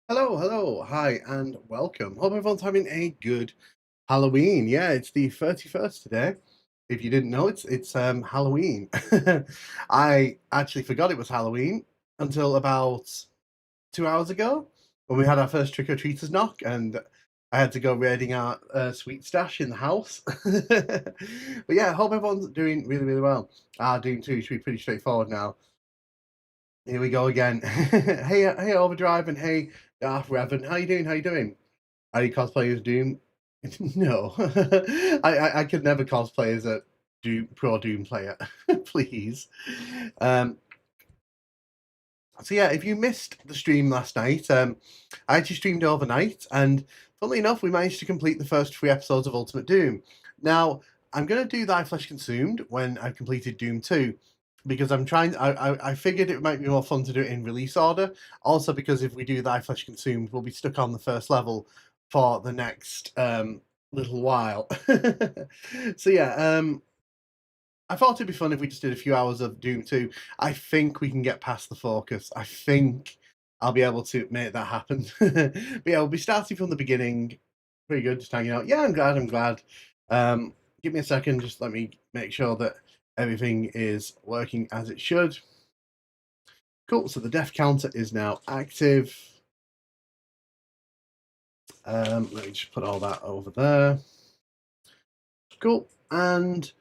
Hello, hello, hi, and welcome. Hope everyone's having a good Halloween. Yeah, it's the 31st today. If you didn't know, it's Halloween. I actually forgot it was Halloween until about 2 hours ago when we had our first trick or treaters knock, and I had to go raiding our sweet stash in the house. But yeah, I hope everyone's doing really, really well. Our Doom 2 should be pretty straightforward now. Here we go again. Hey, Overdrive, and hey, Darth Revan. How you doing? How you doing? Are you cosplaying as Doom? No, I could never cosplay as a Doom player. Please. Um, so yeah, if you missed the stream last night, I actually streamed overnight, and funnily enough, we managed to complete the first 3 episodes of Ultimate Doom. Now, I'm going to do Thy Flesh Consumed when I've completed Doom 2, because I figured it might be more fun to do it in release order. Also, because if we do Thy Flesh Consumed, we'll be stuck on the first level for the next little while. So yeah, I thought it'd be fun if we just did a few hours of Doom 2. I think we can get past the focus. I think I'll be able to make that happen. But yeah, we'll be starting from the beginning. Pretty good, just hanging out. Yeah, I'm glad. Give me a second, just let me make sure that everything is working as it should. Cool, so the death counter is now active. Let me just put all that over there. Cool, and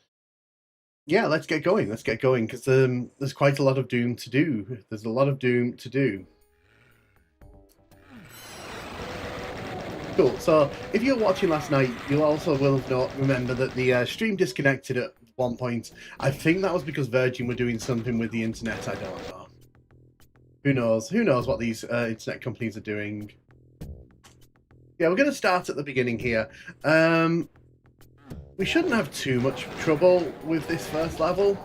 yeah, let's get going. Let's get going because there's quite a lot of Doom to do. There's a lot of Doom to do. Cool. So if you're watching last night, you also will have not remember that the stream disconnected at one point. I think that was because Virgin were doing something with the internet. I don't know. Who knows? Who knows what these internet companies are doing? Yeah, we're going to start at the beginning here. We shouldn't have too much trouble with this first level,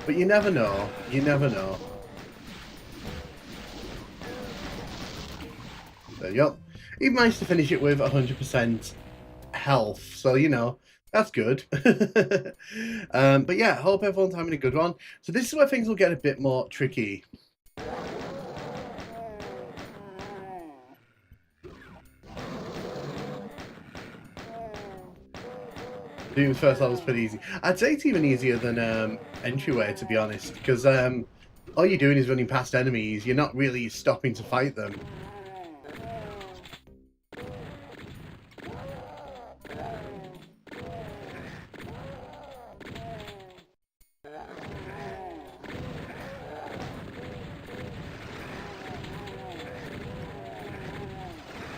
but you never know. You never know. There you go. He managed to finish it with 100% health, so you know that's good. But yeah, hope everyone's having a good one. So this is where things will get a bit more tricky. Doom's first level's pretty easy. I'd say it's even easier than Entryway, to be honest, because all you're doing is running past enemies. You're not really stopping to fight them.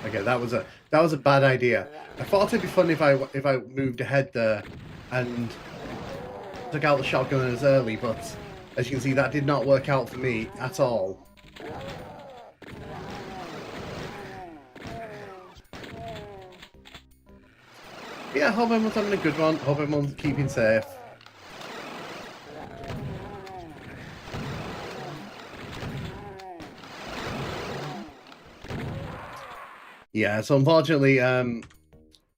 Okay, that was a bad idea. I thought it'd be fun if I moved ahead there and took out the shotgunners early, but as you can see, that did not work out for me at all. Yeah, hope everyone's having a good one. Hope everyone's keeping safe. Yeah, so unfortunately,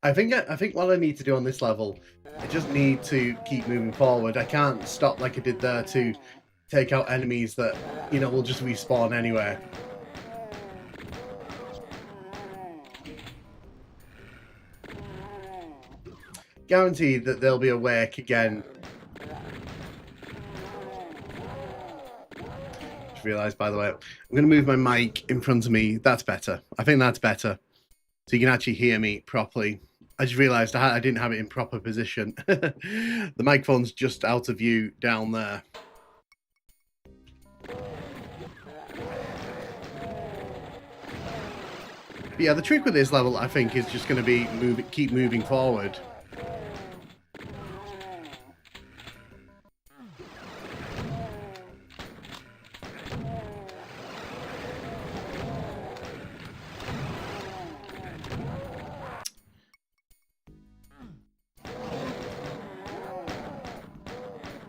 I think what I need to do on this level, I just need to keep moving forward. I can't stop like I did there to take out enemies that, you know, will just respawn anyway. Guaranteed that they'll be awake again. Just realised, by the way, I'm going to move my mic in front of me. That's better. I think that's better. So you can actually hear me properly. I just realised I didn't have it in proper position. The microphone's just out of view down there. But yeah, the trick with this level, I think, is just going to be keep moving forward.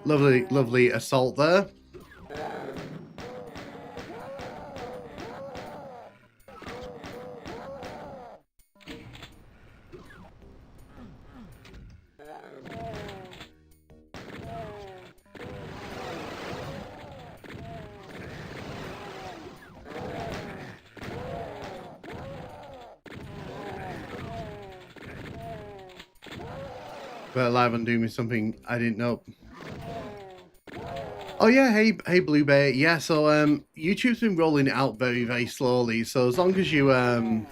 Lovely, lovely assault there. But live on Doom is something I didn't know. Oh yeah, hey Blue Bay. Yeah, so YouTube's been rolling it out very, very slowly. So as long as you have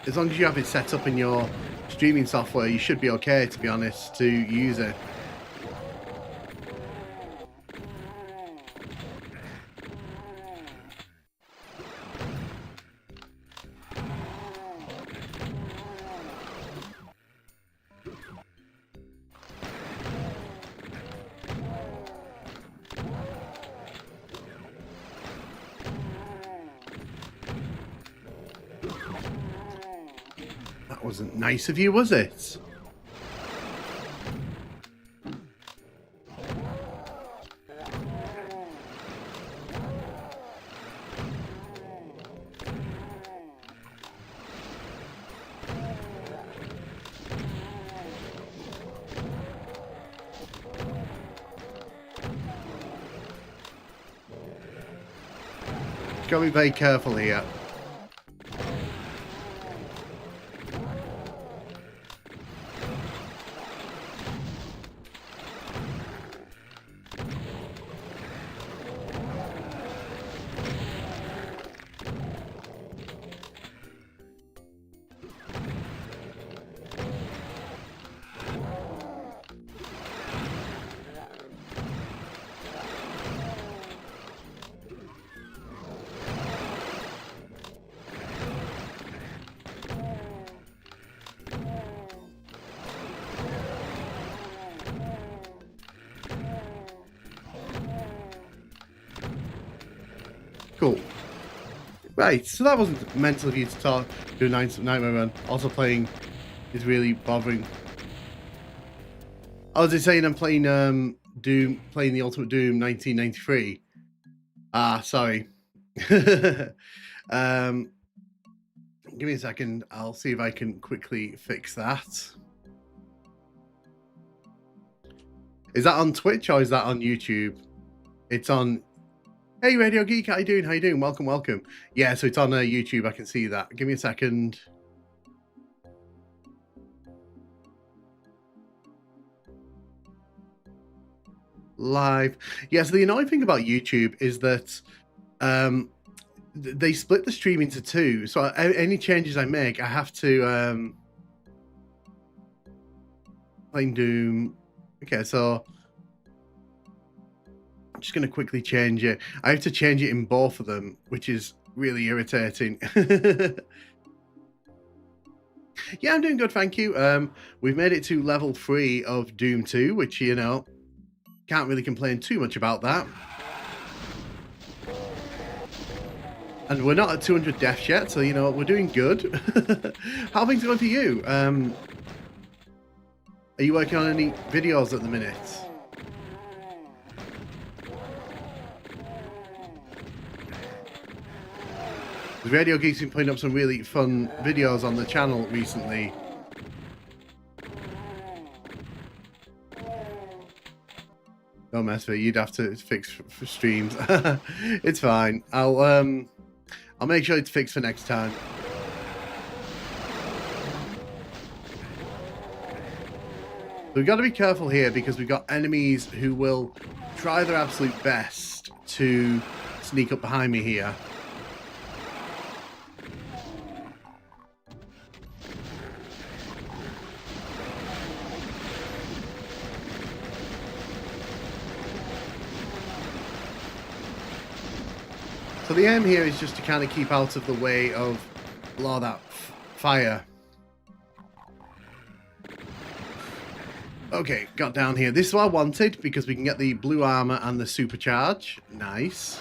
it set up in your streaming software, you should be okay, to be honest, to use it. That wasn't nice of you, was it? Gotta be very careful here. Cool. Right, so that wasn't meant of you to talk to Nightmare Run. Also playing is really bothering. I was just saying I'm playing playing the Ultimate Doom 1993. Ah, sorry. Give me a second. I'll see if I can quickly fix that. Is that on Twitch or is that on YouTube? It's on. Hey, Radio Geek, how you doing? How you doing? Welcome, welcome. Yeah, so it's on YouTube. I can see that. Give me a second. Live. Yeah, so the annoying thing about YouTube is that they split the stream into two. So any changes I make, I have to playing Doom. Okay, so I'm just going to quickly change it. I have to change it in both of them, which is really irritating. Yeah, I'm doing good, thank you. We've made it to level 3 of Doom 2, which, you know, can't really complain too much about that. And we're not at 200 deaths yet, so, you know, we're doing good. How are things going for you? Are you working on any videos at the minute? Radio Geek's been putting up some really fun videos on the channel recently. Don't mess with it. You'd have to fix for streams. It's fine. I'll make sure it's fixed for next time. We've got to be careful here because we've got enemies who will try their absolute best to sneak up behind me here. So the aim here is just to kind of keep out of the way of a lot of that fire. Okay, got down here. This is what I wanted because we can get the blue armor and the supercharge. Nice.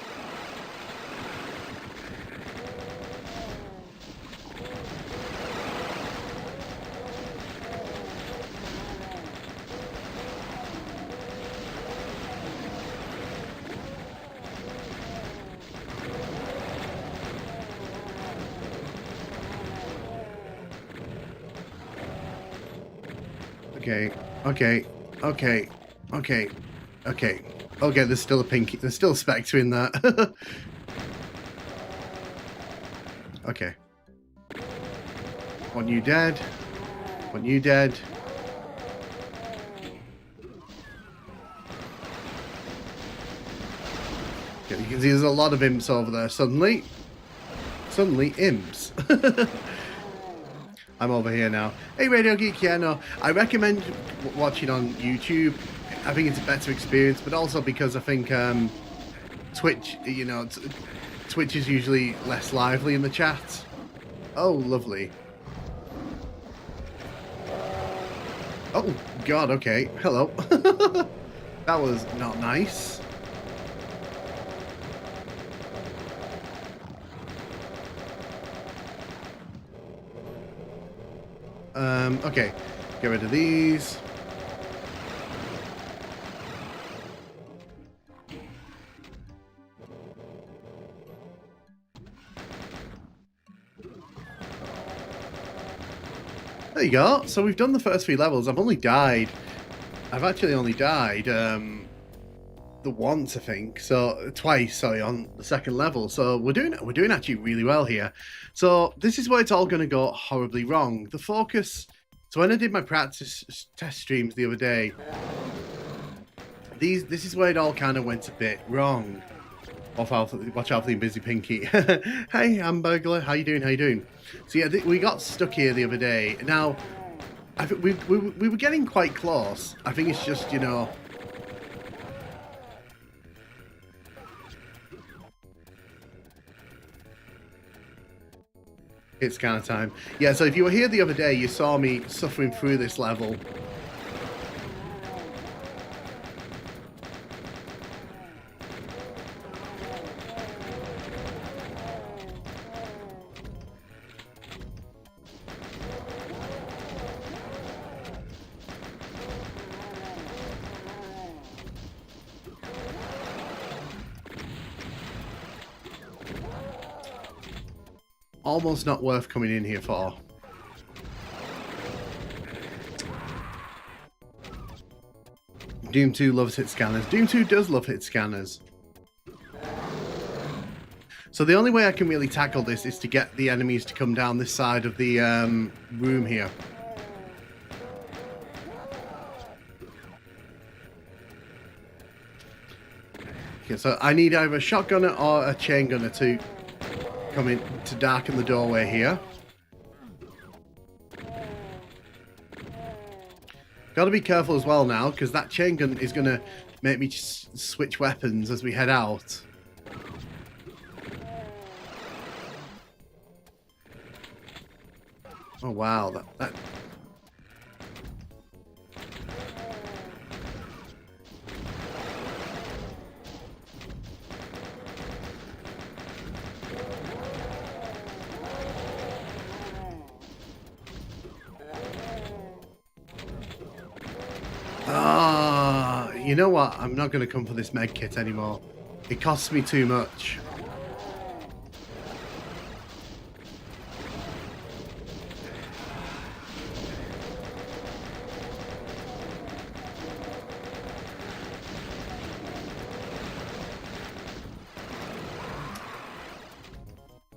Okay, okay, okay, okay, okay. Okay, there's still a pinky. There's still a Spectre in that. Okay. One you dead. One you dead. Okay, you can see there's a lot of imps over there. Suddenly imps. I'm over here now. Hey, Radio Geek, yeah, no, I recommend watching on YouTube. I think it's a better experience, but also because I think Twitch, you know, Twitch is usually less lively in the chat. Oh, lovely. Oh, God, okay. Hello. That was not nice. Okay, get rid of these. There you go. So we've done the first 3 levels. I've actually only died the once, I think. So twice, sorry, on the second level. So we're doing actually really well here. So this is where it's all going to go horribly wrong. The focus. So when I did my practice test streams the other day, this is where it all kind of went a bit wrong. Watch out for the busy Pinky. Hey, Hamburglar, how you doing? How you doing? So yeah, we got stuck here the other day. Now, I think we were getting quite close. I think it's just, you know, it's kind of time. Yeah, so if you were here the other day, you saw me suffering through this level. Almost not worth coming in here for. Doom 2 loves hit scanners. Doom 2 does love hit scanners. So the only way I can really tackle this is to get the enemies to come down this side of the room here. Okay, so I need either a shotgunner or a chain gunner to come in to darken the doorway here. Got to be careful as well now, because that chain gun is going to make me switch weapons as we head out. Oh wow, that you know what? I'm not going to come for this med kit anymore. It costs me too much.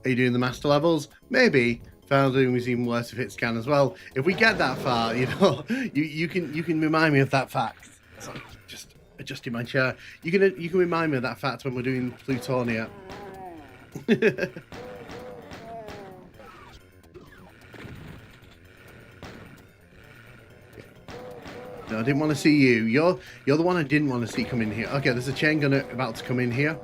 Are you doing the master levels? Maybe. Founding was even worse if it scan as well. If we get that far, you know, you can remind me of that fact. So just adjusting my chair. You can remind me of that fact when we're doing Plutonia. No, I didn't want to see you. You're the one I didn't want to see come in here. Okay, there's a chain gunner about to come in here.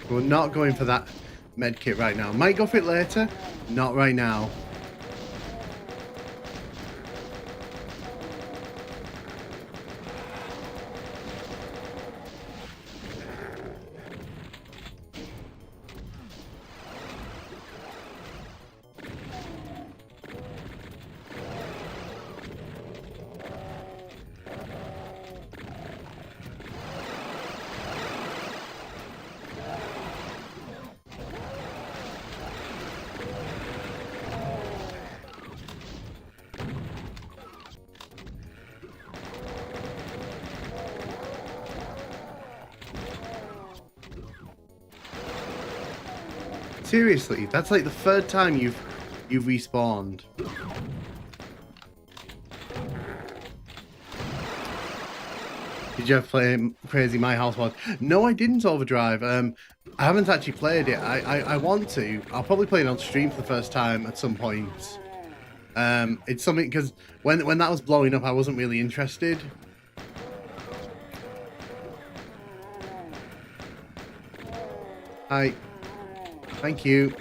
We're not going for that med kit right now. Might go for it later, not right now. Seriously, that's like the third time you've respawned. Did you ever play Crazy My House Mod? No, I didn't, Overdrive. I haven't actually played it. I want to. I'll probably play it on stream for the first time at some point. It's something because when that was blowing up, I wasn't really interested. Hi. Thank you.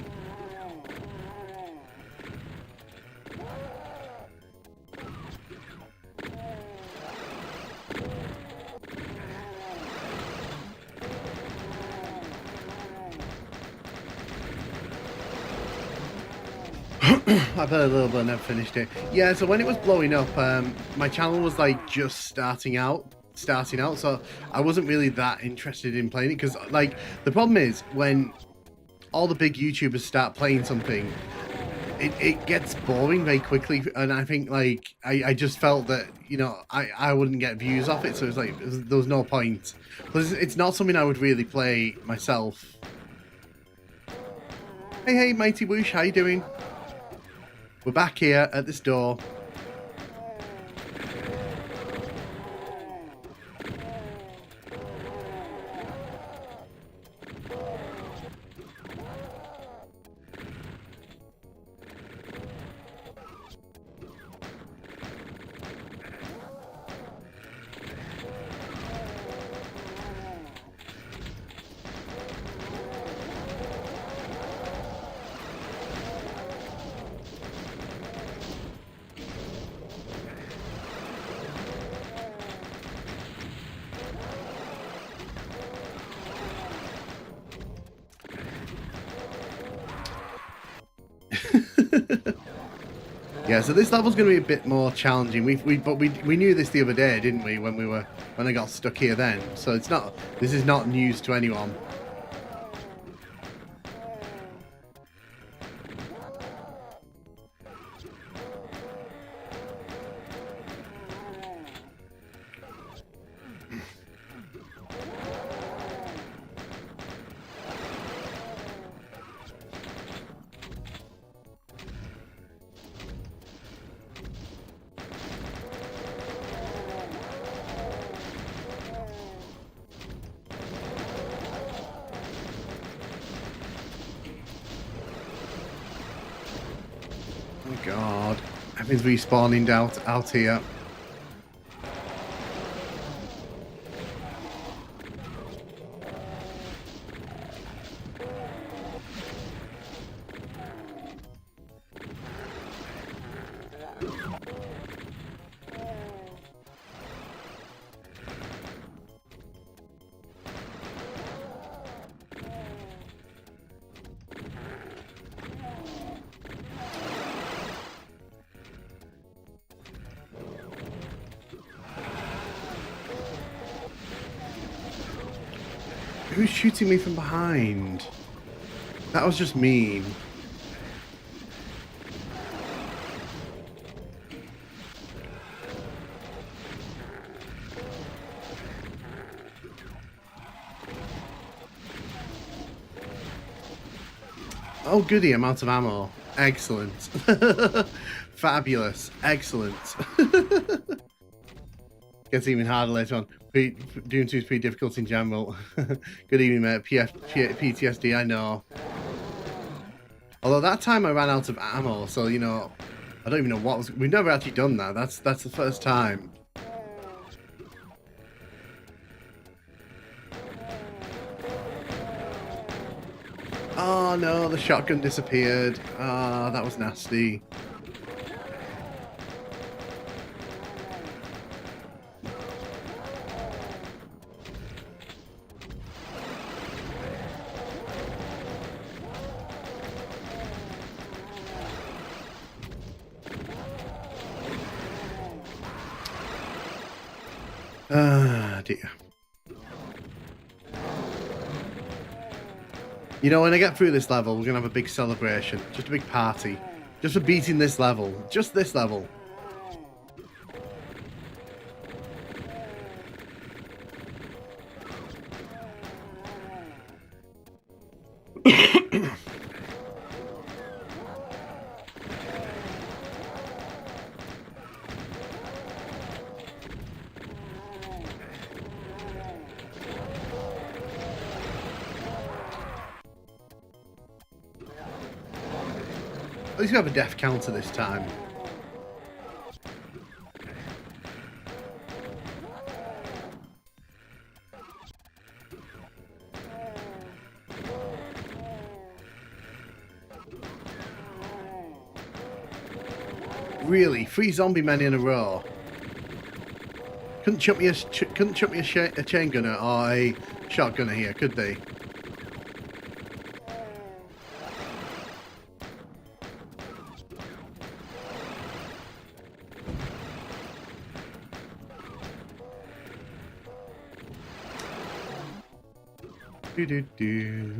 I've heard a little bit and never finished it. Yeah, so when it was blowing up, my channel was like just starting out, so I wasn't really that interested in playing it because like the problem is when all the big YouTubers start playing something, it gets boring very quickly, and I think like I just felt that, you know, I wouldn't get views off it, so it's like there was no point. But it's not something I would really play myself. Hey, Mighty Whoosh, how you doing? We're back here at this door. Yeah, so this level's going to be a bit more challenging. But we knew this the other day, didn't we? When I got stuck here then. So it's not. This is not news to anyone. Oh God, everything's respawning out here. Who's shooting me from behind? That was just mean. Oh goody, I'm out of ammo. Excellent. Fabulous. Excellent. Gets even harder later on. Doom 2 is pretty difficult in general. Good evening, mate. PTSD, I know. Although that time I ran out of ammo, so, you know, I don't even know what was... We've never actually done that. That's the first time. Oh, no, the shotgun disappeared. Ah, that was nasty. Ah, dear. You know, when I get through this level, we're going to have a big celebration. Just a big party. Just for beating this level. Just this level. At least we have a death counter this time. Really, 3 zombie men in a row. Couldn't chuck me a chain gunner or a shotgunner here, could they? Do.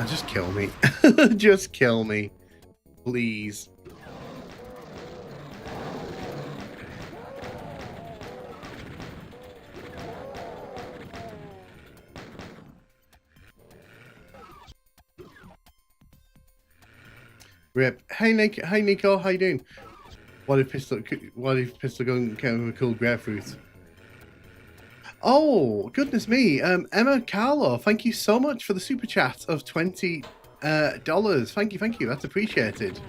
Just kill me. Just kill me. Please. Rip. Hey Nick. Hey Nico. How you doing? What if pistol gun came with a cool grapefruit? Oh, goodness me. Emma Carlo, thank you so much for the super chat of $20. Thank you. That's appreciated.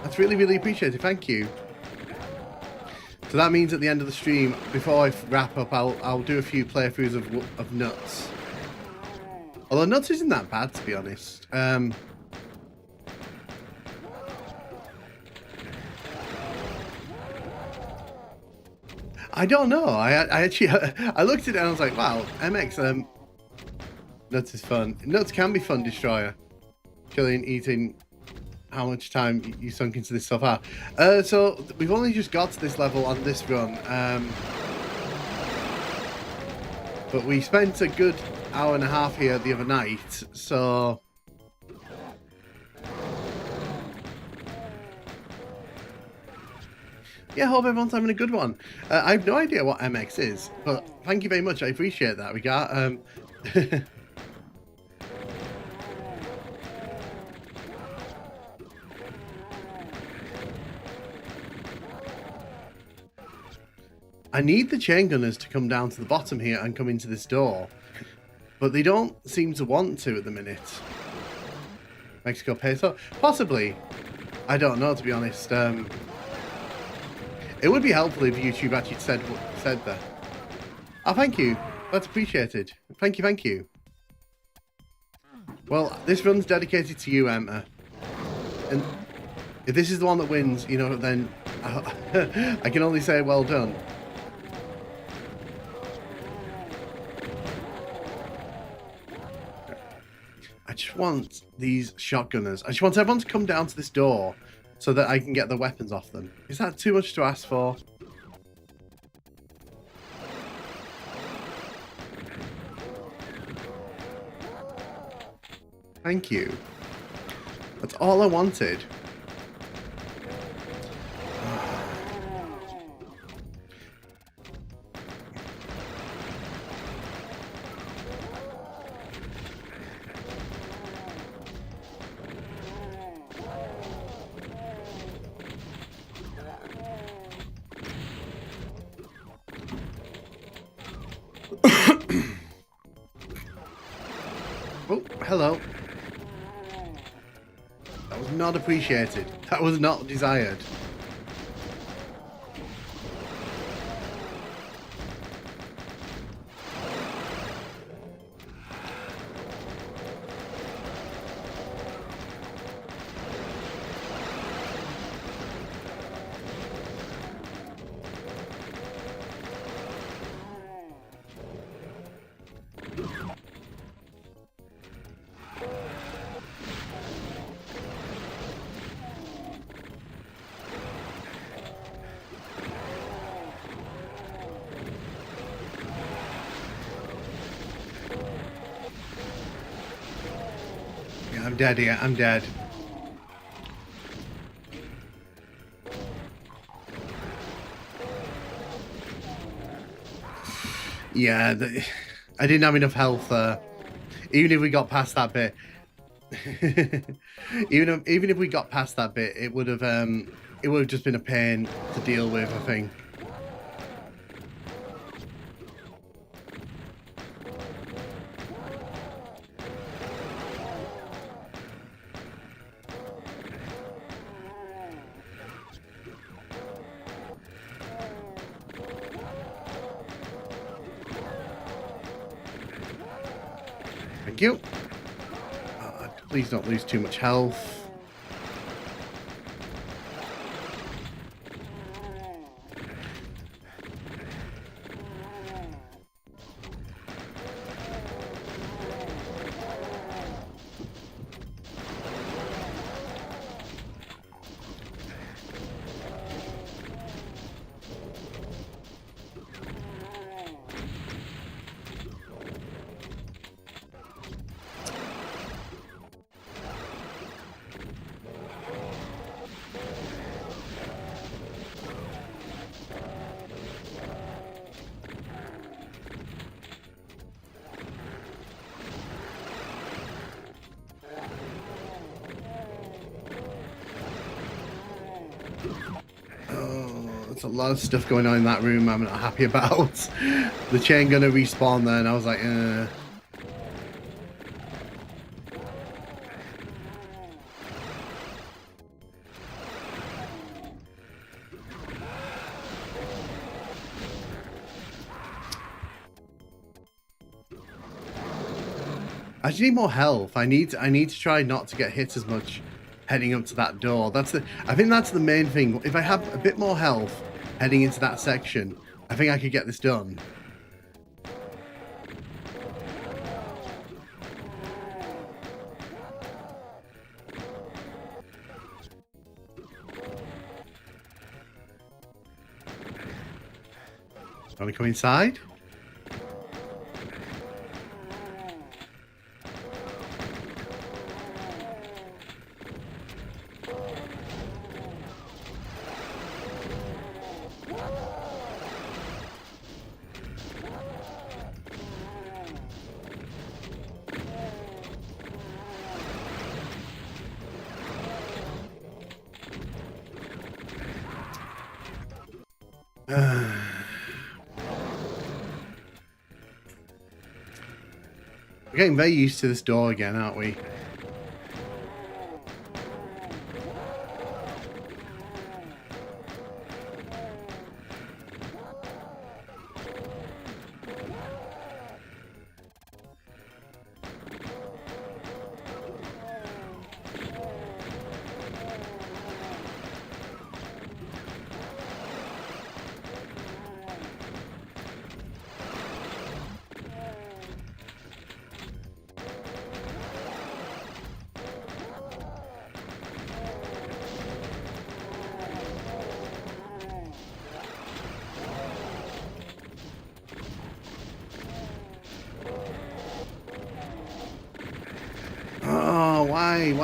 That's really, really appreciated. Thank you. So that means at the end of the stream, before I wrap up, I'll do a few playthroughs of Nuts. Although Nuts isn't that bad, to be honest. I don't know. I actually I looked at it and I was like, wow, MX Nuts is fun. Nuts can be fun, Destroyer. Killing, eating, how much time you sunk into this so far. So we've only just got to this level on this run. But we spent a good hour and a half here the other night, so yeah, hope everyone's having a good one. I have no idea what MX is, but thank you very much. I appreciate that. We got I need the chain gunners to come down to the bottom here and come into this door, but they don't seem to want to at the minute. Mexico peso? Possibly. I don't know, to be honest. It would be helpful if YouTube actually said that. Oh, thank you. That's appreciated. Thank you. Well, this run's dedicated to you, Emma. And if this is the one that wins, you know, then I can only say well done. I just want these shotgunners. I just want everyone to come down to this door so that I can get the weapons off them. Is that too much to ask for? Thank you. That's all I wanted. Oh, hello. That was not appreciated. That was not desired. I'm dead here. I'm dead. Yeah, I didn't have enough health there. Even if we got past that bit, even if we got past that bit, it would have just been a pain to deal with, I think. Thank you. Please don't lose too much health. There's a lot of stuff going on in that room I'm not happy about. The chain gonna respawn there, and I was like, I just need more health. I need to try not to get hit as much heading up to that door. I think that's the main thing. If I have a bit more health heading into that section, I think I could get this done. Want to come inside? We're getting very used to this door again, aren't we? Oh, why?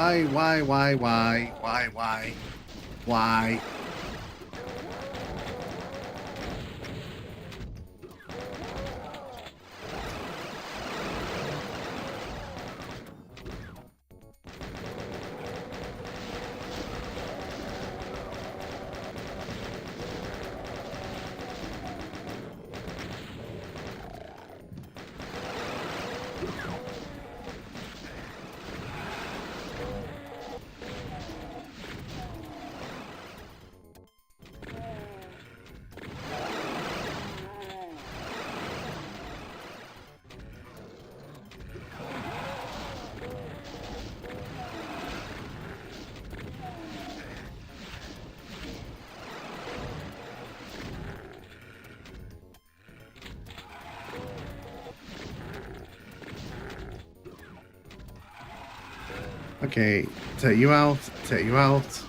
Okay, take you out, take you out,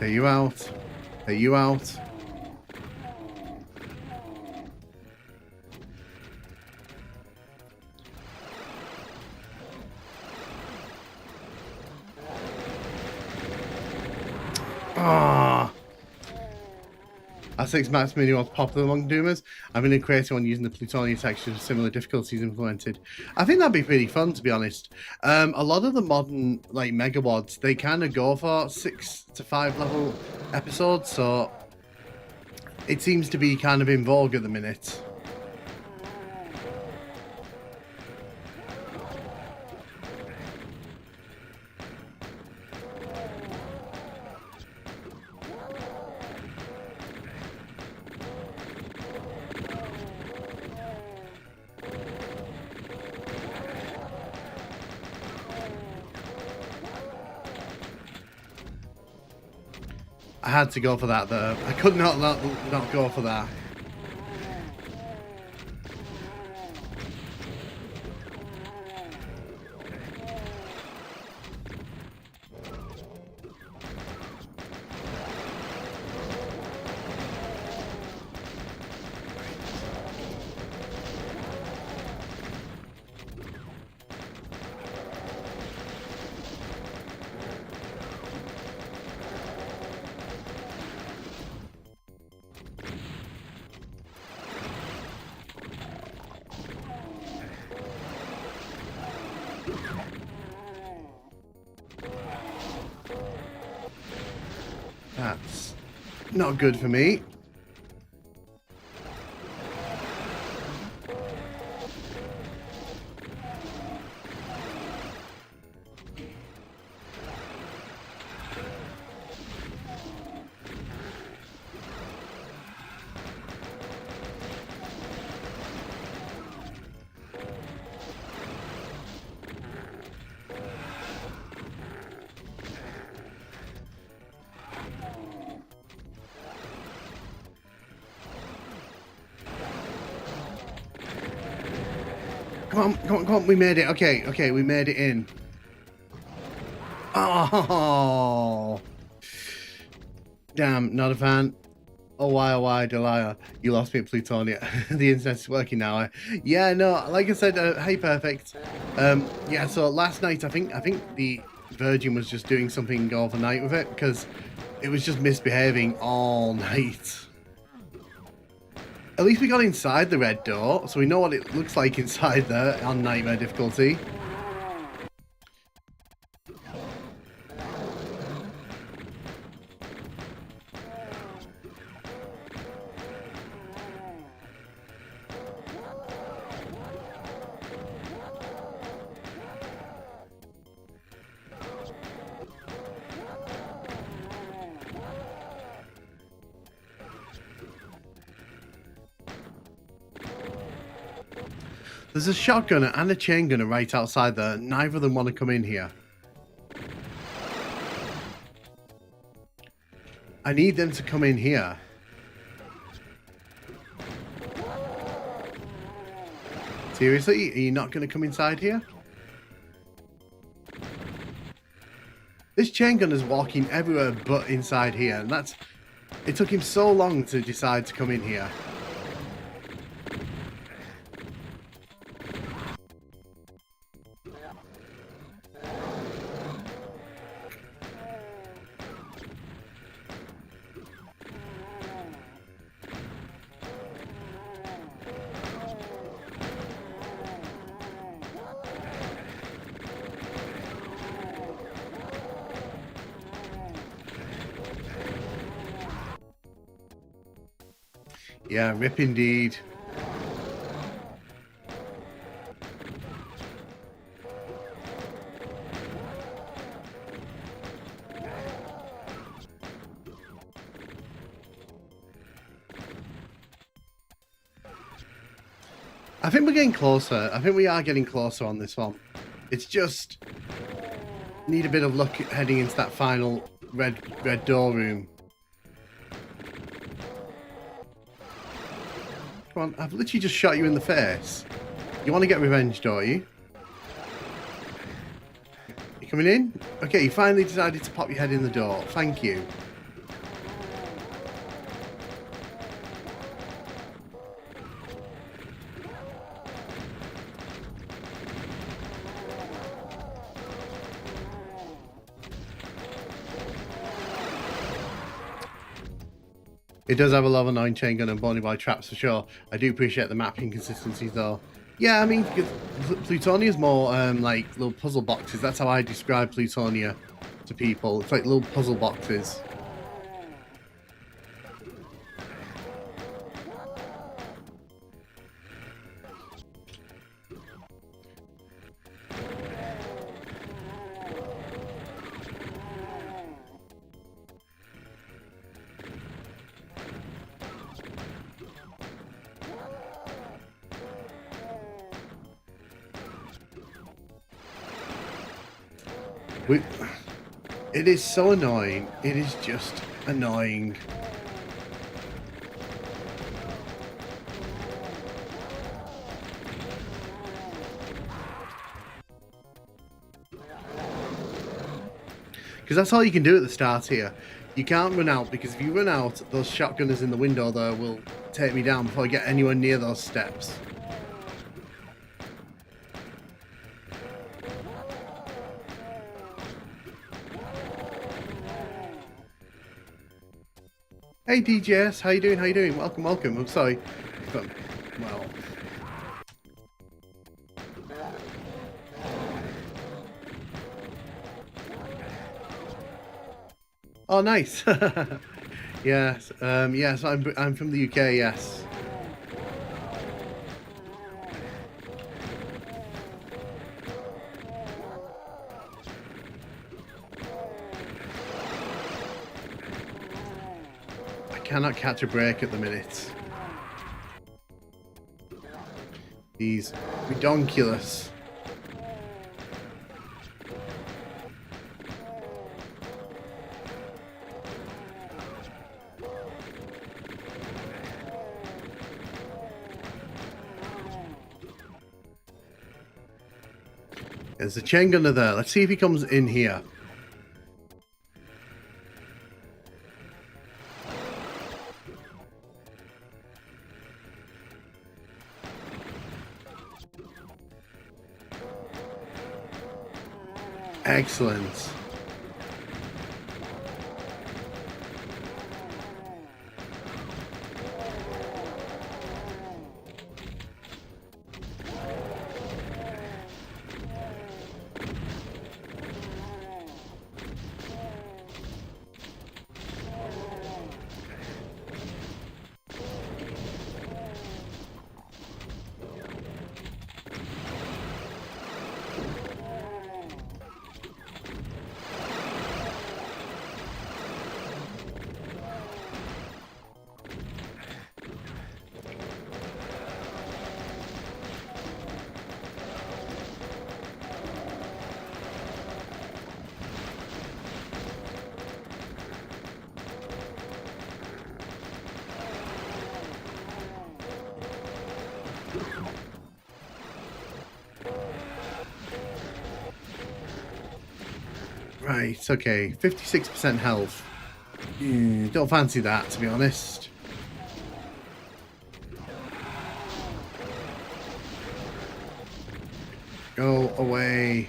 take you out, take you out. Ah. R6 Max Mini was popular among Doomers. I've been creating one using the Plutonia texture with similar difficulties implemented. I think that'd be pretty fun, to be honest. A lot of the modern like Megawads, they kind of go for 6 to 5 level episodes, so it seems to be kind of in vogue at the minute. I had to go for that though. I could not go for that. That's not good for me. Come on, we made it. Okay, we made it in. Oh, damn, not a fan. Oh why, Delia? You lost me at Plutonia. The internet's working now. Yeah, no, like I said, hey, perfect. Yeah, so last night, I think the Virgin was just doing something overnight with it, because it was just misbehaving all night. At least we got inside the red door, so we know what it looks like inside there on nightmare difficulty. There's a shotgunner and a chain gunner right outside there. Neither of them want to come in here. I need them to come in here. Seriously? Are you not going to come inside here? This chain gunner's walking everywhere but inside here, and that's... It took him so long to decide to come in here. Yeah, rip indeed. I think we're getting closer. I think we are getting closer on this one. It's just need a bit of luck heading into that final red door room. Come on, I've literally just shot you in the face. You want to get revenge, don't you? You coming in? Okay, you finally decided to pop your head in the door. Thank you. It does have a level 9 chain gun and bonded by traps for sure. I do appreciate the map inconsistencies though. Yeah, I mean, Plutonia is more like little puzzle boxes. That's how I describe Plutonia to people. It's like little puzzle boxes. It is so annoying. It is just annoying. Because that's all you can do at the start here. You can't run out, because if you run out, those shotgunners in the window there will take me down before I get anywhere near those steps. Hey DJS, how you doing? How you doing? Welcome, welcome. I'm sorry. Well. Oh, nice. Yes. Yes, I'm from the UK. Yes. I cannot catch a break at the minute. These redonkulous. There's a chain gunner there. Let's see if he comes in here. Excellent. Right, okay. 56% health. Don't fancy that, to be honest. Go away.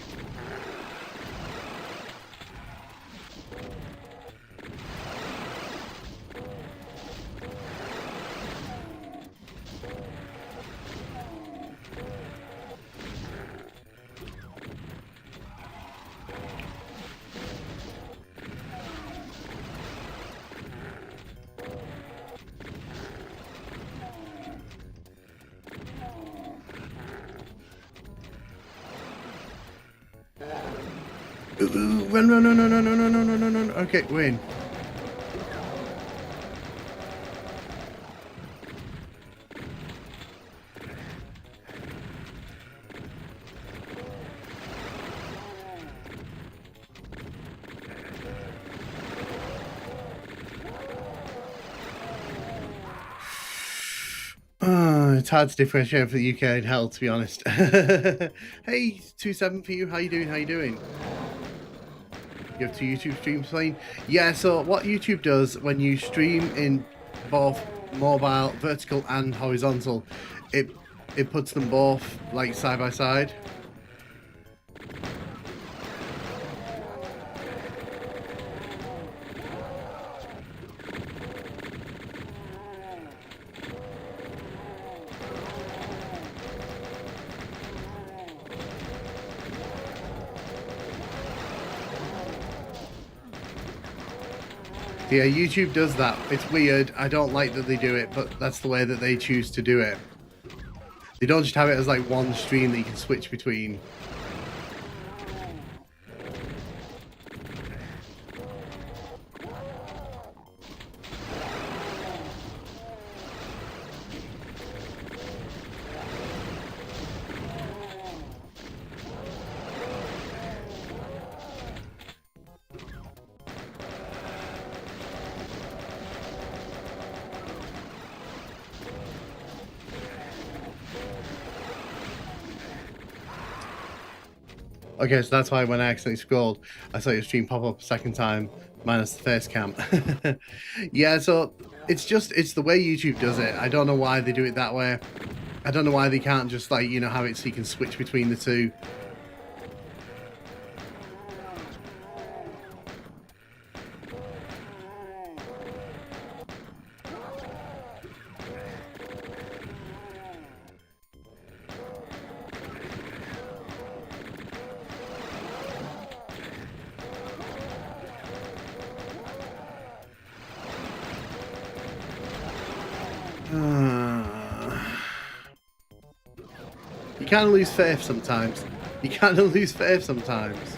Run, run, no, no, no, no, no, no, no, no, no. Okay, win. It's hard to differentiate for the UK and hell, to be honest. Hey, 27 for you. How you doing? How you doing? You have two YouTube streams playing? Yeah, so what YouTube does when you stream in both mobile, vertical and horizontal, it puts them both like side by side. Yeah, YouTube does that. It's weird. I don't like that they do it, but that's the way that they choose to do it. They don't just have it as like one stream that you can switch between. Okay, so that's why when I accidentally scrolled, I saw your stream pop up a second time, minus the face cam. Yeah, so it's the way YouTube does it. I don't know why they do it that way. I don't know why they can't just like, you know, have it so you can switch between the two. You kind of lose faith sometimes. You kind of lose faith sometimes.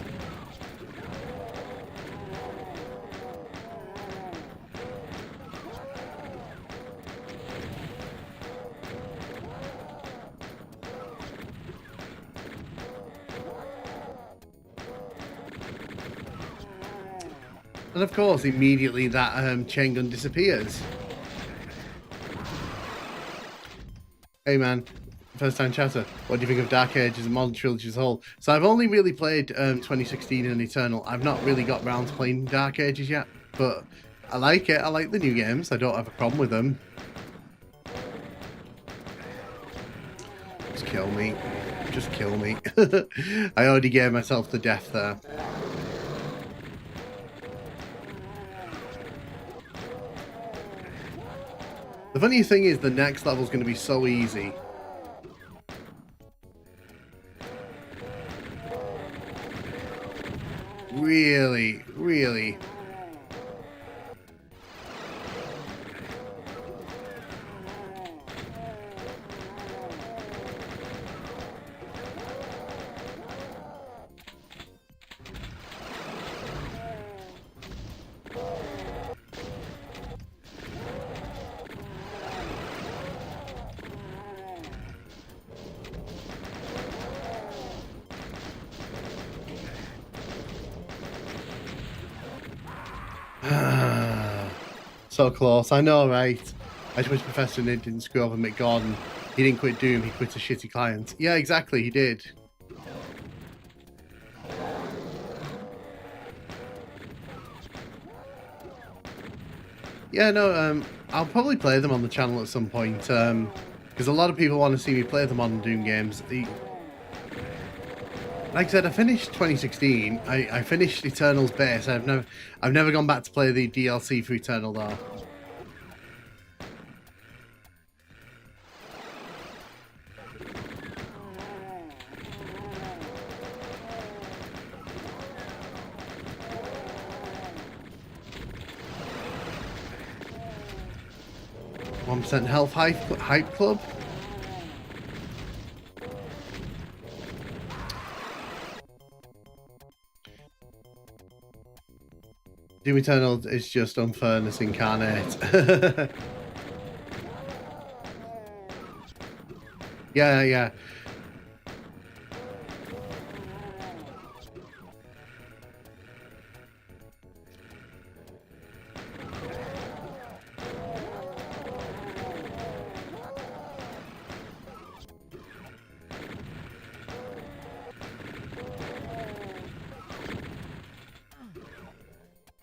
And of course, immediately that chain gun disappears. Hey man, first time chatter. What do you think of Dark Ages and Modern Trilogy as a whole? So I've only really played 2016 and Eternal. I've not really got round to playing Dark Ages yet, but I like it. I like the new games. I don't have a problem with them. Just kill me. Just kill me. I already gave myself the death there. The funny thing is, the next level is going to be so easy. Really, really. So close, I know, right? I just wish Professor Nid didn't screw over Mick Gordon. He didn't quit Doom, he quit a shitty client. Yeah, exactly, he did. Yeah, no, I'll probably play them on the channel at some point, because a lot of people want to see me play the modern Doom games. Like I said, I finished 2016. I finished Eternal's base. I've never gone back to play the DLC for Eternal though. %1 health hype club. Doom Eternal is just unfairness incarnate. Yeah.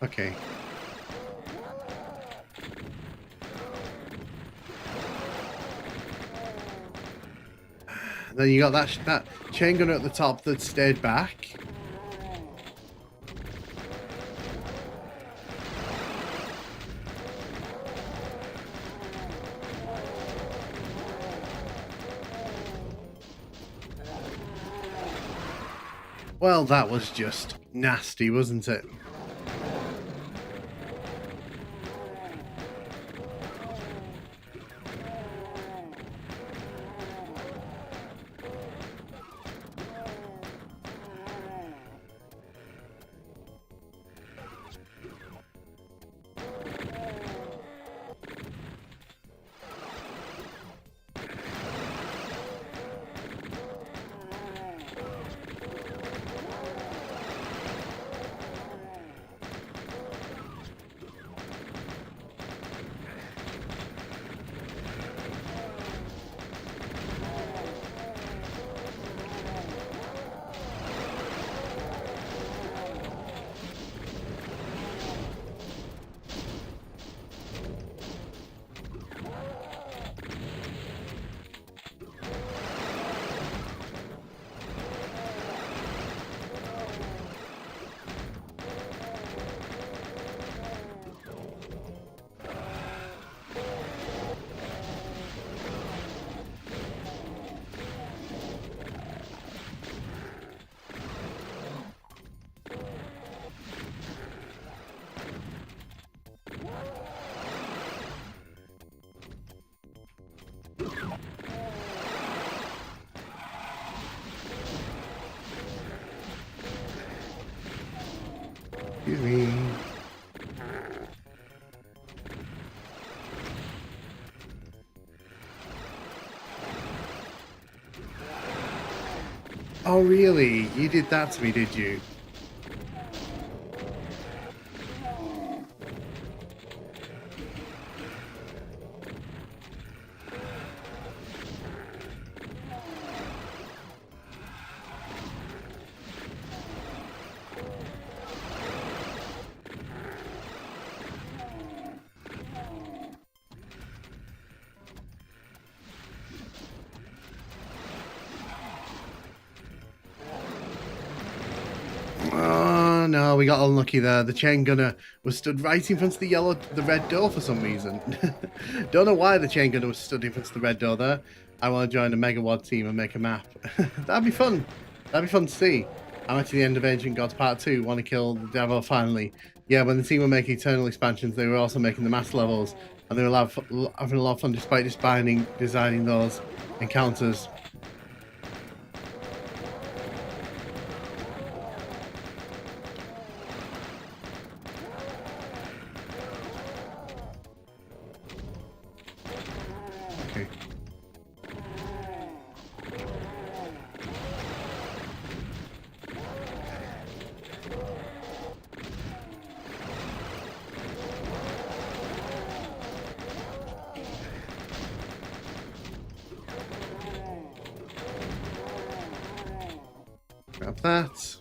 Okay. Then you got that chain gunner at the top that stayed back. Well, that was just nasty, wasn't it? me. Oh, really? You did that to me, did you? Oh no, we got unlucky there. The chain gunner was stood right in front of the red door for some reason. Don't know why the chain gunner was stood in front of the red door there. I want to join a Megawad team and make a map. That'd be fun. That'd be fun to see. I'm at the end of Ancient Gods Part 2. Want to kill the devil finally. Yeah, when the team were making Eternal expansions, they were also making the master levels, and they were having a lot of fun despite designing those encounters. Okay. Grab that.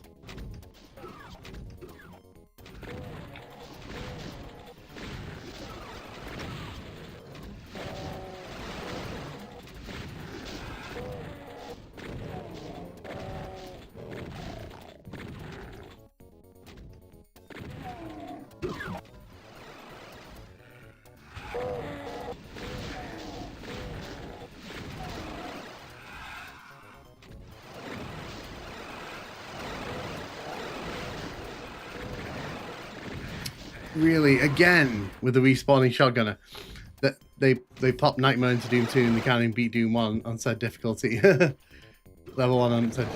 Really, again with the respawning shotgunner, that they pop Nightmare into Doom 2 and they can't even beat Doom 1 on said difficulty. Level 1 on said.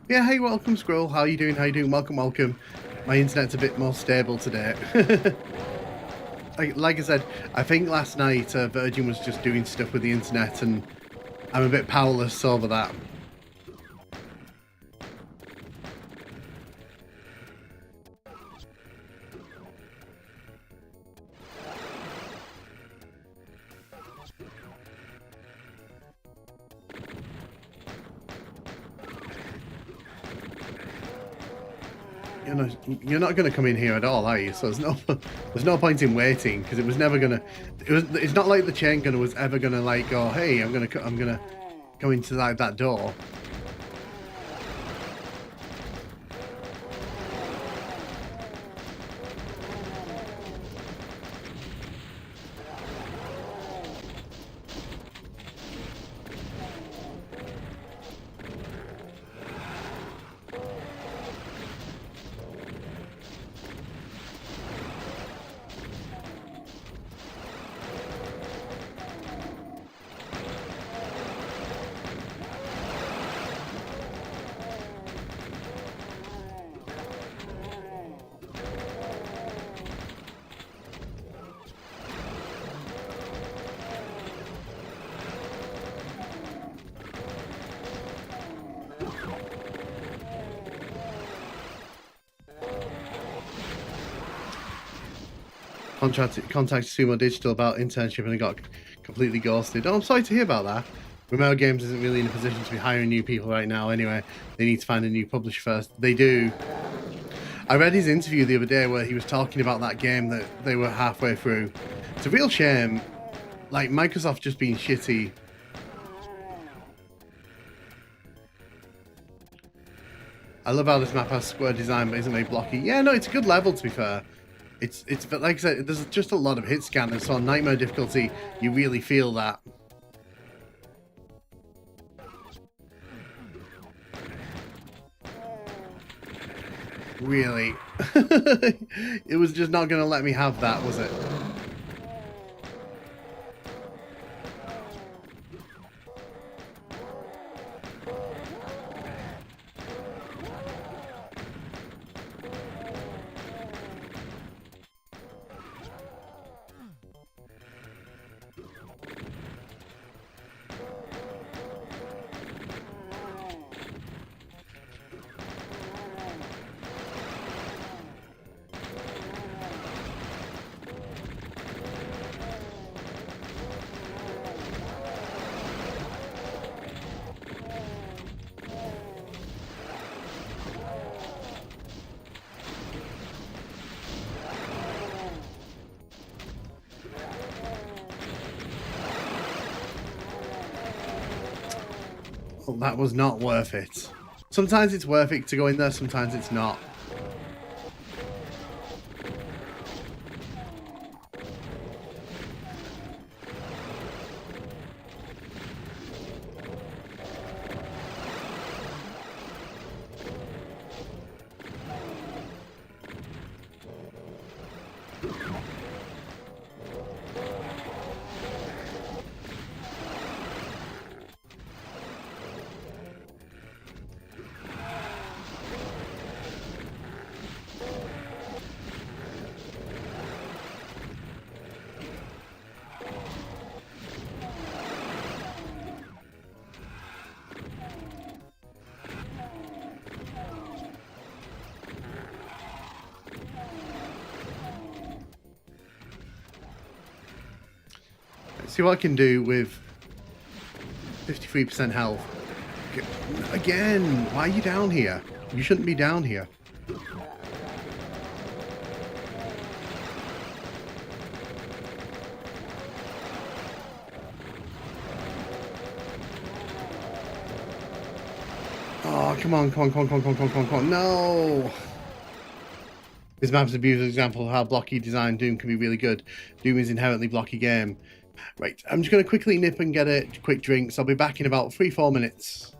Yeah, hey, welcome Scroll. How you doing? How you doing? Welcome. My internet's a bit more stable today. Like I said, I think last night Virgin was just doing stuff with the internet, and I'm a bit powerless over that. You're not going to come in here at all, are you? So there's no point in waiting, because it was never gonna. It's not like the chain gunner was ever gonna like go, hey, I'm gonna go into like that door. Contacted Sumo Digital about internship and I got completely ghosted. Oh, I'm sorry to hear about that. Romero Games isn't really in a position to be hiring new people right now anyway. They need to find a new publisher first. They do. I read his interview the other day where he was talking about that game that they were halfway through. It's a real shame. Like, Microsoft just being shitty. I love how this map has square design but isn't very blocky. Yeah, no, it's a good level to be fair. It's but like I said, there's just a lot of hit scanners, so on Nightmare difficulty, you really feel that. Really? It was just not going to let me have that, was it? Well, that was not worth it. Sometimes it's worth it to go in there, sometimes it's not. Let's see what I can do with 53% health. Again, why are you down here? You shouldn't be down here. Oh, come on, come on, come on, come on, come on, come on, come on. No! This map's a beautiful example of how blocky design Doom can be really good. Doom is an inherently blocky game. Right, I'm just going to quickly nip and get a quick drink, so I'll be back in about 3-4 minutes.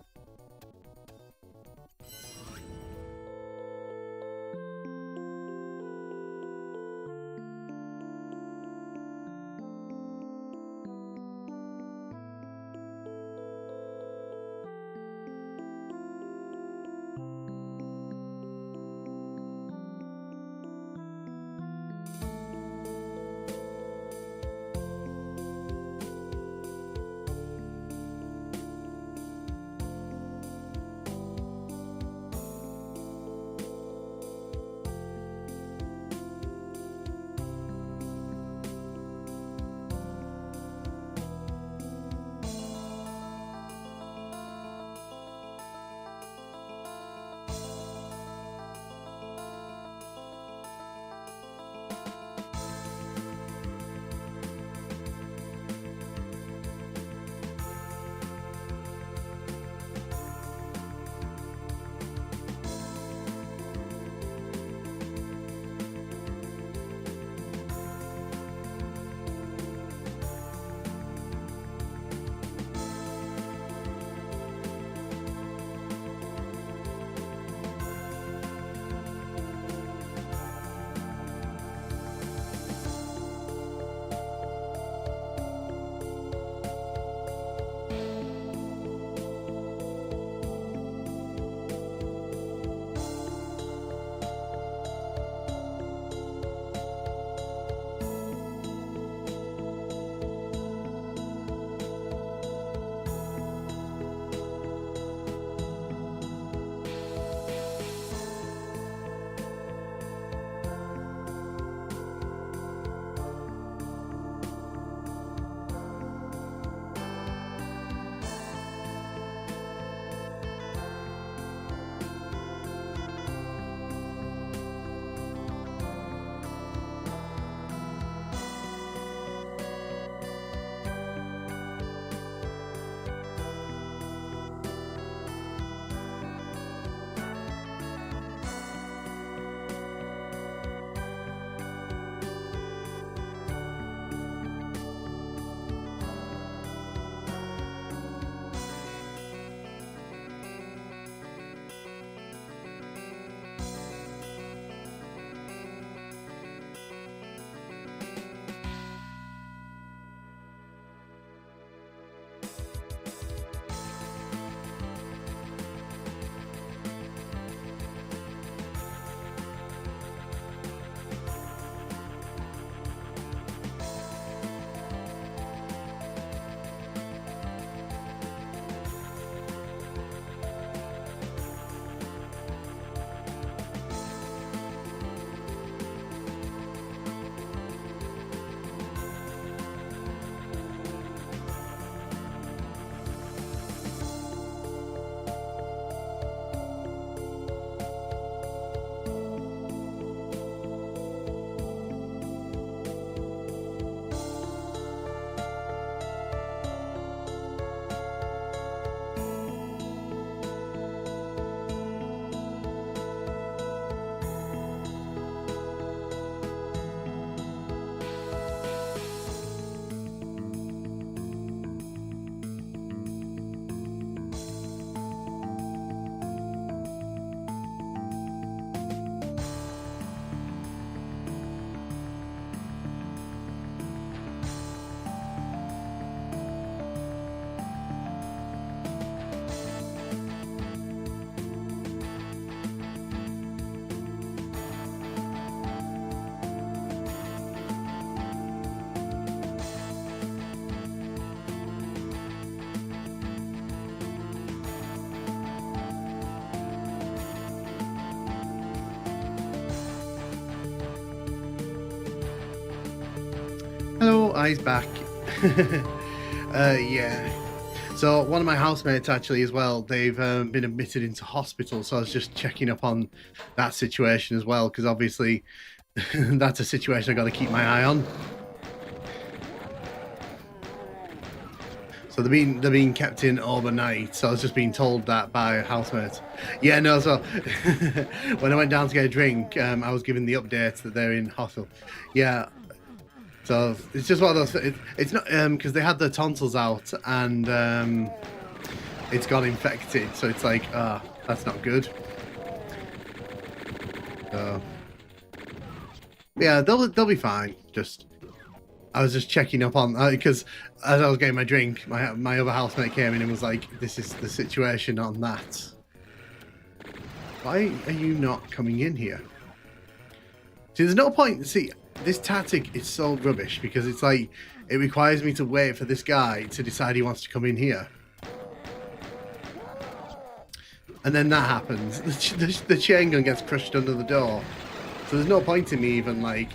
Hello, I's back. Yeah. So one of my housemates actually as well, they've been admitted into hospital. So I was just checking up on that situation as well, because obviously that's a situation I got to keep my eye on. So they're being kept in overnight. So I was just being told that by a housemate. Yeah, no. So when I went down to get a drink, I was given the update that they're in hospital. Yeah. So it's just one of those. It's not because they had their tonsils out and it's got infected. So it's like, that's not good. So yeah, they'll be fine. Just I was just checking up on because as I was getting my drink, my other housemate came in and was like, "This is the situation on that. Why are you not coming in here?" See, there's no point. See, this tactic is so rubbish because it's like it requires me to wait for this guy to decide he wants to come in here, and then that happens. The chain gun gets crushed under the door, so there's no point in me even like.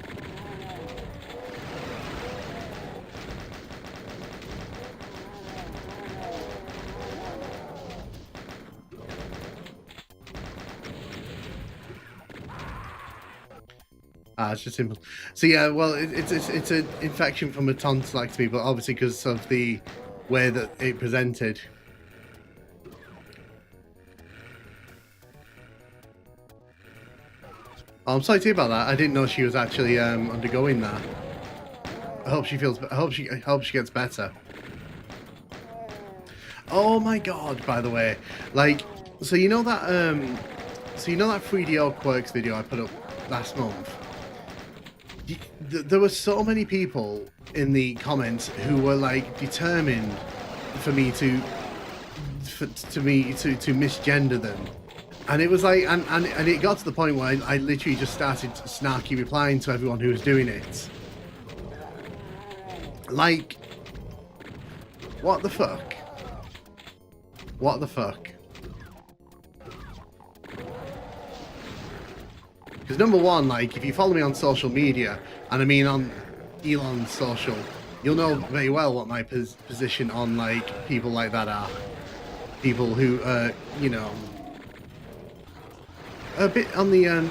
It's just simple. So yeah, well, it's an infection from a tonsillectomy, but obviously because of the way that it presented. Oh, I'm sorry to hear about that. I didn't know she was actually undergoing that. I hope she feels. I hope she gets better. Oh my god! By the way, like, so you know that 3DO Quirks video I put up last month. There were so many people in the comments who were like determined for me to misgender them, and it was like and it got to the point where I literally just started snarky replying to everyone who was doing it. Like, what the fuck? What the fuck? Because number one, like, if you follow me on social media, and I mean on Elon's social, you'll know very well what my position on, like, people like that are. People who, you know, a bit on the,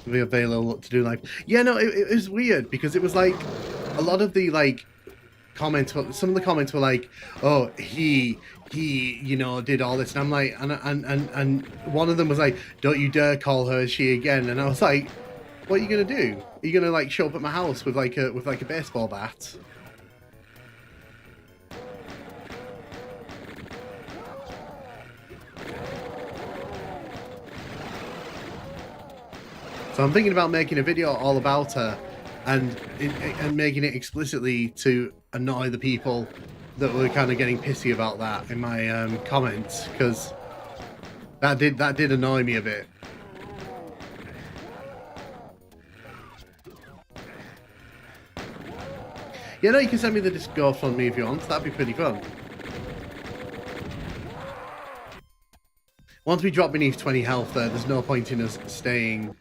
we have very little what to do in life. Yeah, no, it was weird, because it was, like, a lot of the, like, comments, some of the comments were like, oh, he you know did all this, and I'm like, and one of them was like, don't you dare call her she again, and I was like, what are you gonna do? Are you gonna like show up at my house with like a baseball bat? So I'm thinking about making a video all about her and making it explicitly to annoy the people that were kind of getting pissy about that in my comments, because that did annoy me a bit. Yeah, no, you can send me the Discord from me if you want. That'd be pretty fun. Once we drop beneath 20 health, there's no point in us staying.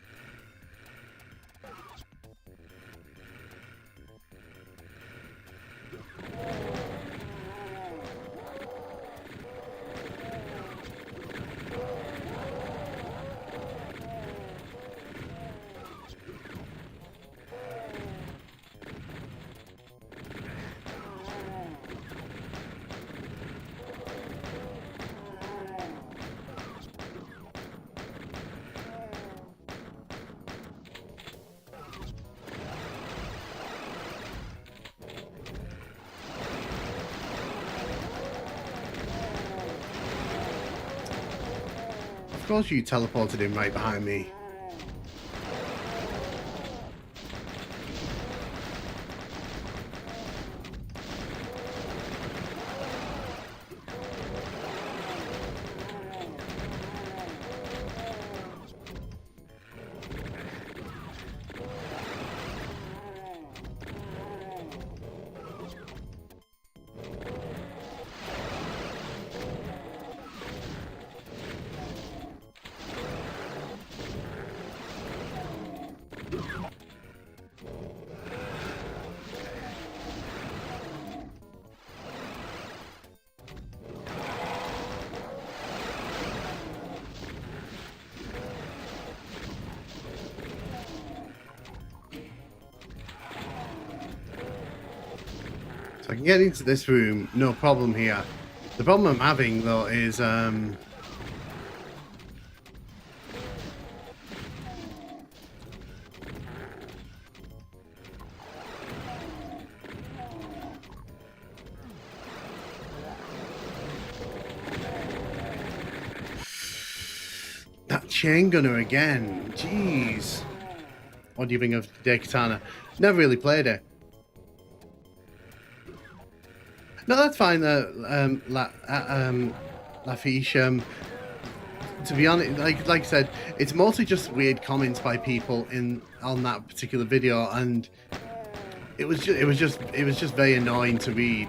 Of course you teleported in right behind me. I can get into this room, no problem here. The problem I'm having though is that chain gunner again. Jeez. What do you think of Daikatana? Never really played it. No, that's fine. Lafiche. To be honest, like I said, it's mostly just weird comments by people on that particular video, and it was just very annoying to read.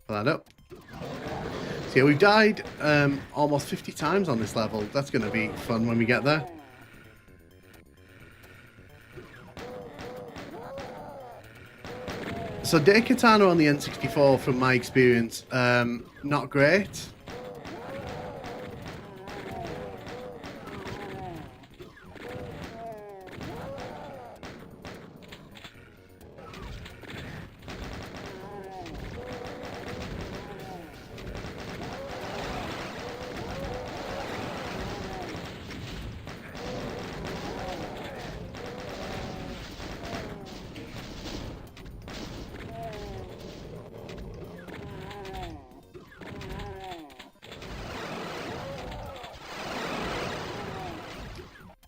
Pull that up. So yeah, we've died almost 50 times on this level. That's going to be fun when we get there. So Daikatana on the N64, from my experience, not great.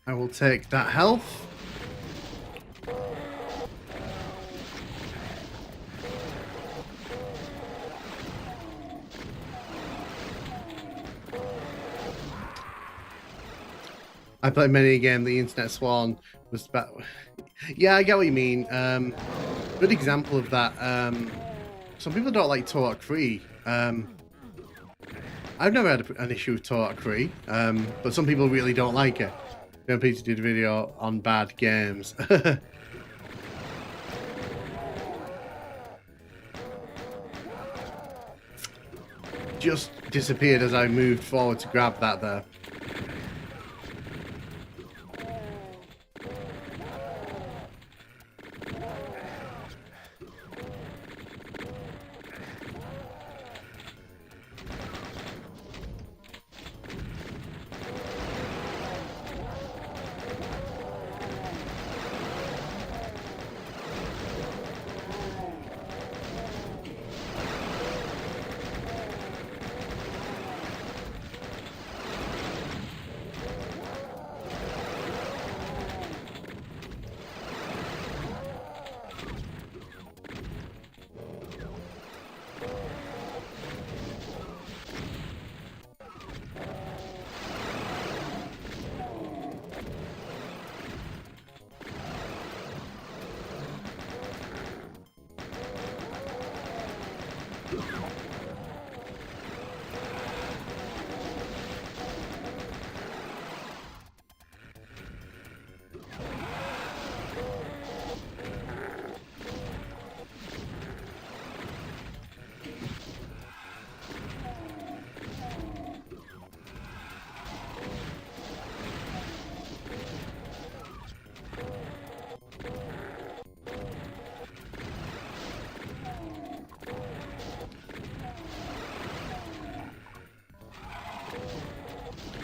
I will take that health. I played many a game. The Internet Swan was bad. Yeah, I get what you mean. Good example of that. Some people don't like Turok 3. I've never had an issue with Turok 3, but some people really don't like it. Peter did a video on bad games. Just disappeared as I moved forward to grab that there.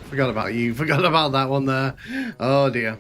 Forgot about you. Forgot about that one there. Oh dear.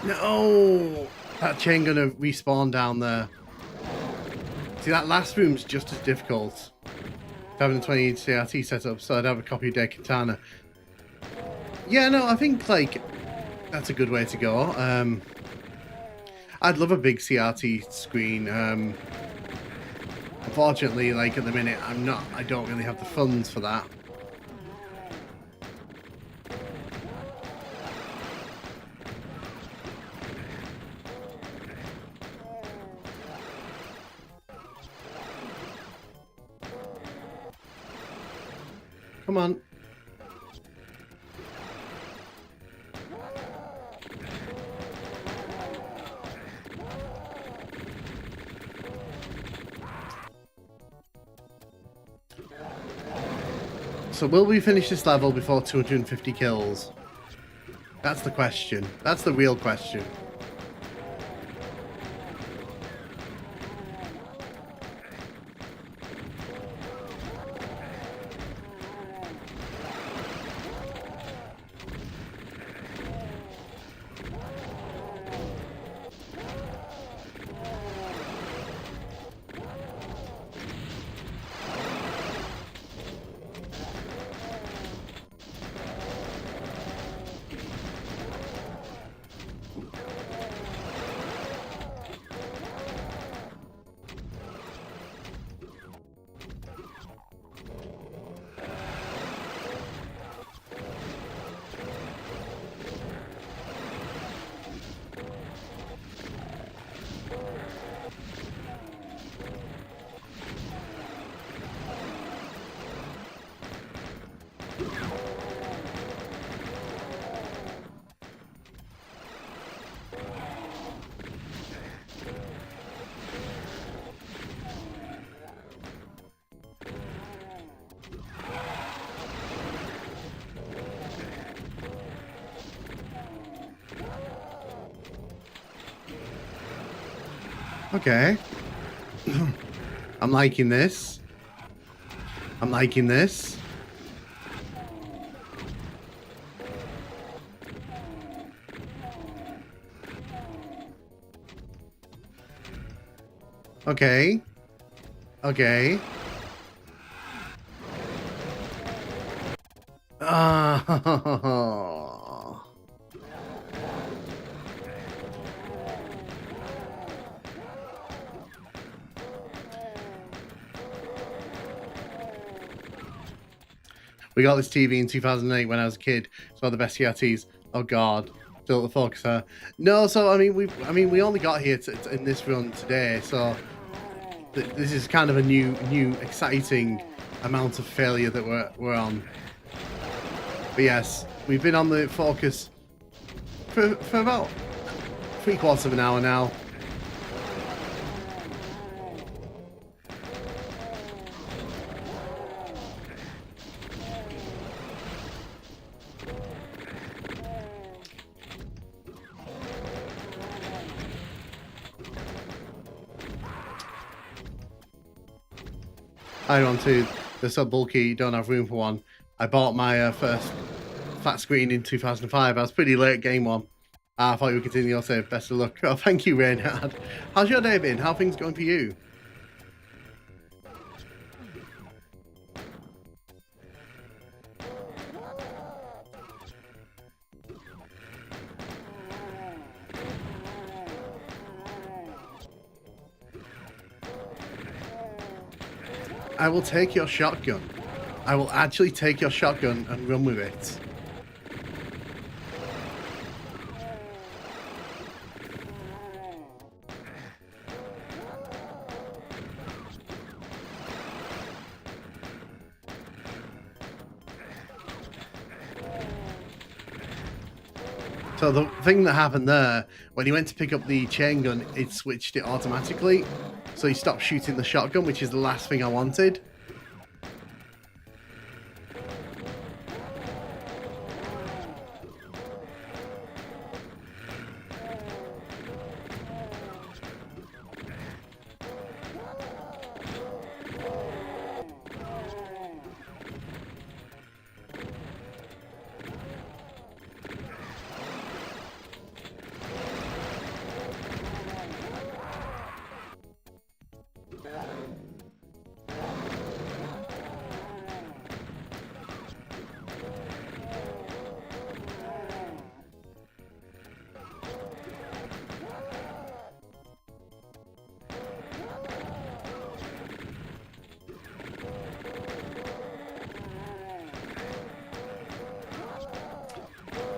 No! That chain gonna respawn down there. See, that last room's just as difficult. Having a 20-inch CRT setup, so I'd have a copy of Dead Katana. Yeah, no, I think, like, that's a good way to go. I'd love a big CRT screen. Unfortunately, like, at the minute, I don't really have the funds for that. Come on. So will we finish this level before 250 kills? That's the question. That's the real question. Okay. I'm liking this. I'm liking this. Okay. Okay. Oh. We got this TV in 2008 when I was a kid. It's one of the best CRTs. Oh God, still the focuser. No, so I mean we only got here in this run today, so this is kind of a new exciting amount of failure that we're on. But yes, we've been on the focus for about 3/4 of an hour now. I want to. They're so bulky, don't have room for one. I bought my first flat screen in 2005. I was pretty late game one. I thought you would continue your save. Best of luck. Oh, thank you, Reynard. How's your day been? How are things going for you? I will take your shotgun. I will actually take your shotgun and run with it. So the thing that happened there, when he went to pick up the chain gun, it switched it automatically. So he stopped shooting the shotgun, which is the last thing I wanted.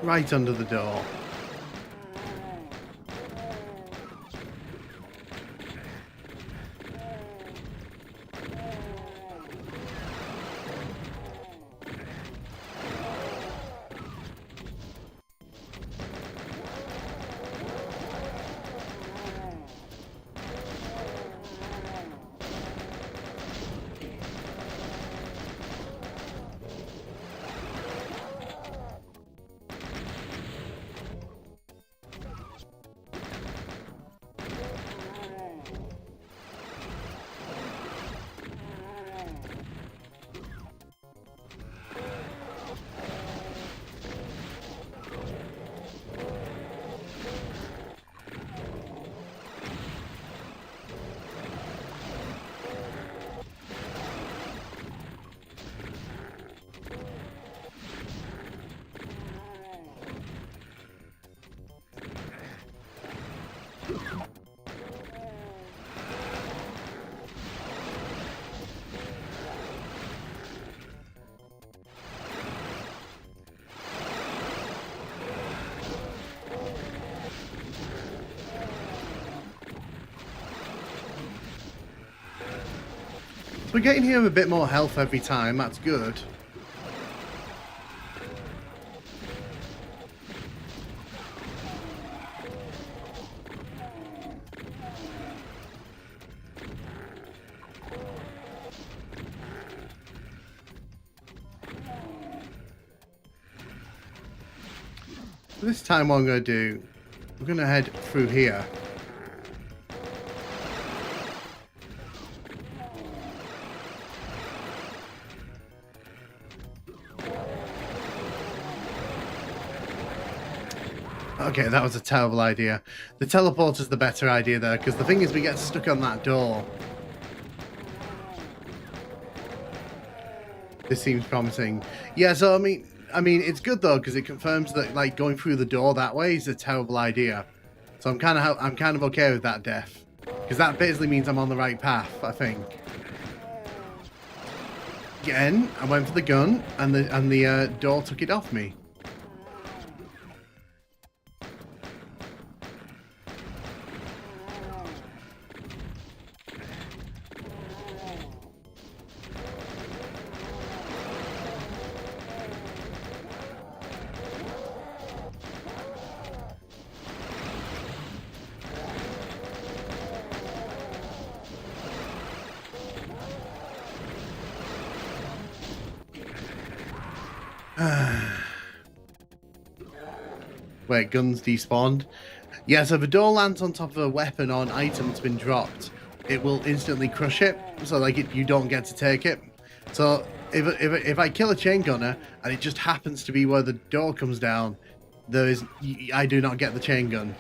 right under the door. We're getting here a bit more health every time, that's good. This time what I'm going to do, we're going to head through here. Okay, that was a terrible idea. The teleporter's the better idea there, because the thing is we get stuck on that door. This seems promising. Yeah, so I mean it's good though, because it confirms that like going through the door that way is a terrible idea. So I'm kind of okay with that death, because that basically means I'm on the right path, I think. Again, I went for the gun, and the door took it off me. Wait, guns despawned? Yeah, so if a door lands on top of a weapon or an item that's been dropped, it will instantly crush it, so like you don't get to take it. So if I kill a chain gunner and it just happens to be where the door comes down, I do not get the chain gun.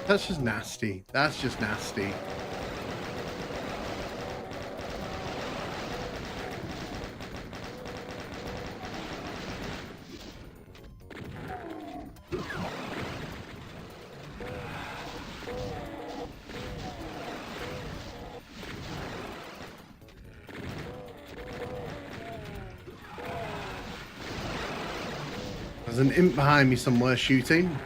That's just nasty. That's just nasty. There's an imp behind me somewhere shooting.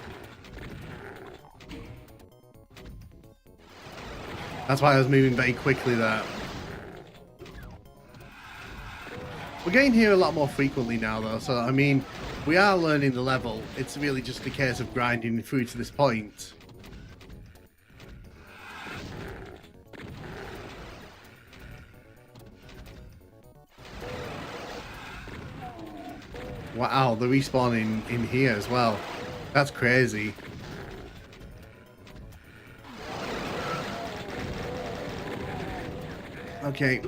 That's why I was moving very quickly there. We're getting here a lot more frequently now though, so I mean, we are learning the level. It's really just a case of grinding through to this point. Wow, they're respawning in here as well. That's crazy. Okay,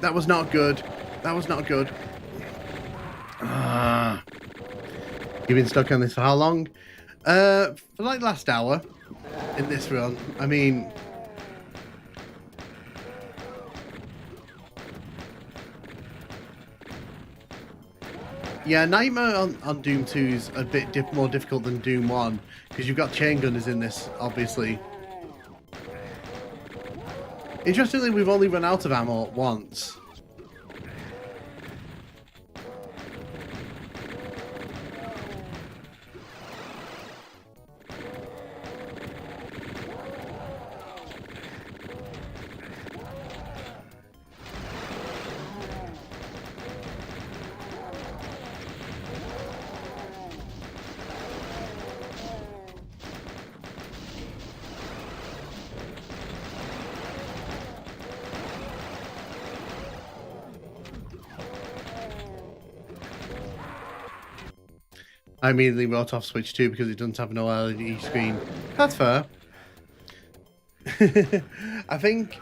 that was not good. That was not good. You've been stuck on this for how long? For like the last hour in this run. I mean... Yeah, Nightmare on Doom 2 is a bit more difficult than Doom 1, because you've got chain gunners in this, obviously. Interestingly, we've only run out of ammo once. I immediately wrote off Switch 2 because it doesn't have no LED screen. That's fair. I think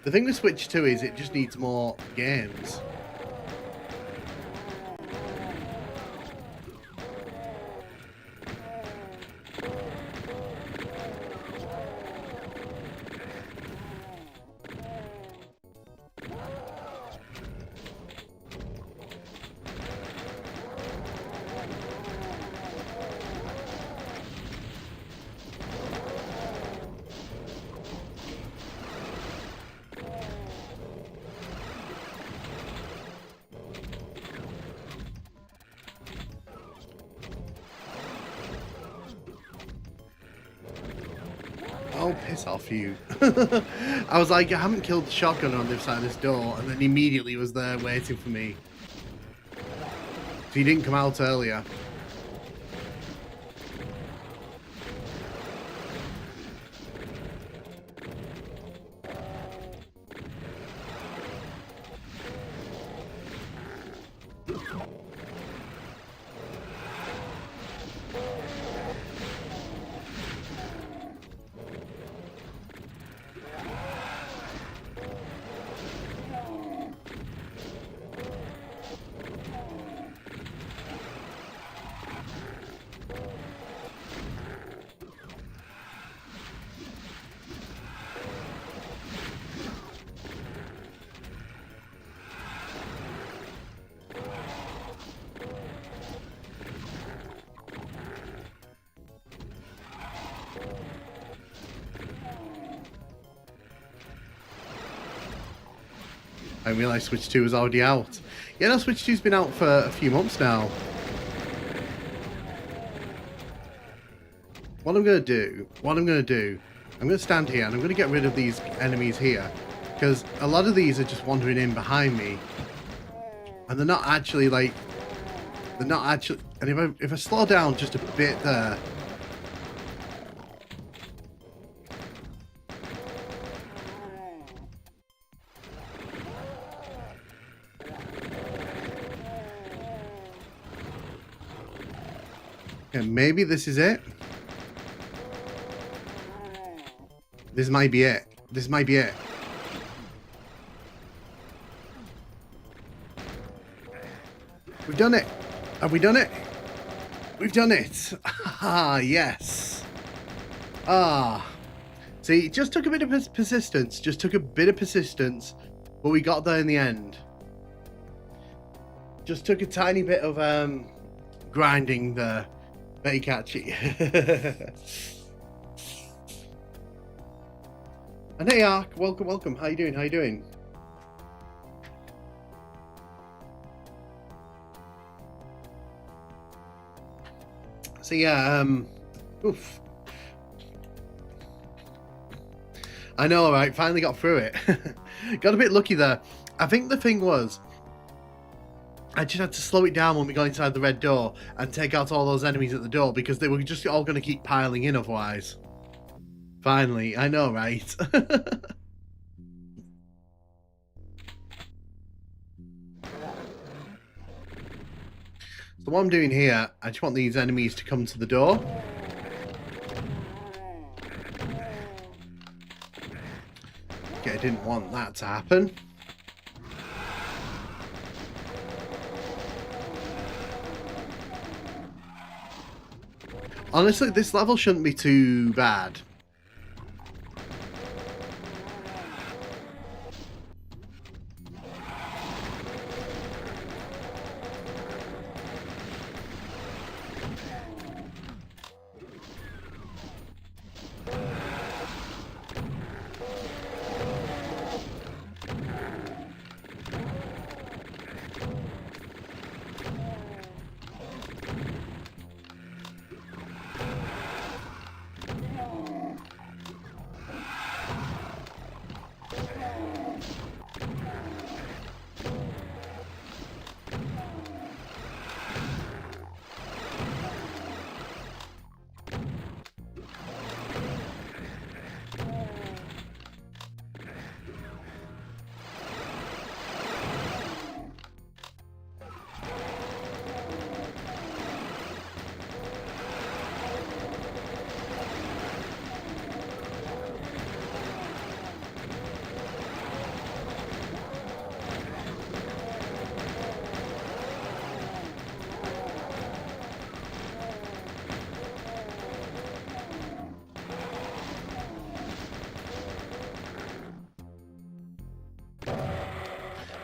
the thing with Switch 2 is it just needs more games. Oh, piss off you. I was like, I haven't killed the shotgun on the other side of this door, and then immediately was there waiting for me. So he didn't come out earlier. I realised Switch 2 was already out. Yeah, no, Switch 2's been out for a few months now. What I'm going to do, I'm going to stand here and I'm going to get rid of these enemies here. Because a lot of these are just wandering in behind me. And they're not actually like... They're not actually... And if I slow down just a bit there... Okay, maybe this is it. This might be it. This might be it. We've done it. Have we done it? We've done it. Ah, yes. Ah. See, it just took a bit of persistence. Just took a bit of persistence. But we got there in the end. Just took a tiny bit of grinding there. Very catchy. And hey Ark, welcome. How you doing? So yeah, oof. I know, right? Finally got through it. Got a bit lucky there. I think the thing was, I just had to slow it down when we got inside the red door and take out all those enemies at the door because they were just all going to keep piling in otherwise. Finally, I know, right? So what I'm doing here, I just want these enemies to come to the door. Okay, didn't want that to happen. Honestly, this level shouldn't be too bad.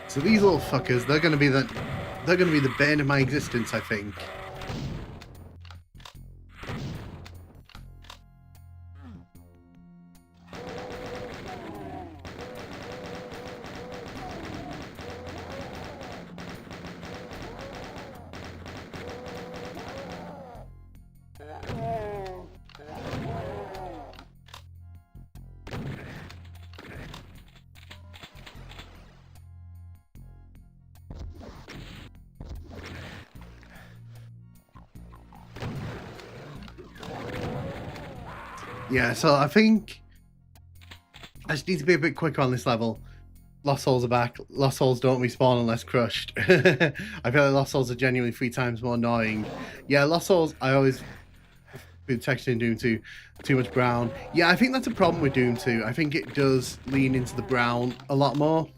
So these little fuckers, they're gonna be the bane of my existence, I think. Yeah, so I think I just need to be a bit quicker on this level. Lost Souls are back. Lost Souls don't respawn unless crushed. I feel like Lost Souls are genuinely 3 times more annoying. Yeah, Lost Souls, I always been texting Doom 2 too much brown. Yeah, I think that's a problem with Doom 2. I think it does lean into the brown a lot more.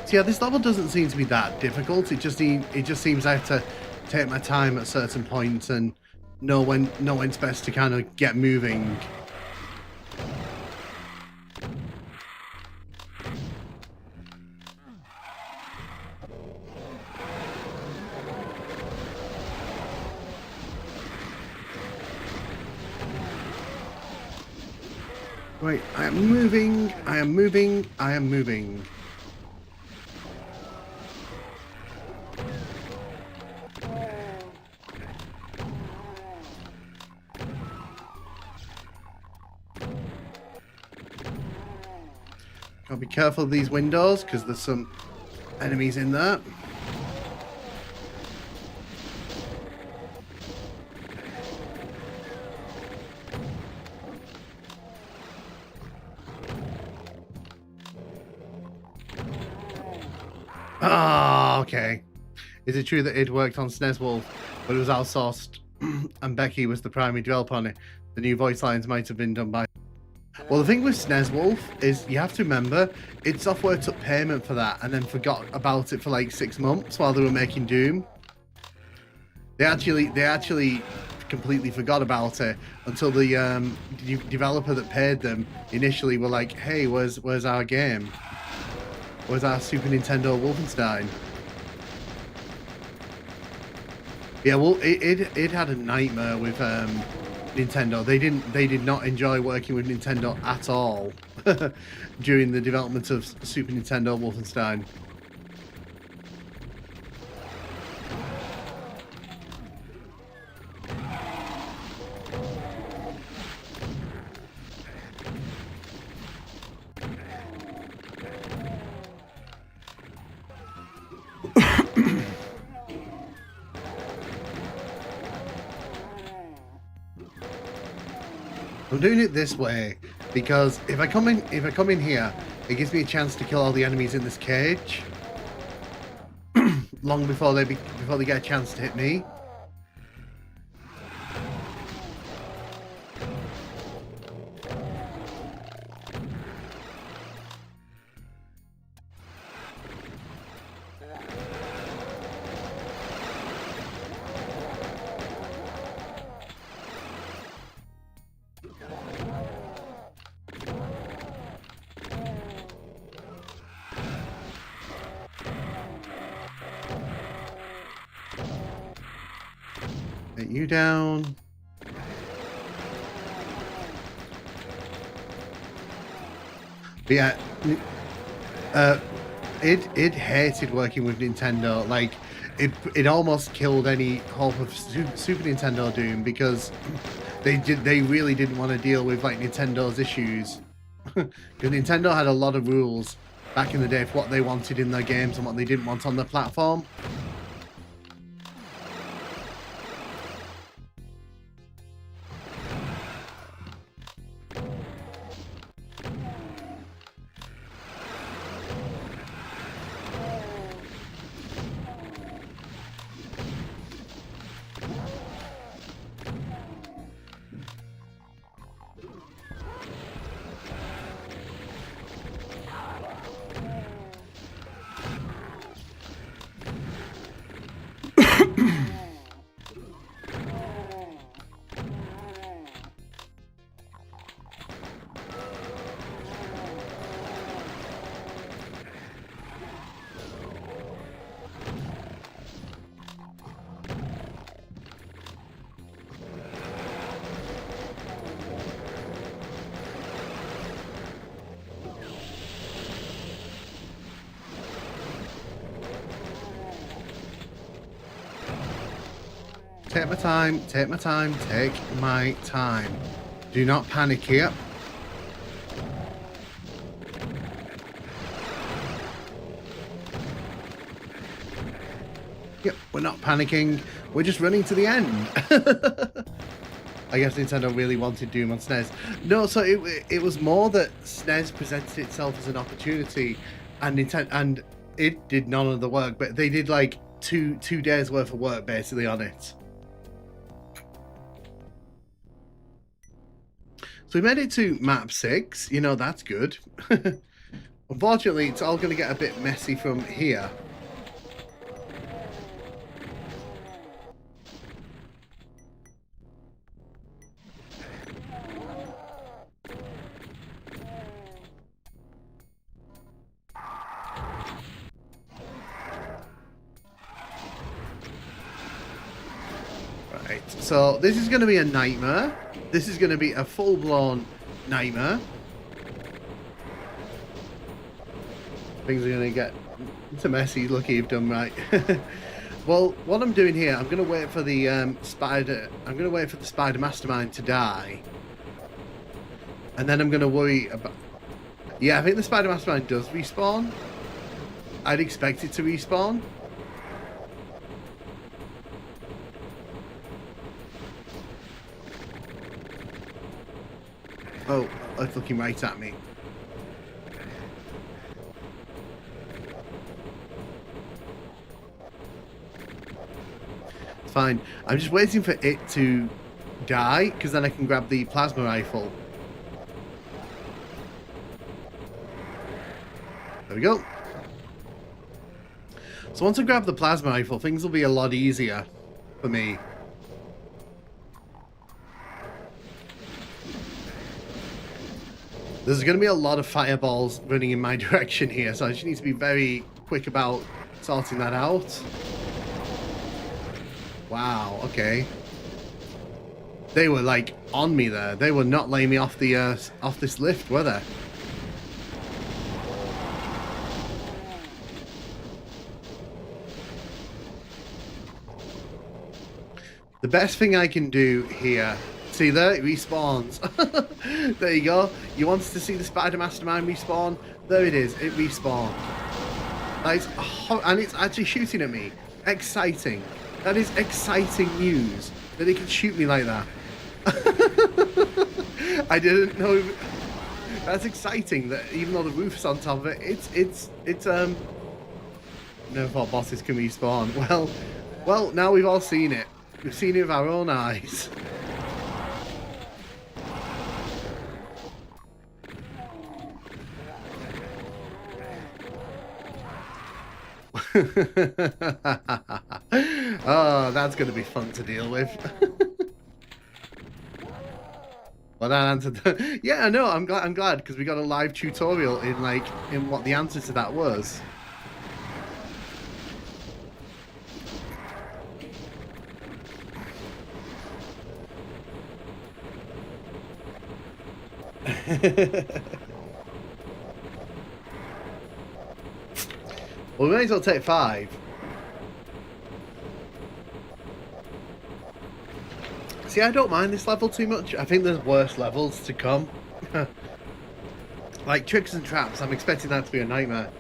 So yeah, this level doesn't seem to be that difficult. It just seems I have to take my time at certain points and know when's best to kind of get moving. Right, I am moving, I am moving, I am moving. Gotta be careful of these windows because there's some enemies in there. Ah, okay. Is it true that it worked on SNES Wolf, but it was outsourced and Becky was the primary developer on it? The new voice lines might have been done by... Well, the thing with SNES Wolf is you have to remember, id Software took payment for that and then forgot about it for like 6 months while they were making Doom. They actually completely forgot about it until the developer that paid them initially were like, "Hey, where's our game? Where's our Super Nintendo Wolfenstein?" Yeah, well, it had a nightmare with Nintendo. They did not enjoy working with Nintendo at all during the development of Super Nintendo Wolfenstein. I'm doing it this way because if I come in here, it gives me a chance to kill all the enemies in this cage long before they get a chance to hit me. Get you down. But yeah, it hated working with Nintendo. Like, it almost killed any hope of Super Nintendo Doom because they really didn't want to deal with like Nintendo's issues. Because Nintendo had a lot of rules back in the day for what they wanted in their games and what they didn't want on the platform. Take my time, take my time, take my time. Do not panic here. Yep, we're not panicking. We're just running to the end. I guess Nintendo really wanted Doom on SNES. No, so it was more that SNES presented itself as an opportunity, and it did none of the work, but they did like two days worth of work basically on it. So we made it to map 6. You know, that's good. Unfortunately, it's all going to get a bit messy from here. Right, so this is going to be a nightmare. This is going to be a full-blown nightmare. Things are going to get it's a messy. Lucky you've done right. Well, what I'm doing here, I'm going to wait for the spider. I'm going to wait for the spider mastermind to die, and then I'm going to worry about. Yeah, I think the spider mastermind does respawn. I'd expect it to respawn. Oh, it's looking right at me. fine. I'm just waiting for it to die, because then I can grab the plasma rifle. There we go. So once I grab the plasma rifle, things will be a lot easier for me. There's going to be a lot of fireballs running in my direction here, so I just need to be very quick about sorting that out. Wow, okay. They were like on me there. They were not laying me off the off this lift, were they? The best thing I can do here, see there, it respawns. There you go. You wanted to see the Spider Mastermind respawn? There it is, it respawned. And it's actually shooting at me. Exciting. That is exciting news, that it can shoot me like that. I didn't know. That's exciting, that even though the roof's on top of it, it's never thought bosses can respawn. Well, now we've all seen it. We've seen it with our own eyes. Oh, that's going to be fun to deal with. Well, that answered. Yeah, I know. I'm glad because we got a live tutorial in what the answer to that was. Well, we may as well take 5. See, I don't mind this level too much. I think there's worse levels to come. Like Tricks and Traps, I'm expecting that to be a nightmare.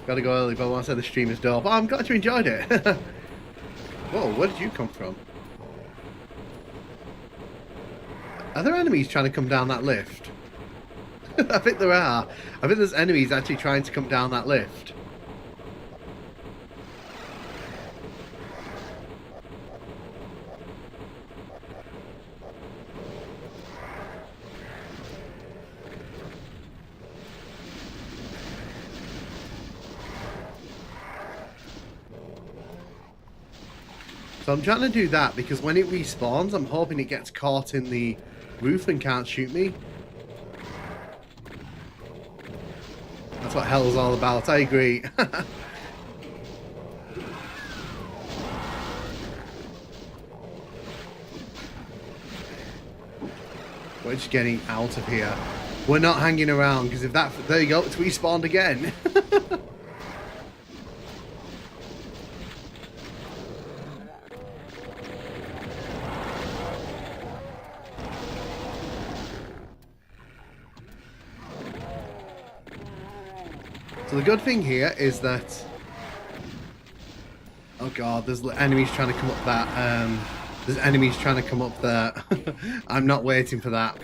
Gotta go early, but once I said the stream is dope. Oh, I'm glad you enjoyed it. Whoa, where did you come from? Are there enemies trying to come down that lift? I think there are. I think there's enemies actually trying to come down that lift. So I'm trying to do that because when it respawns, I'm hoping it gets caught in the roof and can't shoot me. That's what hell's all about, I agree. We're just getting out of here. We're not hanging around because if that... There you go, it's respawned again. So the good thing here is that... Oh god, there's enemies trying to come up that... There's enemies trying to come up there. I'm not waiting for that.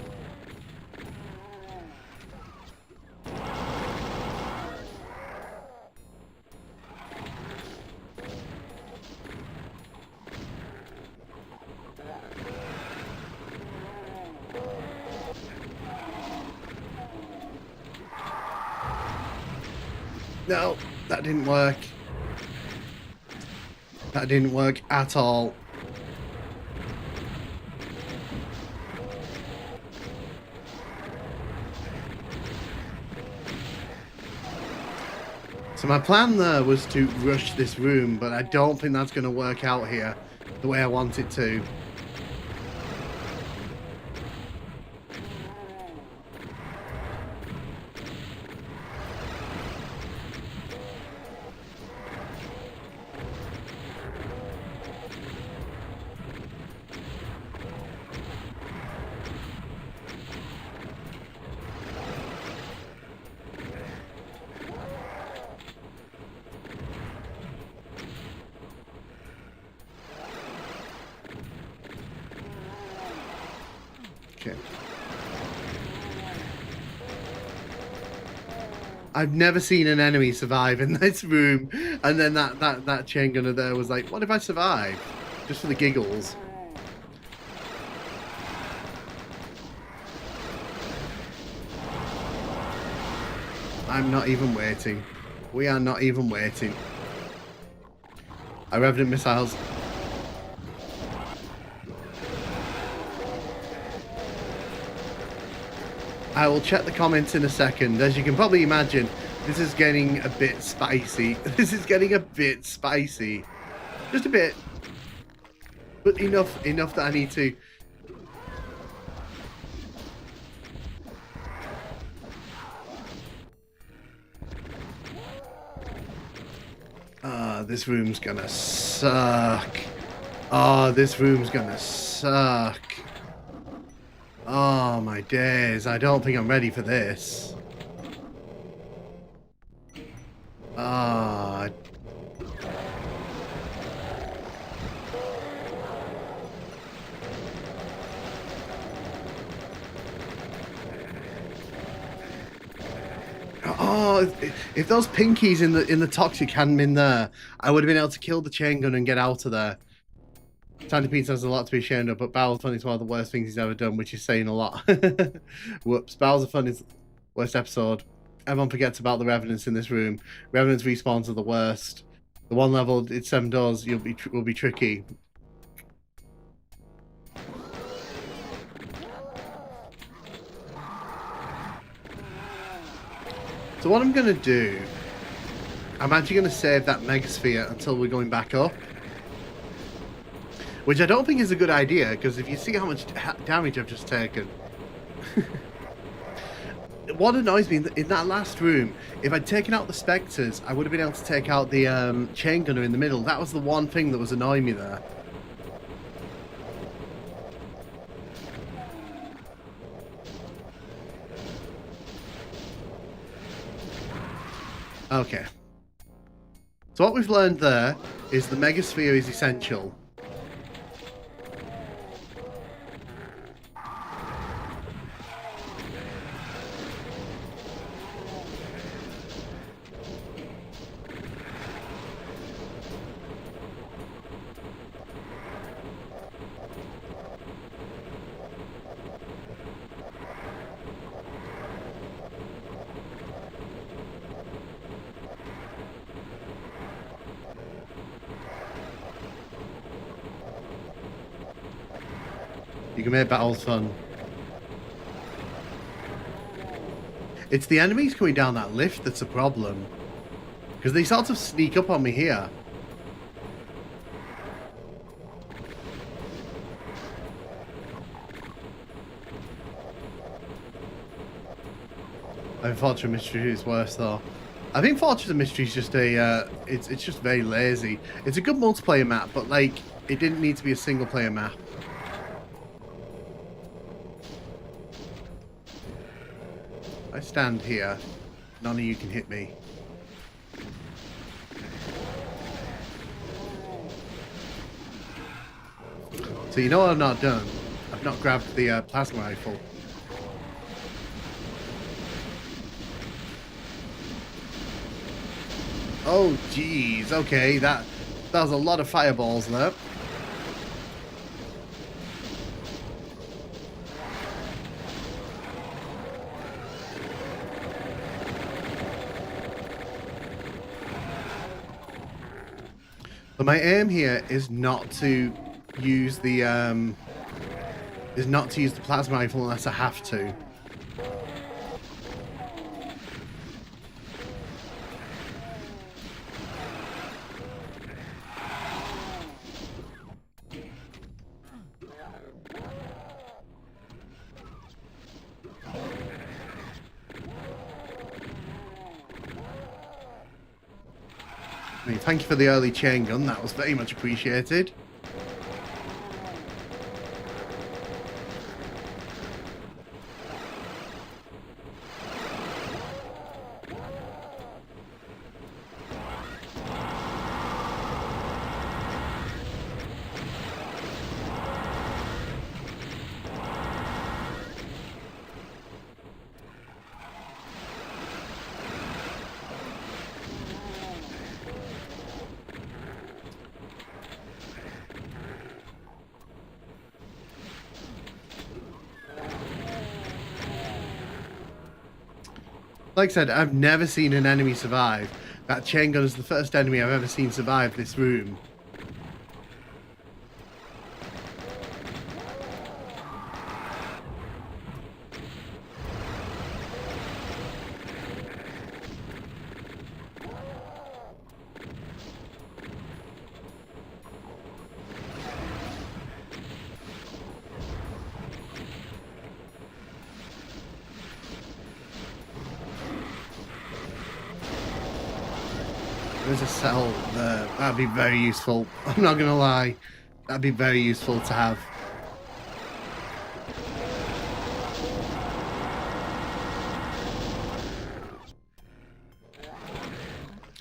No, that didn't work. That didn't work at all. So my plan there was to rush this room, but I don't think that's going to work out here the way I want it to. Okay. I've never seen an enemy survive in this room, and then that chain gunner there was like, what if I survive? Just for the giggles. I'm not even waiting. We are not even waiting. Our Revenant missiles. I will check the comments in a second. As you can probably imagine, this is getting a bit spicy. This is getting a bit spicy. Just a bit. But enough that I need to... this room's gonna suck. Oh, this room's gonna suck. Oh my days, I don't think I'm ready for this. Ah. Oh, if those pinkies in the toxic hadn't been there, I would have been able to kill the chain gun and get out of there. Tiny Pete has a lot to be ashamed of, but Bowser Fun is one of the worst things he's ever done, which is saying a lot. Whoops. Bowser Fun is worst episode. Everyone forgets about the Revenants in this room. Revenants respawns are the worst. The one level, it's 7 doors, will be tricky. So what I'm going to do, I'm actually going to save that Megasphere until we're going back up. Which I don't think is a good idea, because if you see how much damage I've just taken... What annoys me, in that last room, if I'd taken out the Spectres, I would have been able to take out the Chain Gunner in the middle. That was the one thing that was annoying me there. Okay. So what we've learned there is the Megasphere is essential. You can make battles fun. It's the enemies coming down that lift that's a problem. Because they sort of sneak up on me here. I think Fortress of Mystery is worse though. I think Fortress of Mystery is just a, it's just very lazy. It's a good multiplayer map, but like, it didn't need to be a single player map. I stand here, none of you can hit me. So you know what I've not done? I've not grabbed the plasma rifle. Oh jeez, okay, that was a lot of fireballs there. But my aim here is not to use the plasma rifle unless I have to. I mean, thank you for the early chain gun, that was very much appreciated. Like I said, I've never seen an enemy survive. That chain gun is the first enemy I've ever seen survive this room. There's a cell there. That'd be very useful. I'm not gonna lie. That'd be very useful to have.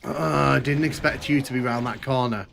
I didn't expect you to be around that corner.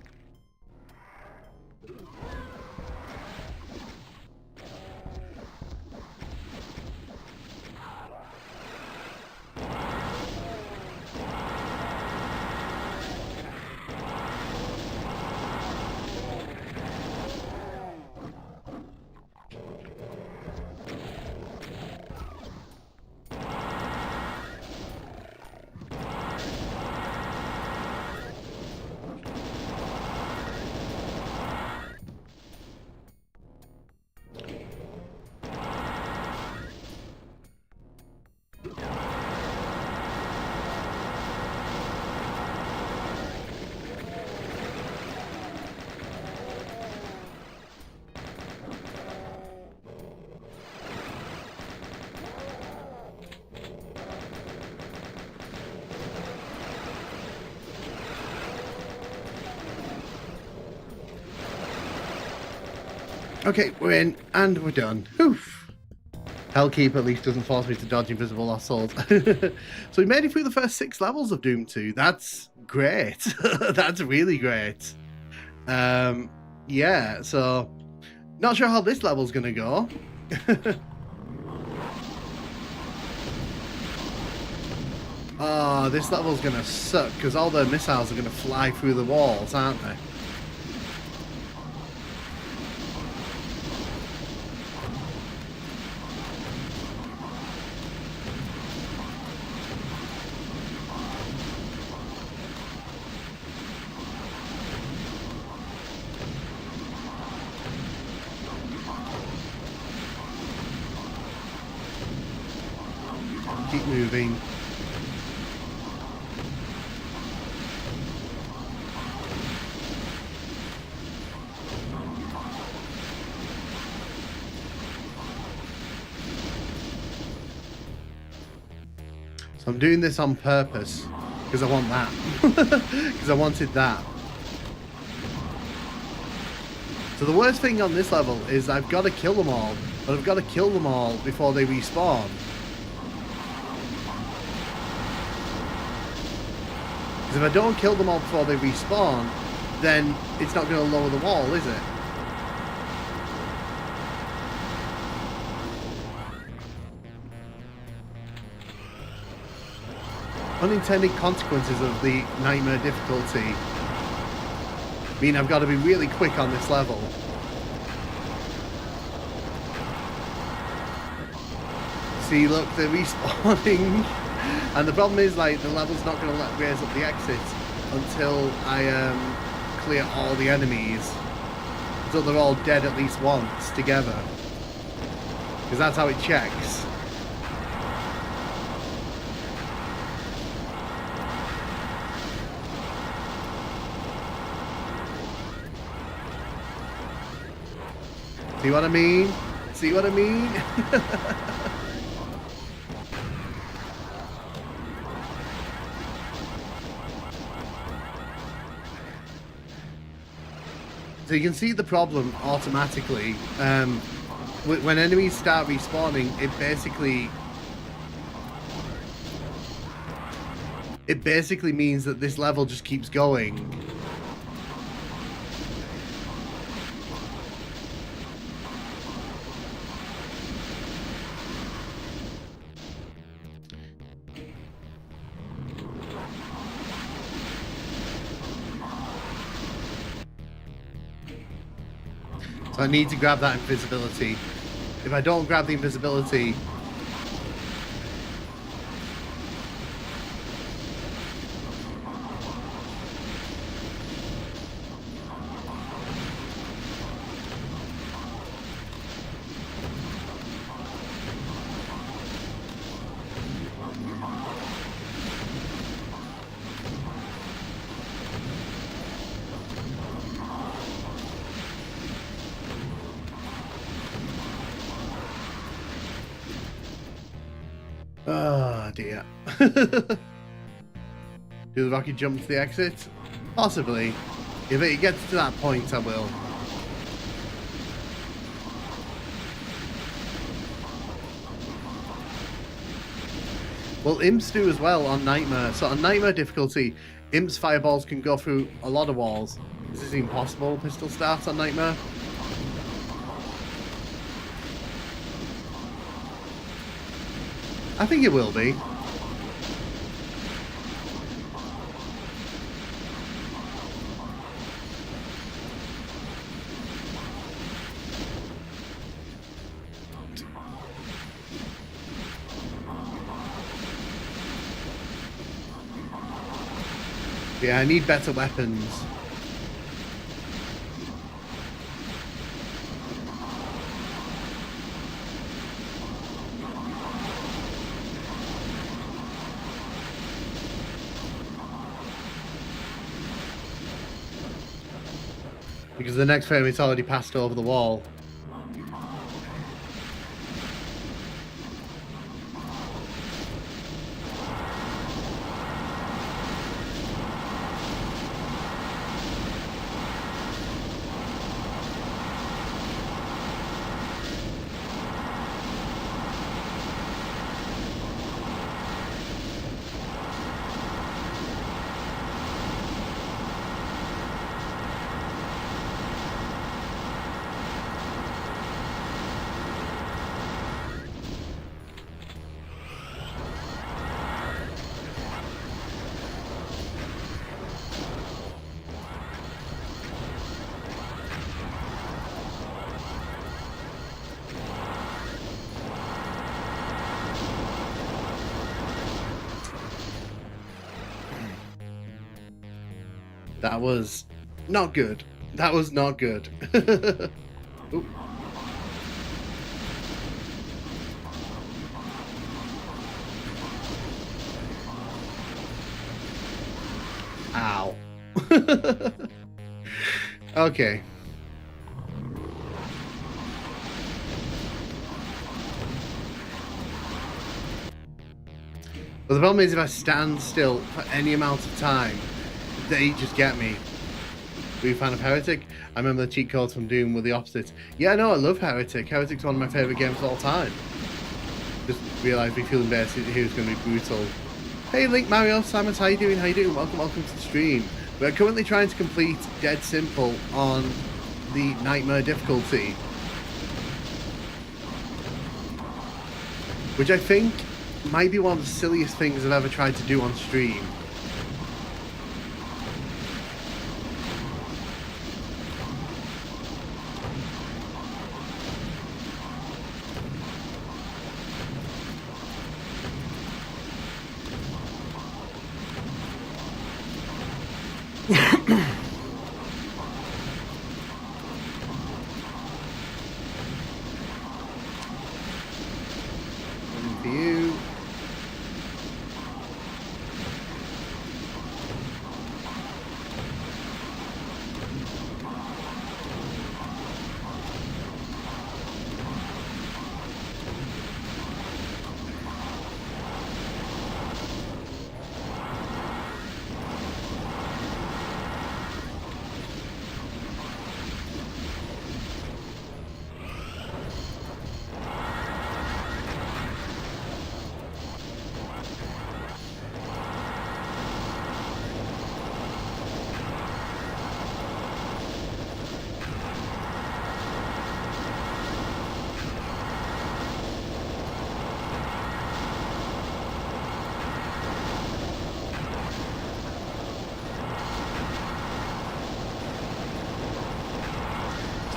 Okay, we're in, and we're done. Oof. Hellkeep at least doesn't force me to dodge invisible assault. So we made it through the first 6 levels of Doom 2. That's great. That's really great. Yeah, so not sure how this level's gonna go. Oh, this level's gonna suck because all the missiles are gonna fly through the walls, aren't they? Keep moving. So I'm doing this on purpose because I want that. Because I wanted that. So the worst thing on this level is I've got to kill them all, but I've got to kill them all before they respawn. Because if I don't kill them all before they respawn, then it's not going to lower the wall, is it? Unintended consequences of the nightmare difficulty mean I've got to be really quick on this level. See, look, they're respawning. And the problem is, like, the level's not going to raise up the exit until I clear all the enemies. Until they're all dead at least once together. Because that's how it checks. See what I mean? See what I mean? So you can see the problem automatically. When enemies start respawning, it basically means that this level just keeps going. So I need to grab that invisibility. If I don't grab the invisibility, Oh dear. Do the rocket jump to the exit? Possibly. If it gets to that point, I will. Well, imps do as well on Nightmare. So on Nightmare difficulty, imps fireballs can go through a lot of walls. Is this impossible pistol starts on Nightmare? I think it will be. Yeah, I need better weapons. Because the next frame it's already passed over the wall. That was not good. That was not good. Ooh. Ow. Okay. But the problem is if I stand still for any amount of time, they just get me. Were you a fan of Heretic? I remember the cheat codes from Doom were the opposite. Yeah, no, I love Heretic. Heretic's one of my favourite games of all time. Just realised me feeling bad here was going to be brutal. Hey Link, Mario, Samus, how you doing? How you doing? Welcome to the stream. We're currently trying to complete Dead Simple on the Nightmare difficulty. Which I think might be one of the silliest things I've ever tried to do on stream.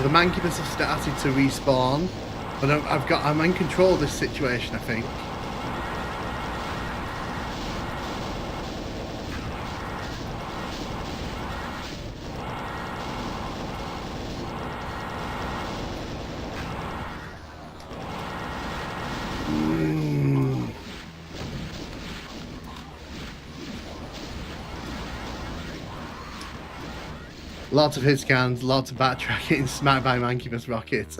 The Mancubus have started to respawn, but I'm in control of this situation, I think. Lots of hit scans, lots of backtrack getting smacked by Mancubus rockets.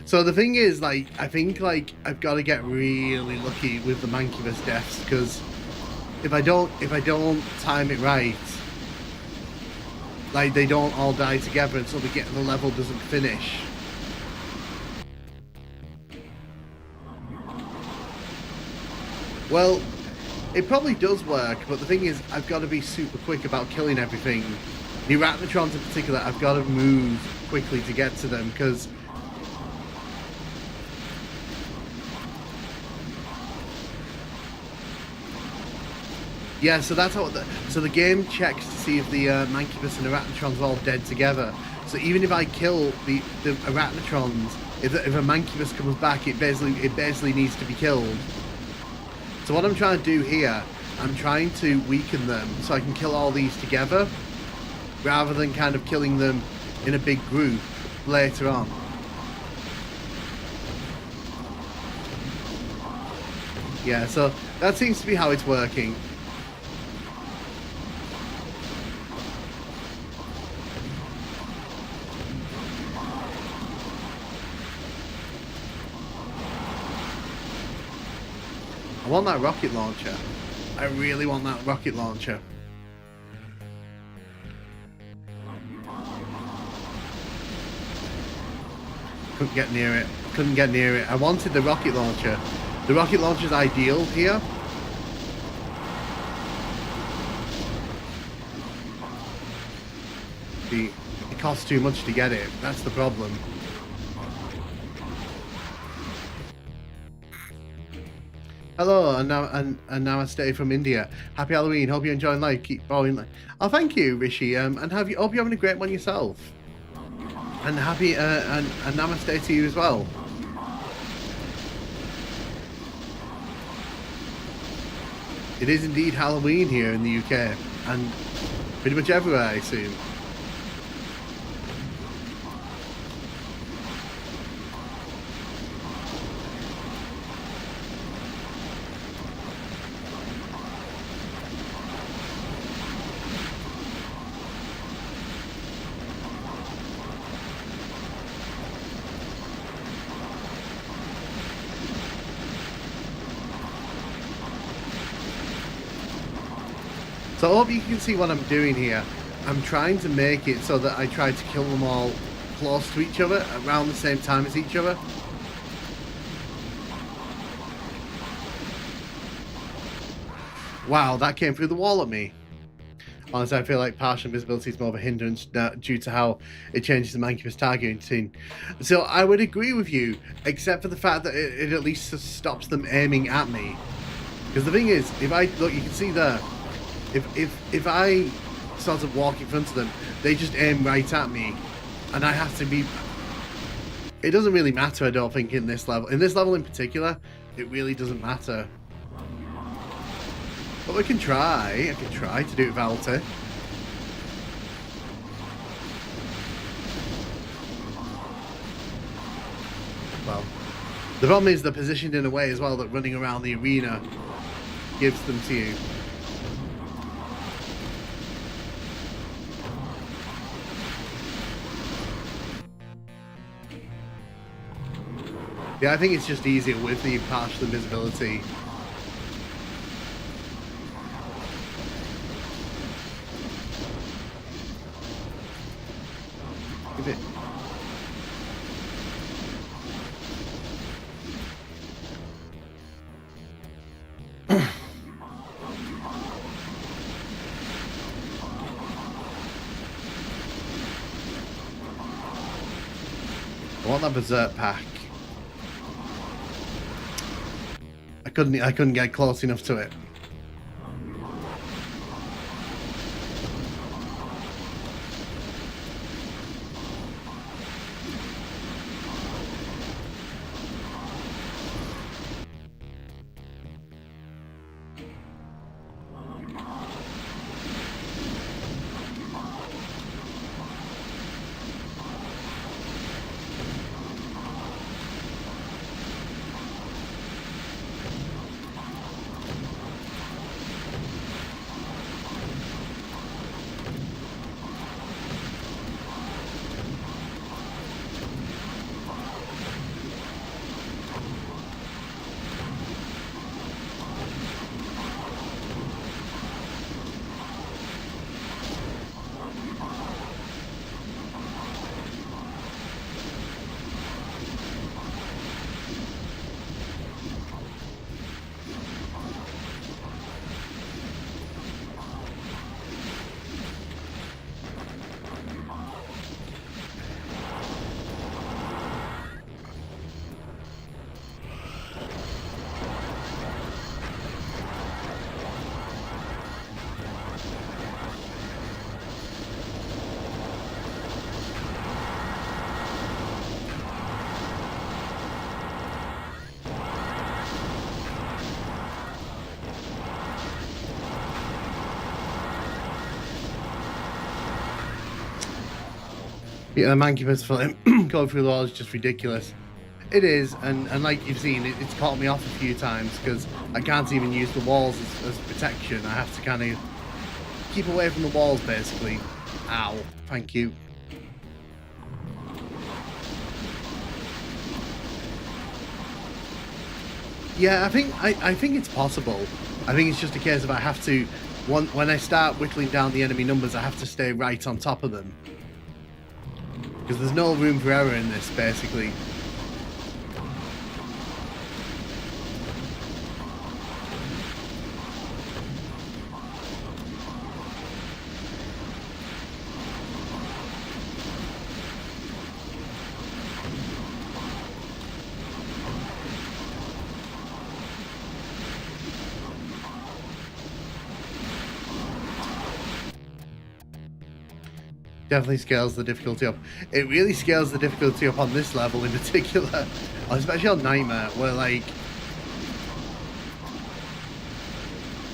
So the thing is, like, I think, like, I've got to get really lucky with the Mancubus deaths, because if I don't time it right, like, they don't all die together, and so the level doesn't finish. Well, it probably does work, but the thing is, I've got to be super quick about killing everything. The Arachnotrons in particular, I've got to move quickly to get to them, because yeah, so that's how so the game checks to see if the Mancubus and Arachnotrons are all dead together. So even if I kill the Arachnotrons, if a Mancubus comes back, it basically needs to be killed. So what I'm trying to do here, I'm trying to weaken them so I can kill all these together, rather than kind of killing them in a big group later on. Yeah, so that seems to be how it's working. I want that rocket launcher. I really want that rocket launcher. Couldn't get near it. Couldn't get near it. I wanted the rocket launcher. The rocket launcher is ideal here. It costs too much to get it. That's the problem. Hello, and namaste from India. Happy Halloween. Hope you're enjoying life. Keep following life. Oh, thank you, Rishi. And hope you're having a great one yourself. And happy and namaste to you as well. It is indeed Halloween here in the UK, and pretty much everywhere, I assume. So I hope you can see what I'm doing here. I'm trying to make it so that I try to kill them all close to each other, around the same time as each other. Wow, that came through the wall at me. Honestly, I feel like partial invisibility is more of a hindrance due to how it changes the Mancubus targeting routine. So I would agree with you, except for the fact that it at least stops them aiming at me. Because the thing is, if I look, you can see there. If I sort of walk in front of them, they just aim right at me, and I have to be. It doesn't really matter, I don't think, in this level. In this level in particular, it really doesn't matter. But we can try. I can try to do it with Alti. Well, the problem is they're positioned in a way as well that running around the arena gives them to you. Yeah, I think it's just easier with the partial invisibility. Is it? I want that Berserk pack. I couldn't get close enough to it. Yeah, the Mancubus for him going through the wall is just ridiculous. It is, and like you've seen, it's caught me off a few times because I can't even use the walls as protection. I have to kind of keep away from the walls, basically. Ow, thank you. Yeah, I think it's possible. I think it's just a case of I have to, when I start whittling down the enemy numbers, I have to stay right on top of them. Because there's no room for error in this, basically. Definitely scales the difficulty up. It really scales the difficulty up on this level in particular, especially on Nightmare, where like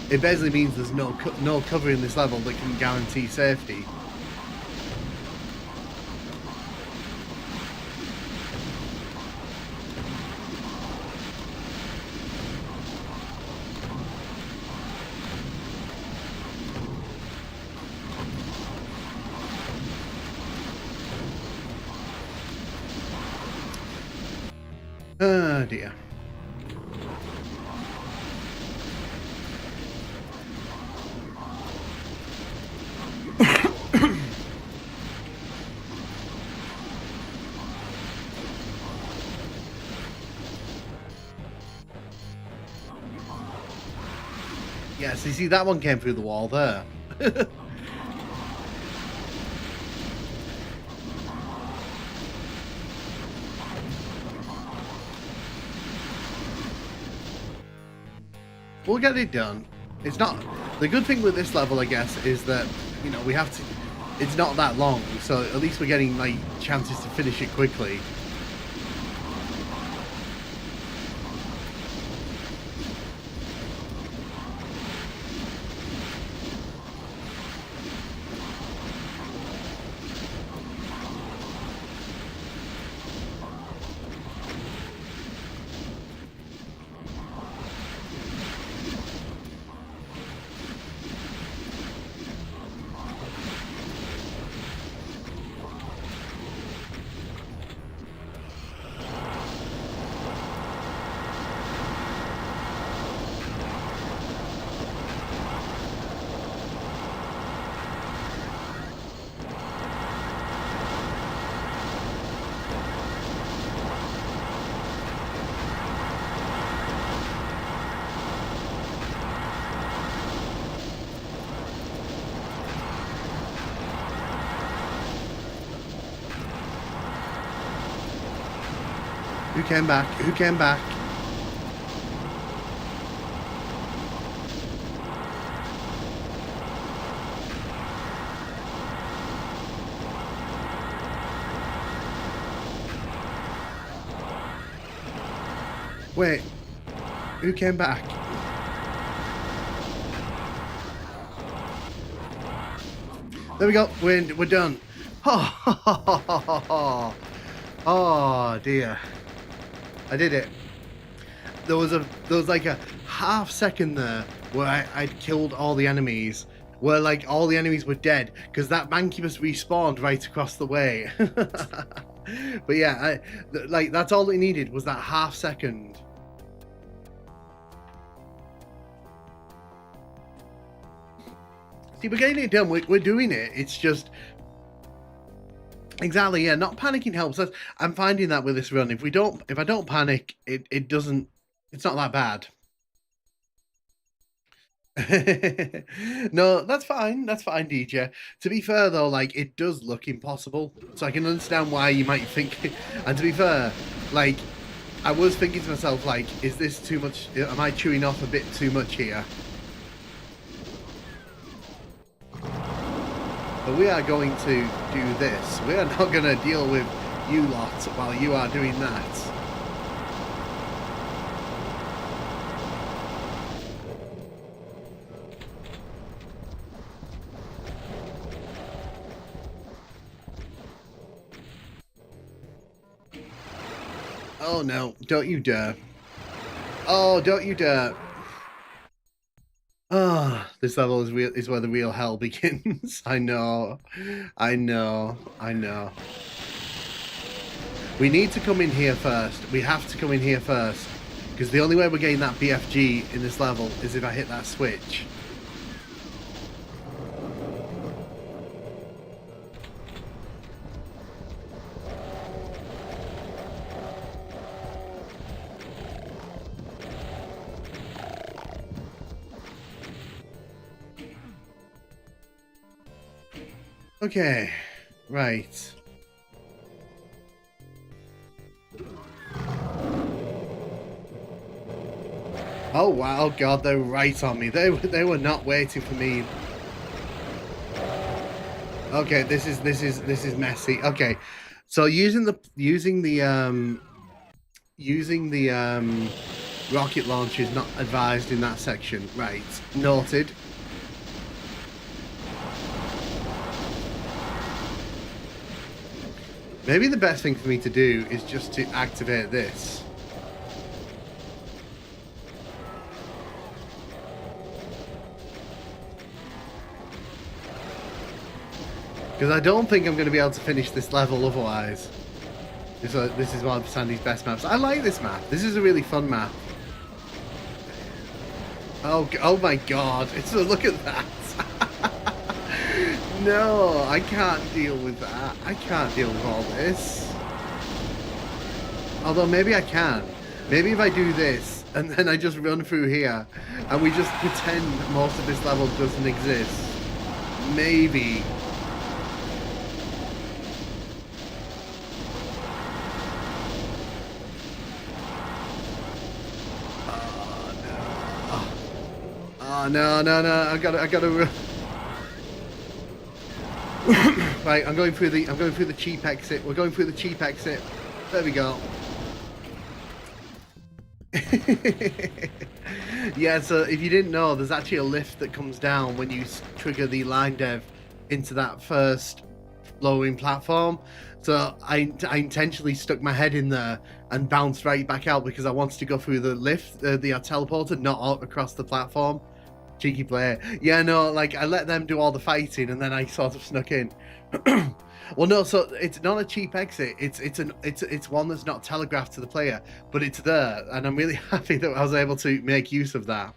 it basically means there's no cover in this level that can guarantee safety. Oh dear. Yes, you see that one came through the wall there. We'll get it done. It's not the good thing with this level, I guess, is that we have to. It's not that long, so at least we're getting like chances to finish it quickly. Who came back? Who came back? Wait, who came back? There we go. We're done. Oh, oh dear. I did it. There was like a half second there where I'd killed all the enemies, where like all the enemies were dead because that Mancubus respawned right across the way. But yeah, like that's all it needed was that half second. See, we're getting it done. We're doing it. It's just exactly, yeah. Not panicking helps us. I'm finding that with this run, if I don't panic, it doesn't. It's not that bad. No, that's fine. That's fine, DJ. To be fair, though, like it does look impossible, so I can understand why you might think. And to be fair, like I was thinking to myself, like, is this too much? Am I chewing off a bit too much here? But we are going to do this. We are not going to deal with you lot while you are doing that. Oh no, don't you dare. Oh, don't you dare. Ah, this level is where the real hell begins. I know. I know. I know. We need to come in here first. We have to come in here first. Because the only way we're getting that BFG in this level is if I hit that switch. Okay, right. Oh wow, God, they're right on me. They were not waiting for me. Okay, this is messy. Okay, so using the rocket launcher is not advised in that section. Right, noted. Maybe the best thing for me to do is just to activate this. Because I don't think I'm going to be able to finish this level otherwise. This is one of Sandy's best maps. I like this map. This is a really fun map. Oh my God. Look at that. No, I can't deal with that. I can't deal with all this. Although maybe I can. Maybe if I do this and then I just run through here and we just pretend most of this level doesn't exist. Maybe. Oh no, I gotta Right, I'm going through the cheap exit. We're going through the cheap exit. There we go. Yeah, so if you didn't know, there's actually a lift that comes down when you trigger the line dev into that first lowering platform. So I intentionally stuck my head in there and bounced right back out because I wanted to go through the lift, the teleporter, not out across the platform. Cheeky player. Yeah, no, like I let them do all the fighting and then I sort of snuck in. Well, no, so it's not a cheap exit. It's one that's not telegraphed to the player, but it's there, and I'm really happy that I was able to make use of that.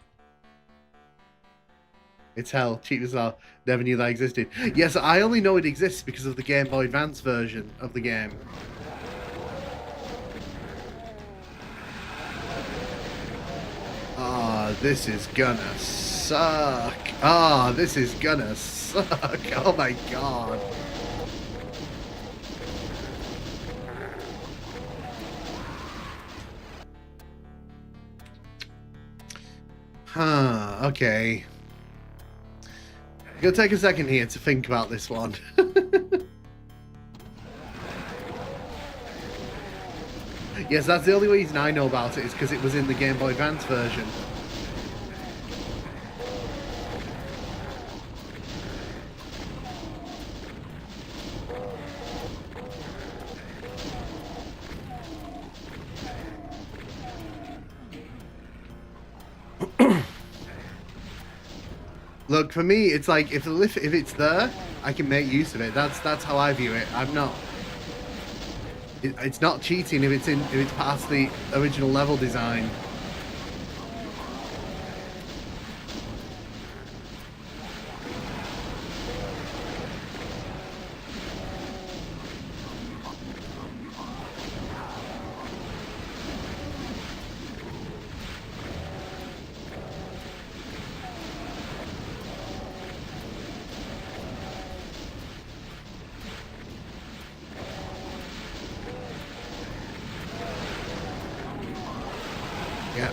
It's hell, cheap as hell. Never knew that existed. Yes, I only know it exists because of the Game Boy Advance version of the game. Oh, this is gonna suck. Oh, this is gonna suck. Oh my God. Huh, okay. I'm gonna take a second here to think about this one. Yes, that's the only reason I know about it is because it was in the Game Boy Advance version. Look, for me, it's like if it's there, I can make use of it. That's how I view it. I'm not. It's not cheating if it's past the original level design.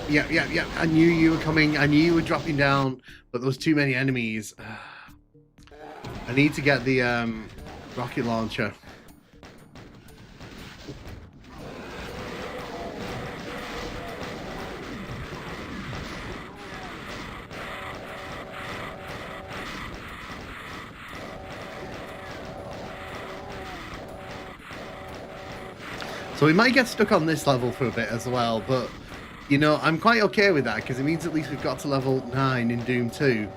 Yeah. I knew you were coming. I knew you were dropping down, but there was too many enemies. I need to get the rocket launcher. So we might get stuck on this level for a bit as well, but, you know, I'm quite okay with that, because it means at least we've got to level 9 in Doom 2.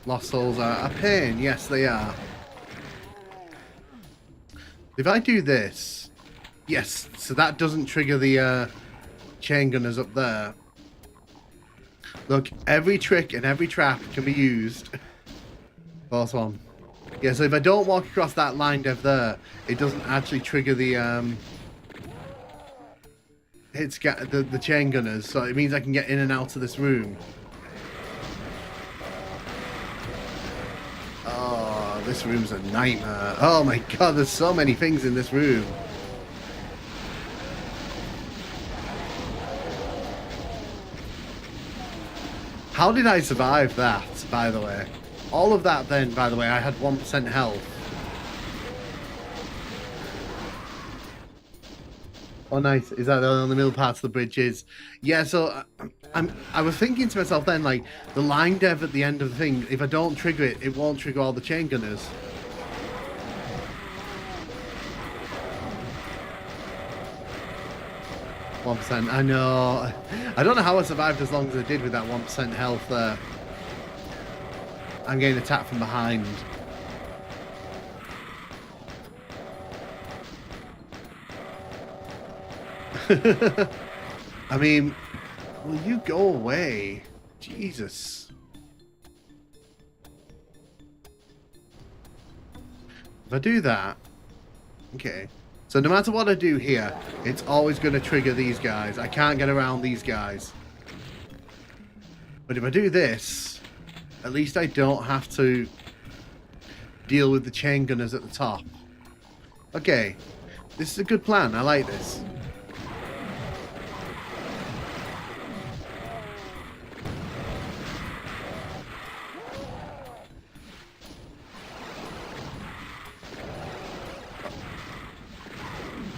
Lost souls are a pain, yes they are. If I do this, yes, so that doesn't trigger the chain gunners up there. Look, every trick and every trap can be used. Fourth one. Yeah, so if I don't walk across that line dev there, it doesn't actually trigger the the chain gunners, so it means I can get in and out of this room. Oh, this room's a nightmare. Oh my god, there's so many things in this room. How did I survive that, by the way? All of that then, by the way, I had 1% health. Oh, nice. Is that on the middle part of the bridge is? Yeah, so I was thinking to myself then, like, the line dev at the end of the thing, if I don't trigger it, it won't trigger all the chain gunners. %. I know. I don't know how I survived as long as I did with that 1% health there. I'm getting attacked from behind. I mean, will you go away? Jesus. If I do that, okay. So no matter what I do here, it's always going to trigger these guys. I can't get around these guys. But if I do this, at least I don't have to deal with the chain gunners at the top. Okay, this is a good plan. I like this.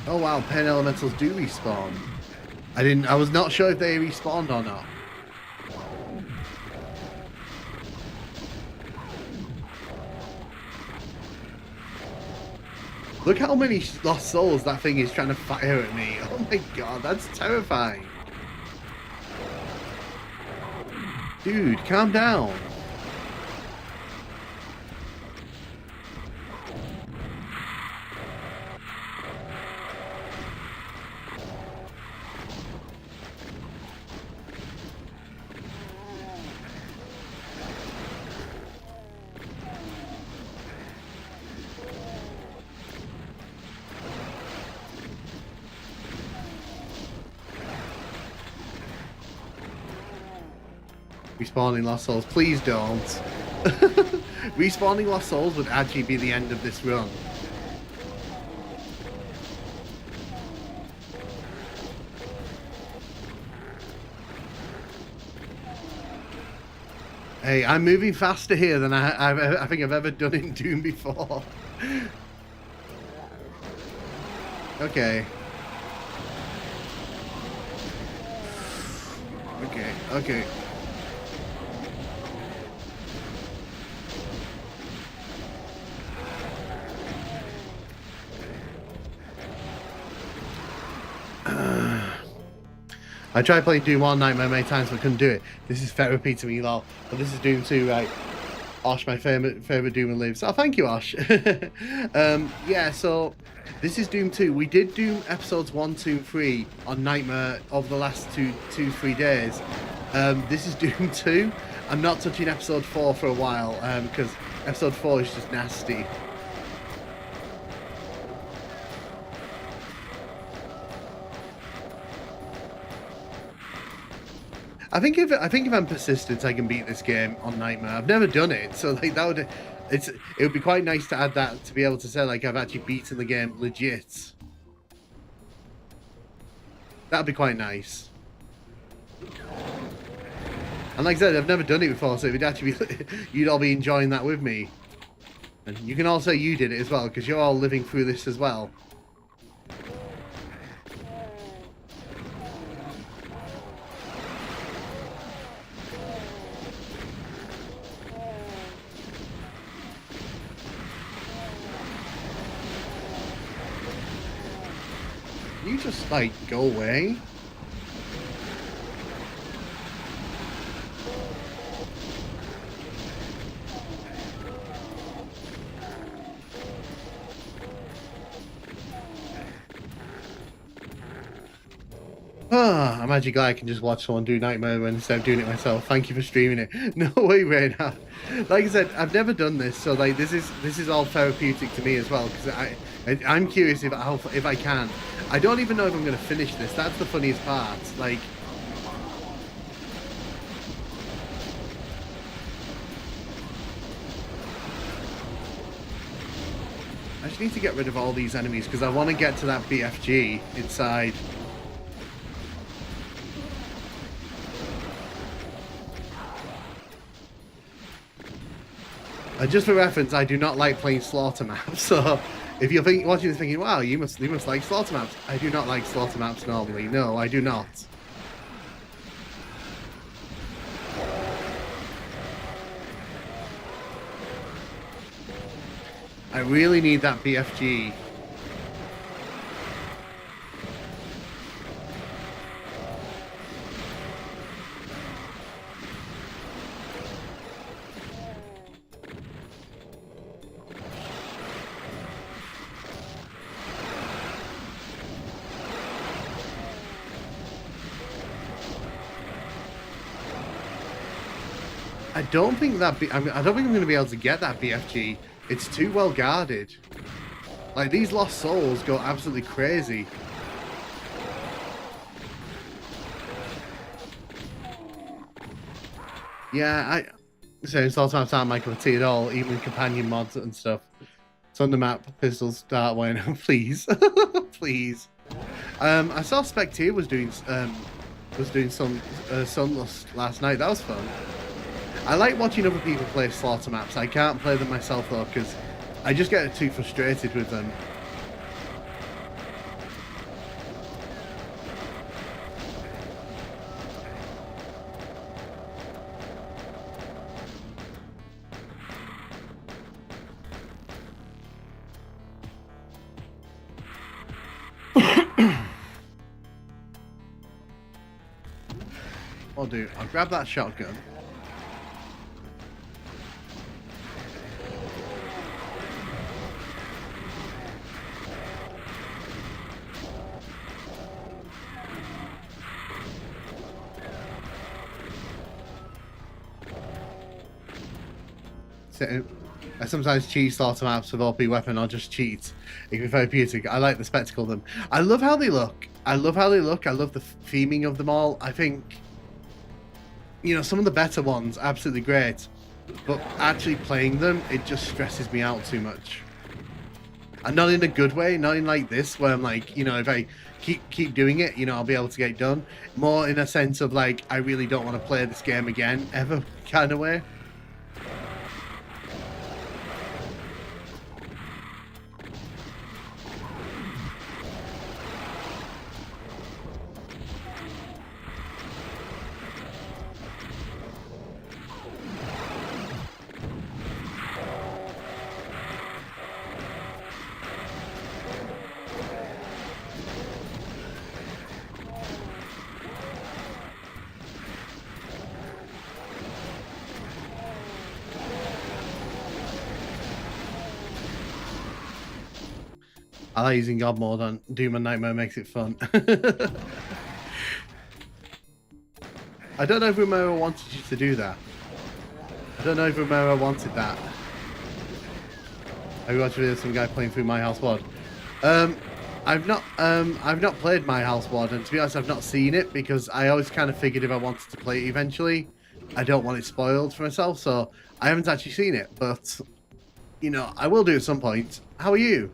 Oh wow, Pain Elementals do respawn. I was not sure if they respawned or not. Look how many lost souls that thing is trying to fire at me. Oh my god, that's terrifying. Dude, calm down. Respawning Lost Souls, please don't. Respawning Lost Souls would actually be the end of this run. Hey, I'm moving faster here than I think I've ever done in Doom before. Okay. Okay, okay. I tried playing Doom 1 Nightmare many times but couldn't do it. This is therapy to me, lol. But this is Doom 2, right? Osh, my favourite Doom and lives. Oh, thank you, Osh. Yeah, so this is Doom 2. We did Doom episodes 1, 2, and 3 on Nightmare over the last 3 days. This is Doom 2. I'm not touching episode 4 for a while because episode 4 is just nasty. I think if I'm persistent, I can beat this game on Nightmare. I've never done it, so like it would be quite nice to add that to be able to say like I've actually beaten the game legit. That'd be quite nice. And like I said, I've never done it before, so it'd actually be you'd all be enjoying that with me. And you can all say you did it as well, because you're all living through this as well. you just, like, go away? Ah, I'm actually glad I can just watch someone do Nightmare instead of doing it myself. Thank you for streaming it. No way, Raina. Like I said, I've never done this, so like this is all therapeutic to me as well. Because I'm curious if I can. I don't even know if I'm going to finish this. That's the funniest part. Like, I just need to get rid of all these enemies because I want to get to that BFG inside. Just for reference, I do not like playing slaughter maps. So if you're watching this thinking, wow, you must like slaughter maps. I do not like slaughter maps normally. No, I do not. I really need that BFG. I don't think that I don't think I'm going to be able to get that BFG. It's too well guarded. Like, these lost souls go absolutely crazy. Yeah, so slaughter maps aren't my cup of tea at all, even with companion mods and stuff. It's on the map, pistols, start when please, please. I saw Spectre was doing some Sunlust last night. That was fun. I like watching other people play slaughter maps. I can't play them myself though, because I just get too frustrated with them. I'll grab that shotgun. So, I sometimes cheat slaughter maps with OP weapon. I'll just cheat. It can be therapeutic. I like the spectacle of them. I love how they look. I love the theming of them all. I think, you know, some of the better ones, absolutely great. But actually playing them, it just stresses me out too much. And not in a good way, not in like this, where I'm like, you know, if I keep doing it, you know, I'll be able to get it done. More in a sense of like, I really don't want to play this game again, ever, kind of way. I like using God mode on Doom and Nightmare, makes it fun. I don't know if Romero wanted you to do that. I don't know if Romero wanted that. Have you watched a video of some guy playing through My House Ward? I've not played My House Ward, and to be honest, I've not seen it because I always kind of figured if I wanted to play it eventually, I don't want it spoiled for myself, so I haven't actually seen it, but, you know, I will do at some point. How are you?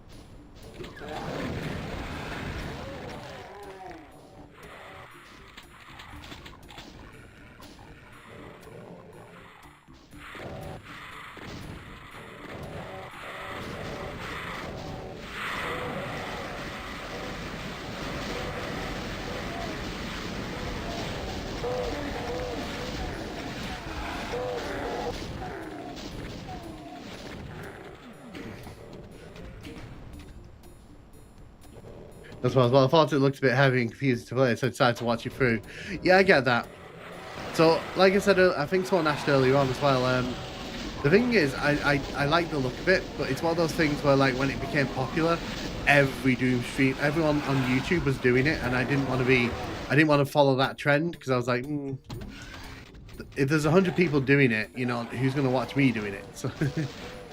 as well. Well, I thought it looked a bit heavy and confusing to play, so I decided to watch it through. Yeah, I get that. So, like I said, I think someone asked earlier on as well. The thing is, I like the look of it, but it's one of those things where, like, when it became popular, every Doom stream, everyone on YouTube was doing it, and I didn't want to follow that trend because I was like, if there's 100 people doing it, you know, who's going to watch me doing it? So,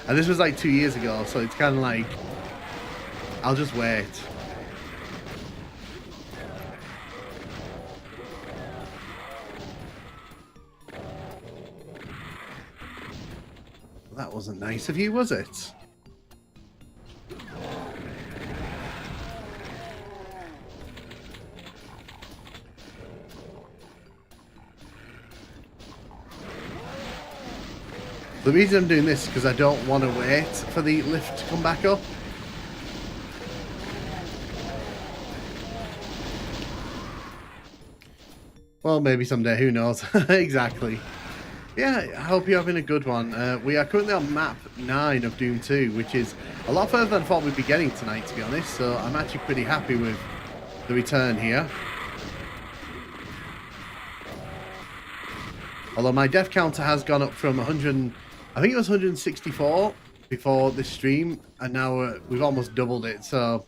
and this was like 2 years ago, so it's kind of like, I'll just wait. That wasn't nice of you, was it? The reason I'm doing this is because I don't want to wait for the lift to come back up. Well, maybe someday, who knows? Exactly. Yeah, I hope you're having a good one. We are currently on map 9 of Doom 2, which is a lot further than I thought we'd be getting tonight, to be honest, so I'm actually pretty happy with the return here. Although my death counter has gone up from 100, I think it was 164 before this stream, and now we've almost doubled it, so...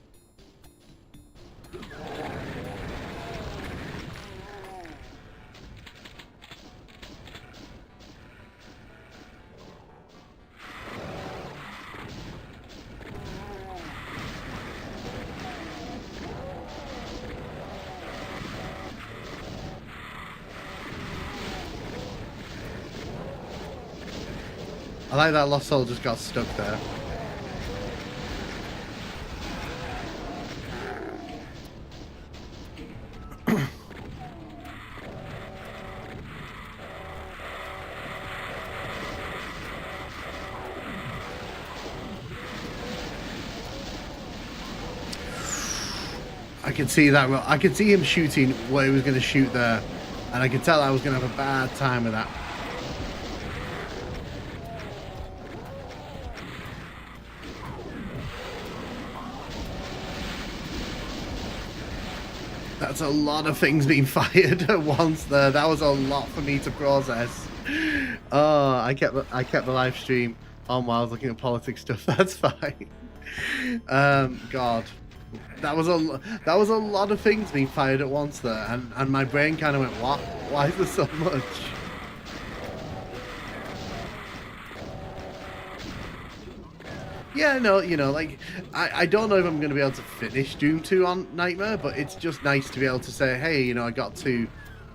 I like that Lost Soul just got stuck there. I could see that. I could see him shooting where he was going to shoot there, and I could tell I was going to have a bad time with that. That's a lot of things being fired at once there. That was a lot for me to process. Oh, I kept the live stream on while I was looking at politics stuff. That's fine. God, that was a lot of things being fired at once there, and my brain kind of went, what? Why is there so much? Yeah, no, you know, like, I don't know if I'm going to be able to finish Doom 2 on Nightmare, but it's just nice to be able to say, hey, you know, I got to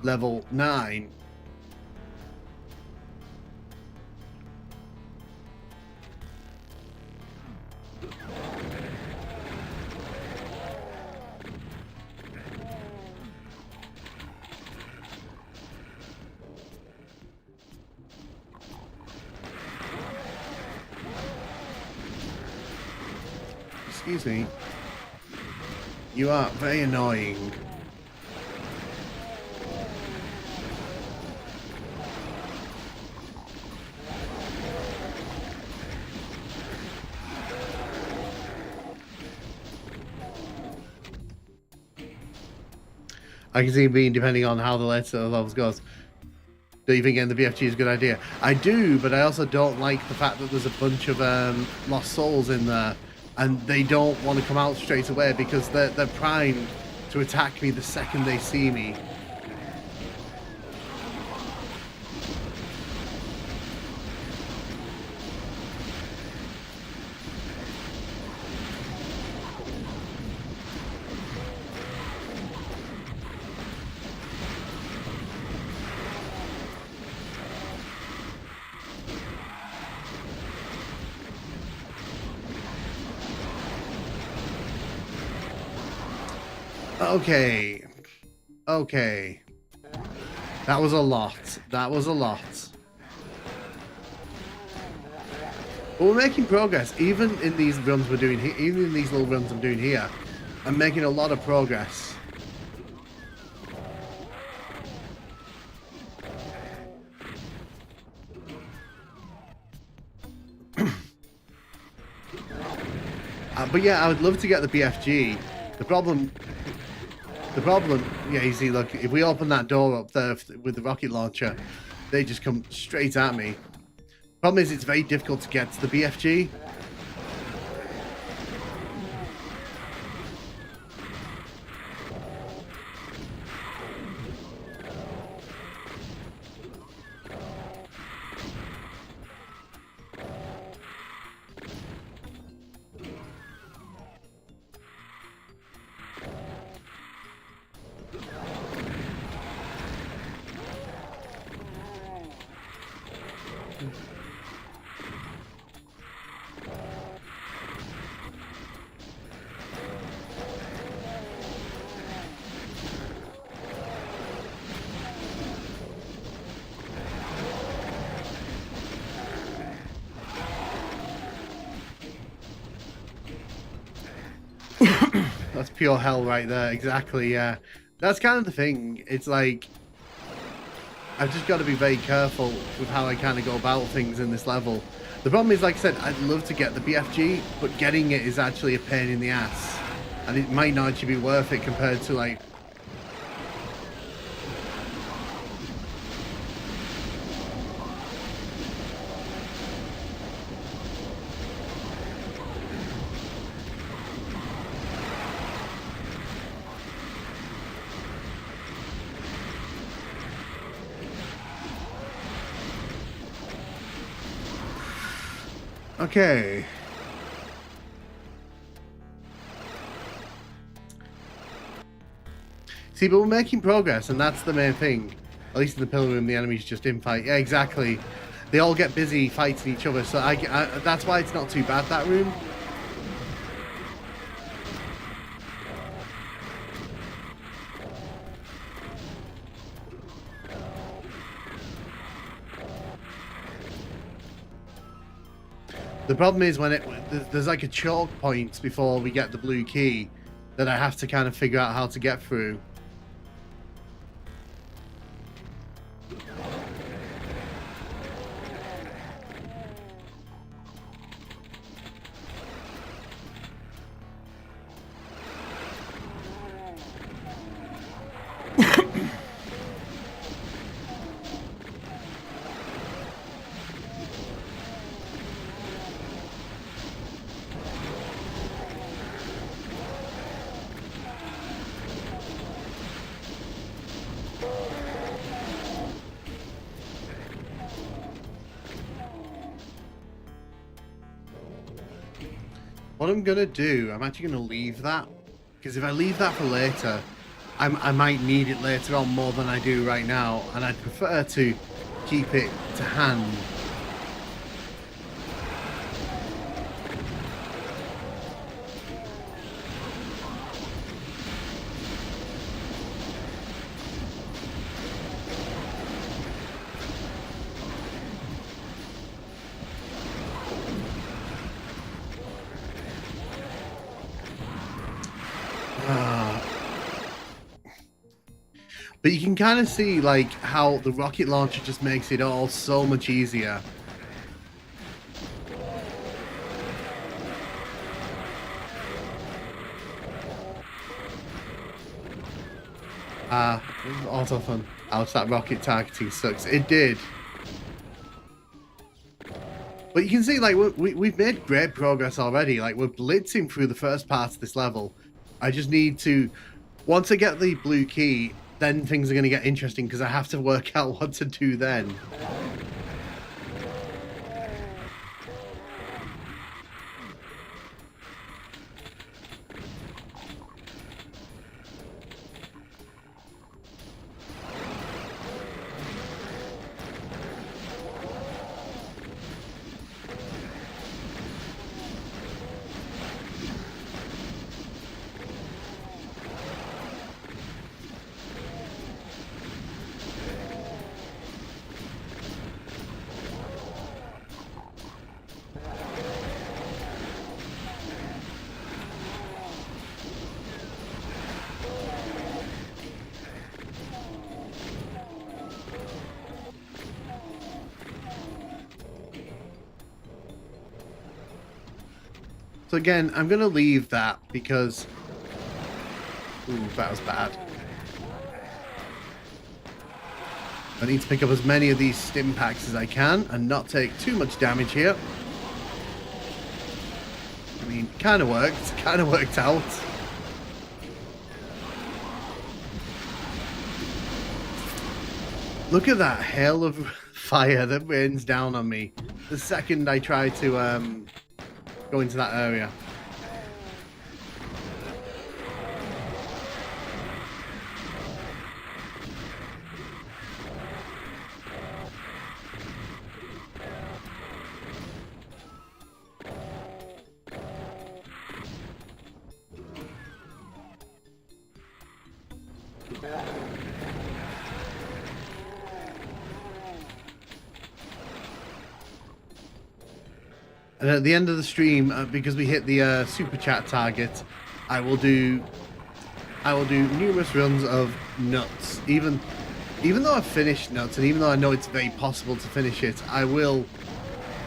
level 9. Excuse me. You are very annoying. I can see it being depending on how the later levels goes. Do you think getting the BFG is a good idea? I do, but I also don't like the fact that there's a bunch of lost souls in there, and they don't want to come out straight away because they're primed to attack me the second they see me. Okay. Okay. That was a lot. That was a lot. But we're making progress. Even in these runs we're doing here, even in these little runs I'm doing here, I'm making a lot of progress. But yeah, I would love to get the BFG. The problem, the problem, yeah, you see, look, if we open that door up there with the rocket launcher, they just come straight at me. Problem is, it's very difficult to get to the BFG. That's pure hell right there. Exactly, yeah. That's kind of the thing. It's like, I've just got to be very careful with how I kind of go about things in this level. The problem is, like I said, I'd love to get the BFG, but getting it is actually a pain in the ass. And it might not actually be worth it compared to, like... Okay. See, but we're making progress, and that's the main thing. At least in the pillar room, the enemies just infight. Yeah, exactly. They all get busy fighting each other, so that's why it's not too bad, that room. The problem is when there's like a choke point before we get the blue key that I have to kind of figure out how to get through. What I'm gonna do, I'm actually gonna leave that, because if I leave that for later, I might need it later on more than I do right now, and I'd prefer to keep it to hand. But you can kind of see like how the rocket launcher just makes it all so much easier. Auto fun. Ouch, that rocket targeting sucks. It did. But you can see, like, we've made great progress already. Like, we're blitzing through the first part of this level. I just need to... Once I get the blue key, then things are going to get interesting, because I have to work out what to do then. So again, I'm going to leave that because Ooh, that was bad. I need to pick up as many of these stim packs as I can and not take too much damage here. I mean, kind of worked out. Look at that hail of fire that rains down on me the second I try to go into that area. And at the end of the stream, because we hit the super chat target, I will do numerous runs of nuts. Even though I've finished nuts, and even though I know it's very possible to finish it, I will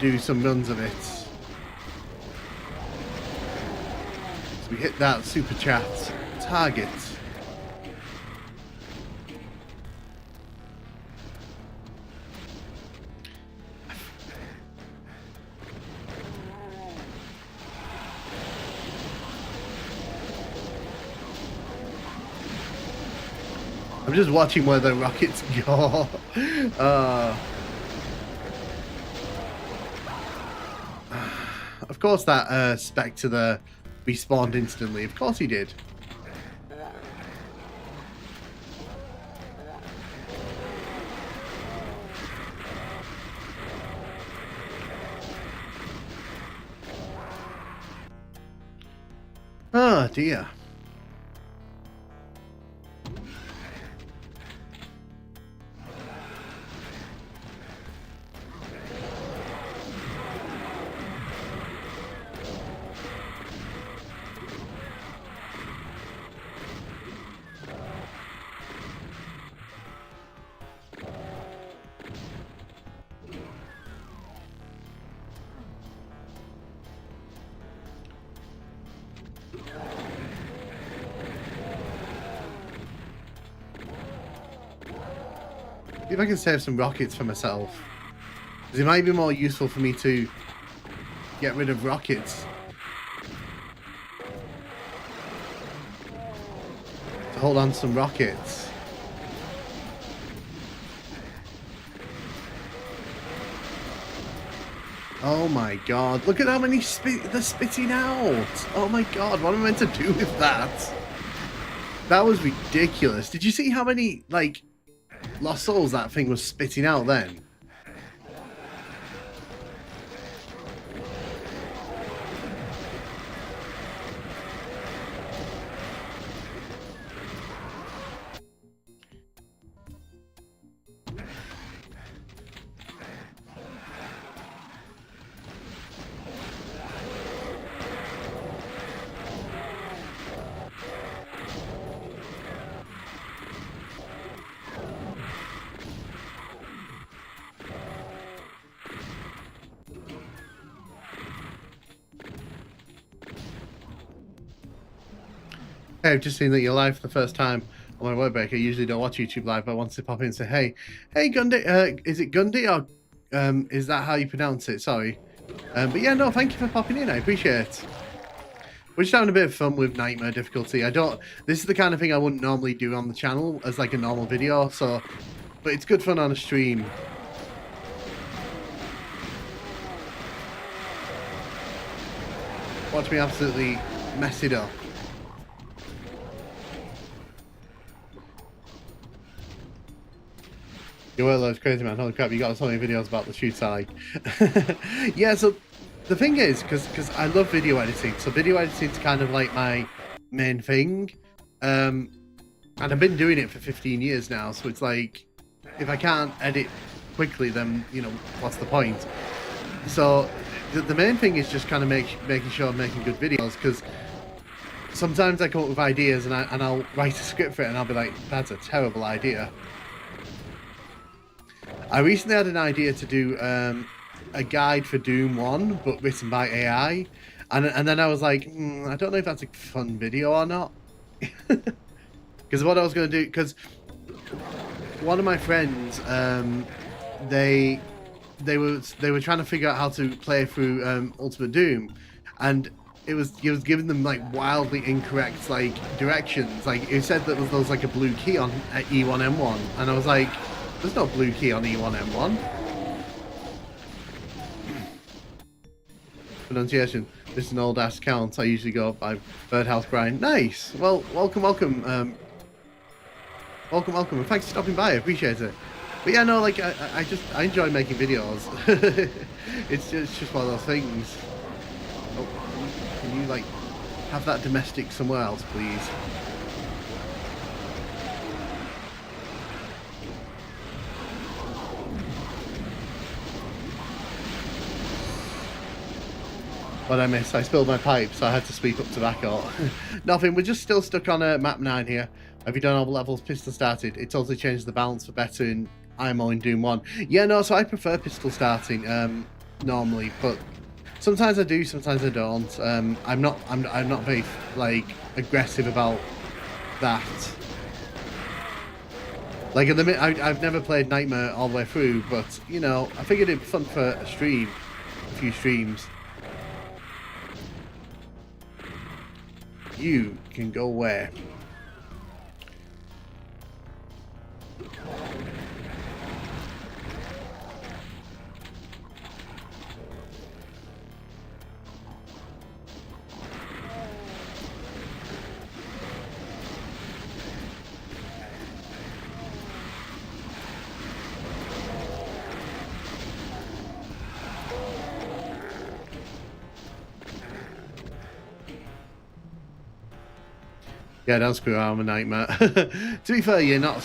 do some runs of it. So we hit that super chat target. I'm just watching where the rockets go. Of course that Spectre there respawned instantly. Of course he did. Oh dear. See if I can save some rockets for myself. Because it might be more useful for me to get rid of rockets. To hold on to some rockets. Oh my god, look at how many they're spitting out! Oh my god, what am I meant to do with that? That was ridiculous. Did you see how many, like, lost souls that thing was spitting out then? Hey, I've just seen that you're live for the first time on my web break. I usually don't watch YouTube live, but I wanted to pop in and say, hey, Gundy, is it Gundy or is that how you pronounce it? Sorry. But yeah, no, thank you for popping in. I appreciate it. We're just having a bit of fun with Nightmare difficulty. This is the kind of thing I wouldn't normally do on the channel as like a normal video, so, but it's good fun on a stream. Watch me absolutely mess it up. Your workload's crazy, man. Holy crap, you got so many videos about the shoots I like. Yeah, so the thing is, because I love video editing, so video editing's kind of like my main thing. And I've been doing it for 15 years now, so it's like, if I can't edit quickly, then, you know, what's the point? So the main thing is just kind of making sure I'm making good videos, because sometimes I come up with ideas and I'll write a script for it and I'll be like, that's a terrible idea. I recently had an idea to do a guide for Doom 1, but written by AI, and then I was like, I don't know if that's a fun video or not. Because what I was going to do, because one of my friends, they were trying to figure out how to play through Ultimate Doom, and it was giving them like wildly incorrect like directions. Like it said that there was like a blue key on E1M1, and I was like, "There's no blue key on E1M1." Pronunciation. This is an old ass count. I usually go by Birdhouse Brian. Nice. Well, welcome. Welcome, and thanks for stopping by. I appreciate it. But yeah, no, like I enjoy making videos. it's just one of those things. Oh, can you like have that domestic somewhere else, please? What I missed? I spilled my pipe, so I had to sweep up tobacco. Nothing. We're just still stuck on map 9 here. Have you done all the levels? Pistol started. It totally changed the balance for better in IMO in Doom 1. Yeah, no. So I prefer pistol starting normally, but sometimes I do, sometimes I don't. I'm not very like aggressive about that. Like at the minute, I've never played Nightmare all the way through, but you know, I figured it'd be fun for a stream, a few streams. You can go where? Yeah, don't screw around with Nightmare. To be fair, you're not.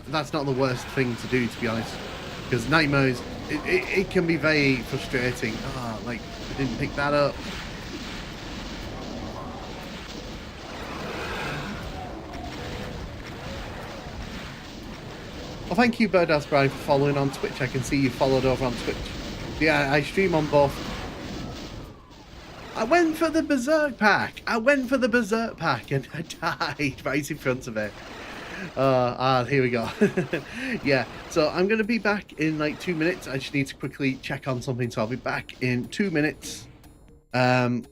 That's not the worst thing to do, to be honest. Because Nightmare is, it can be very frustrating. Ah, oh, like I didn't pick that up. Well, thank you, Birdhouse Brian, for following on Twitch. I can see you followed over on Twitch. Yeah, I stream on both. I went for the Berserk pack. And I died right in front of it. Here we go. Yeah, so I'm going to be back in like 2 minutes. I just need to quickly check on something, so I'll be back in 2 minutes. Time.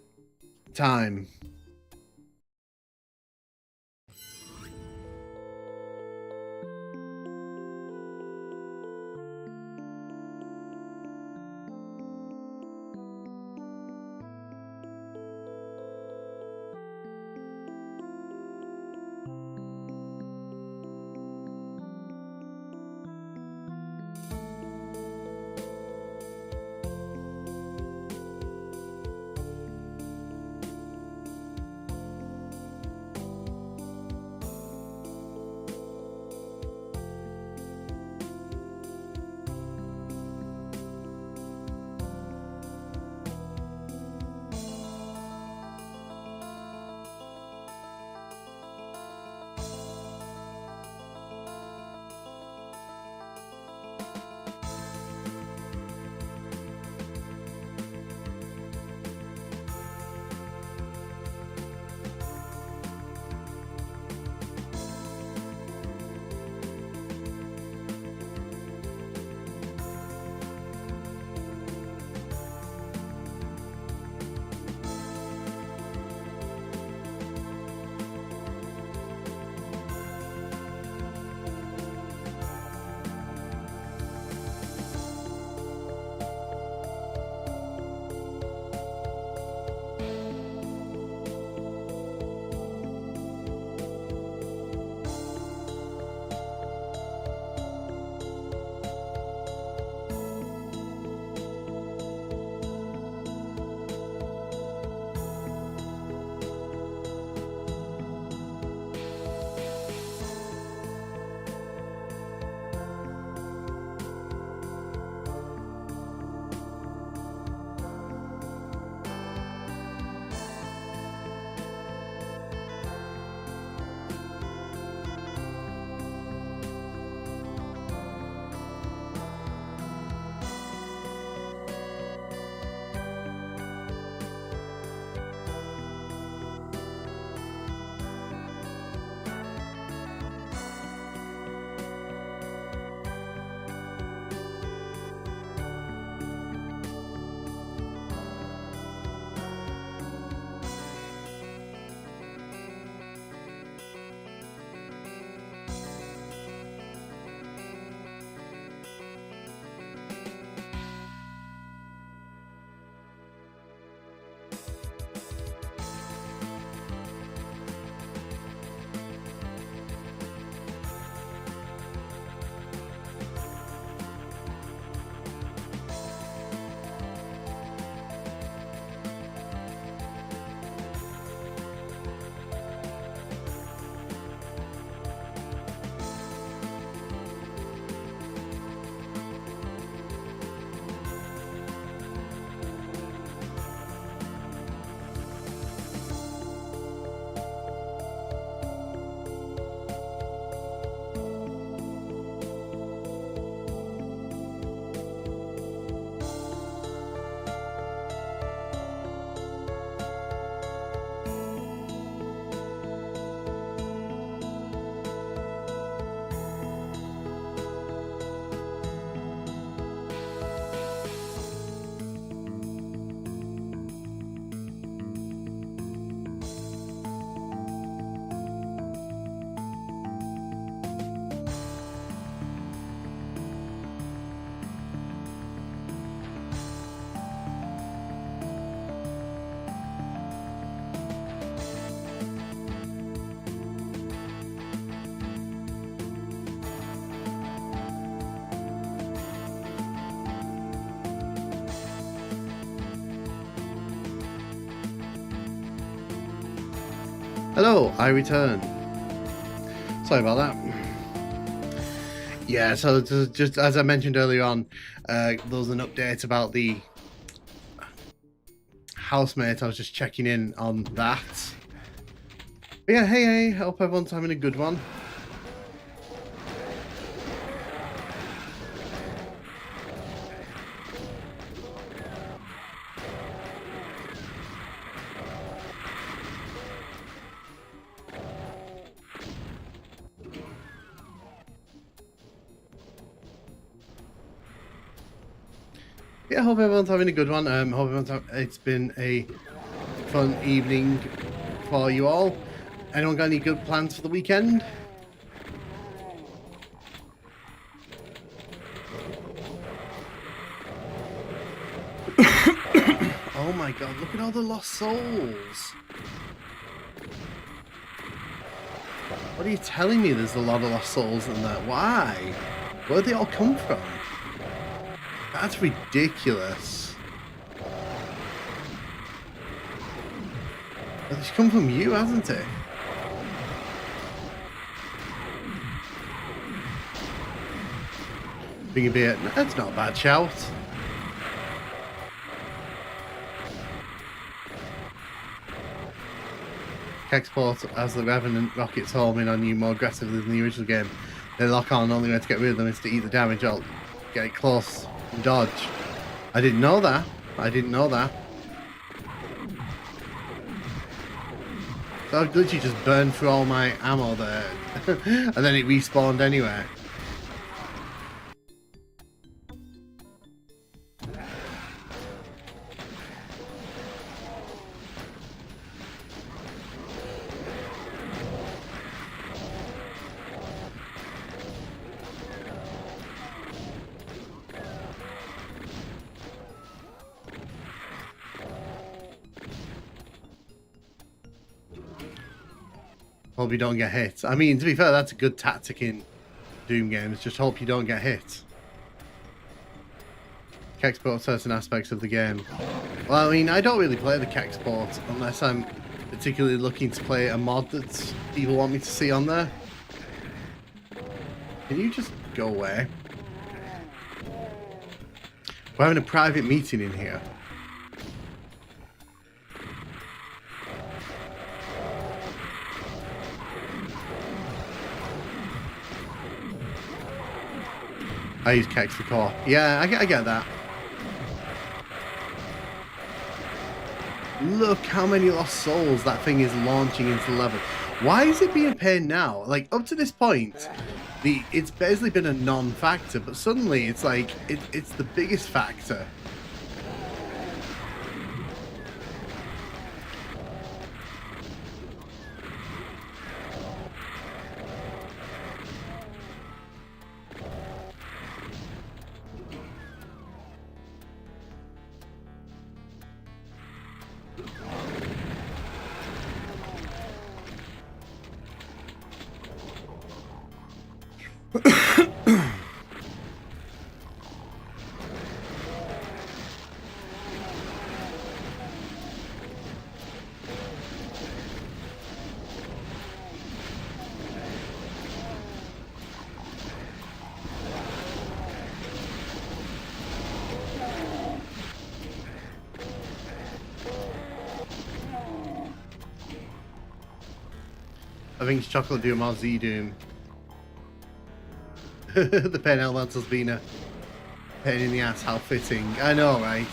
Hello, I return. Sorry about that. Yeah, so just as I mentioned earlier on, there was an update about the housemate. I was just checking in on that. But yeah, hey, hope everyone's having a good one. Yeah, hope everyone's having a good one. It's been a fun evening for you all. Anyone got any good plans for the weekend? Oh my god, look at all the lost souls. What are you telling me? There's a lot of lost souls in there. Why? Where'd they all come from? That's ridiculous. Well, it's come from you, hasn't it? Being a bit, that's not a bad shout. Kexport as the Revenant rockets home in on you more aggressively than the original game. They lock on, only way to get rid of them is to eat the damage or get it close and dodge. I didn't know that. I didn't know that. So I literally just burned through all my ammo there. And then it respawned anyway. Hope you don't get hit. I mean, to be fair, that's a good tactic in Doom games. Just hope you don't get hit. Kexport certain aspects of the game. Well, I mean, I don't really play the Kexport unless I'm particularly looking to play a mod that people want me to see on there. Can you just go away? We're having a private meeting in here. I use Kex for core. Yeah, I get that. Look how many lost souls that thing is launching into the level. Why is it being a pain now? Like, up to this point, it's basically been a non-factor, but suddenly it's like, it's the biggest factor. I think it's Chocolate Doom or Z Doom. The pen elemental's been a pain in the ass, how fitting. I know, right?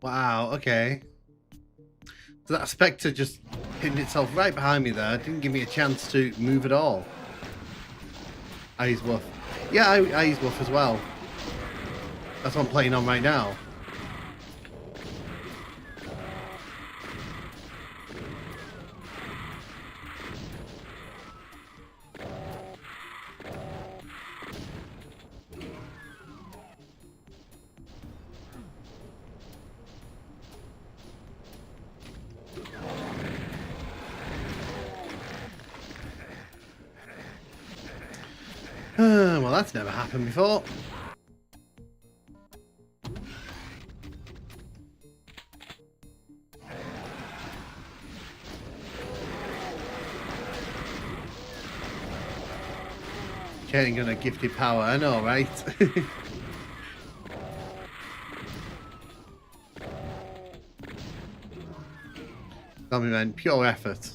Wow, okay. So that Spectre just pinned itself right behind me there. Didn't give me a chance to move at all. I use Woof. Yeah, I use Woof as well. That's what I'm playing on right now. Well, that's never happened before. Getting on a gifted power, I know, right? Tell me, man, pure effort.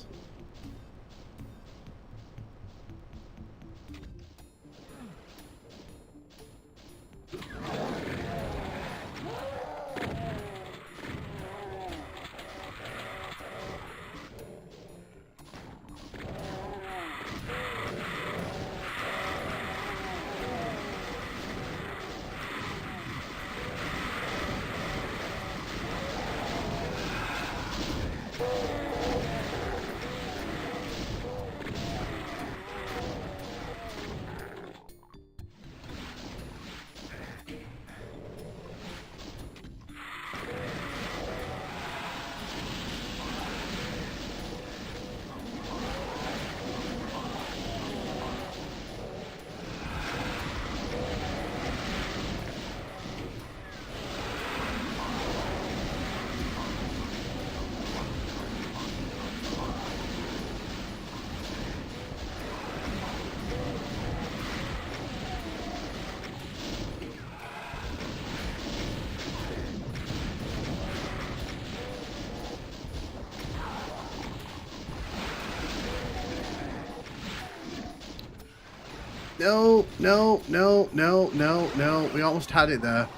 No, no, no, no, no, no. We almost had it there.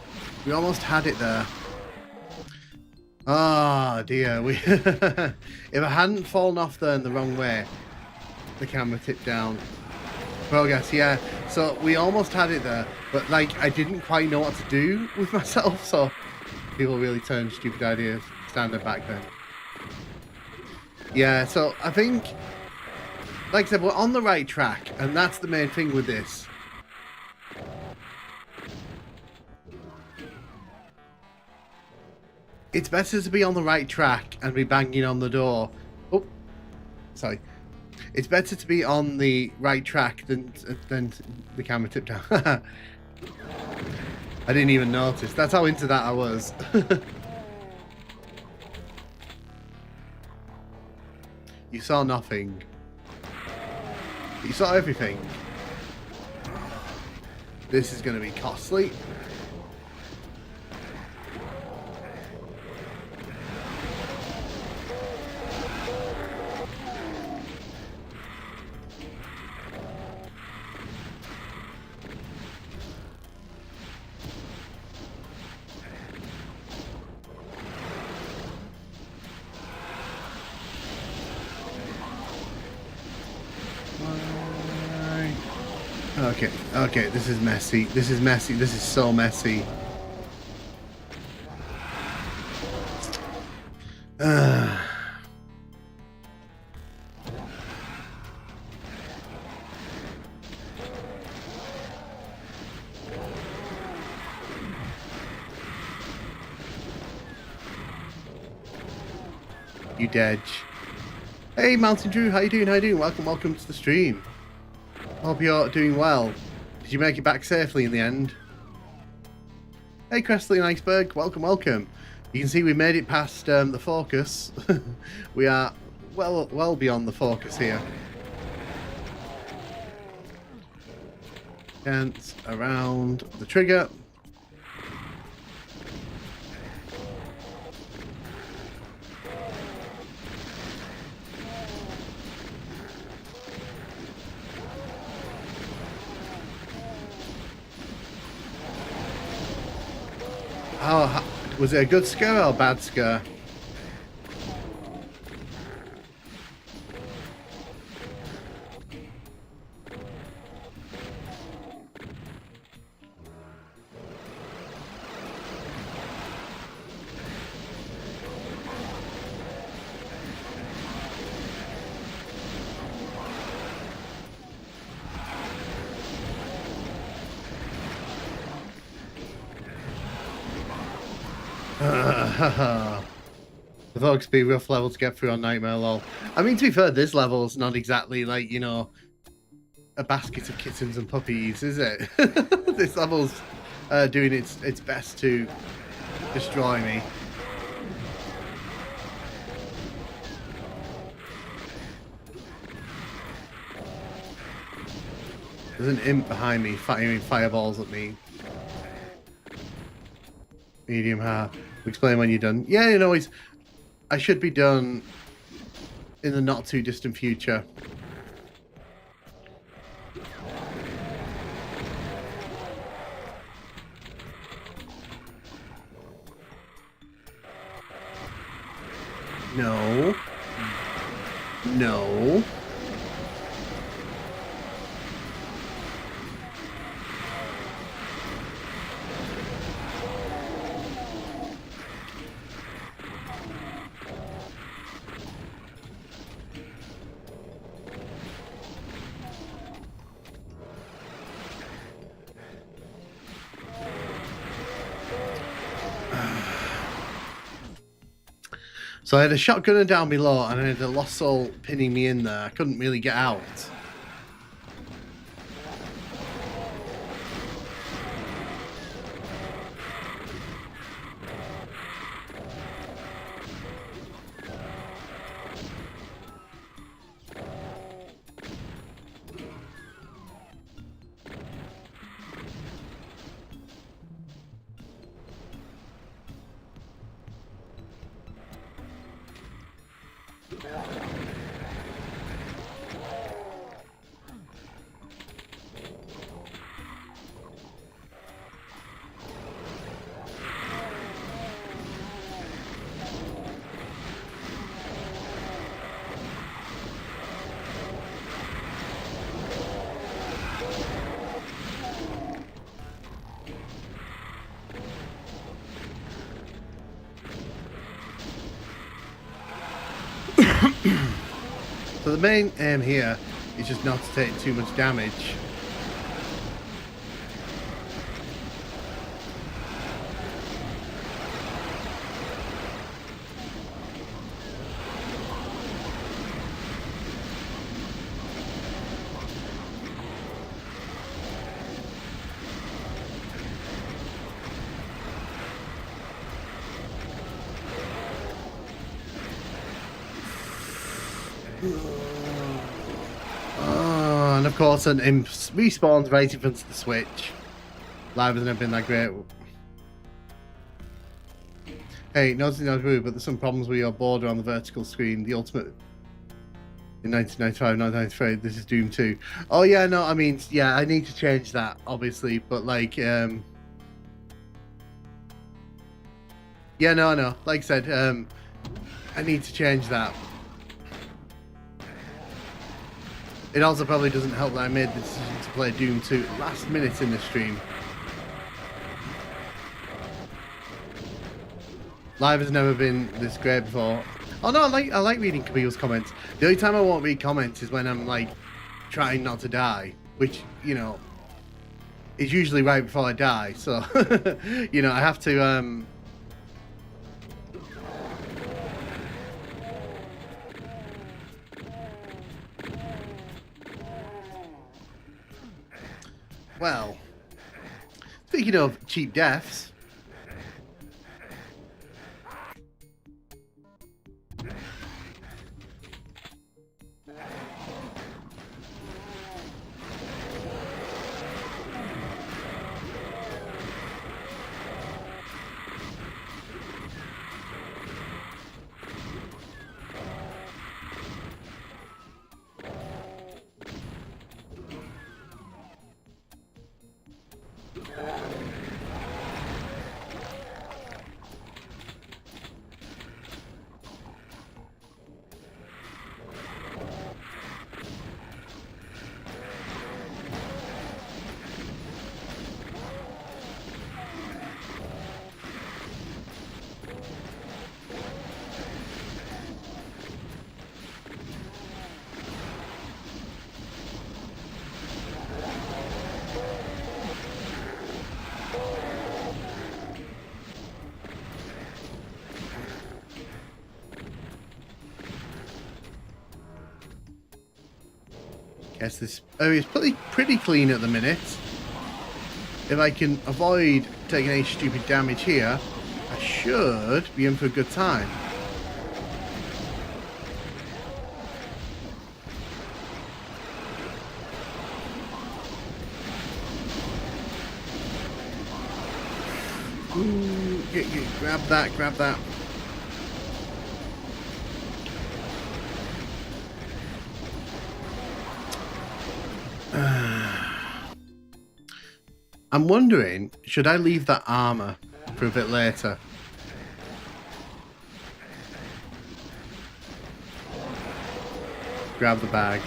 We almost had it there. Ah, dear. We if I hadn't fallen off there in the wrong way, the camera tipped down. Progress, yeah. So we almost had it there, but like I didn't quite know what to do with myself, so people really turned stupid ideas standing back then. Yeah, so I think, like I said, we're on the right track, and that's the main thing with this. It's better to be on the right track and be banging on the door. Oh, sorry. It's better to be on the right track than the camera tipped down. I didn't even notice. That's how into that I was. You saw nothing. You saw everything. This is going to be costly. Okay, okay, this is messy. This is messy. This is so messy. You dead. Hey, Mountain Drew, how you doing? How you doing? Welcome, welcome to the stream. Hope you're doing well. Did you make it back safely in the end? Hey, Crestley and Iceberg, welcome, welcome. You can see we made it past the focus. We are well beyond the focus here. Dance around the trigger. Oh, was it a good scare or a bad scare? The folks be rough level to get through on Nightmare, lol. I mean, to be fair, this level's not exactly like, you know, a basket of kittens and puppies, is it? This level's doing its best to destroy me. There's an imp behind me firing fireballs at me. Medium hard. Explain when you're done. Yeah, you know, I should be done in the not too distant future. No. No. So I had a shotgunner down below and I had a lost soul pinning me in there. I couldn't really get out. So the main aim here is just not to take too much damage. Oh, and of course an imp respawns right in front of the switch. Live has never been that great. Hey, nothing not rude, but there's some problems with your border on the vertical screen. The ultimate in 1995, 1993. This is Doom 2. Oh yeah, no, I mean, yeah, I need to change that, obviously, but like, yeah, no, I know. Like I said, I need to change that. It also probably doesn't help that I made the decision to play Doom 2 last minute in the stream. Live has never been this great before. Oh no, I like reading Camille's comments. The only time I won't read comments is when I'm like trying not to die, which, you know, is usually right before I die. So, you know, I have to well, speaking of cheap deaths, Yes, this area is pretty clean at the minute. If I can avoid taking any stupid damage here, I should be in for a good time. Ooh, grab that, grab that. I'm wondering, should I leave that armor for a bit later? Grab the bag.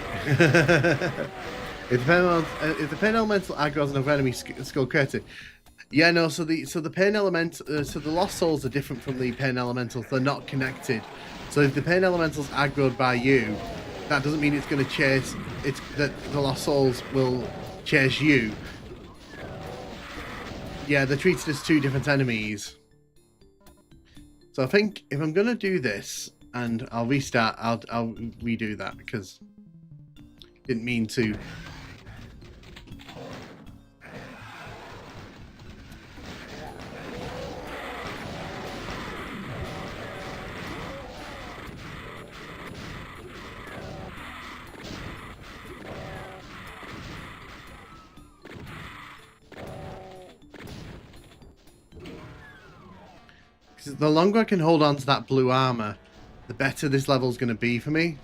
If the pain elemental aggro's an enemy skull critic. Yeah, no. So the pain element, so the lost souls are different from the pain elementals. They're not connected. So if the pain elemental's aggroed by you, that doesn't mean it's going to chase. It's that the lost souls will chase you. Yeah, they're treated as two different enemies. So I think if I'm going to do this and I'll restart, I'll redo that because didn't mean to. The longer I can hold on to that blue armor, the better this level's going to be for me.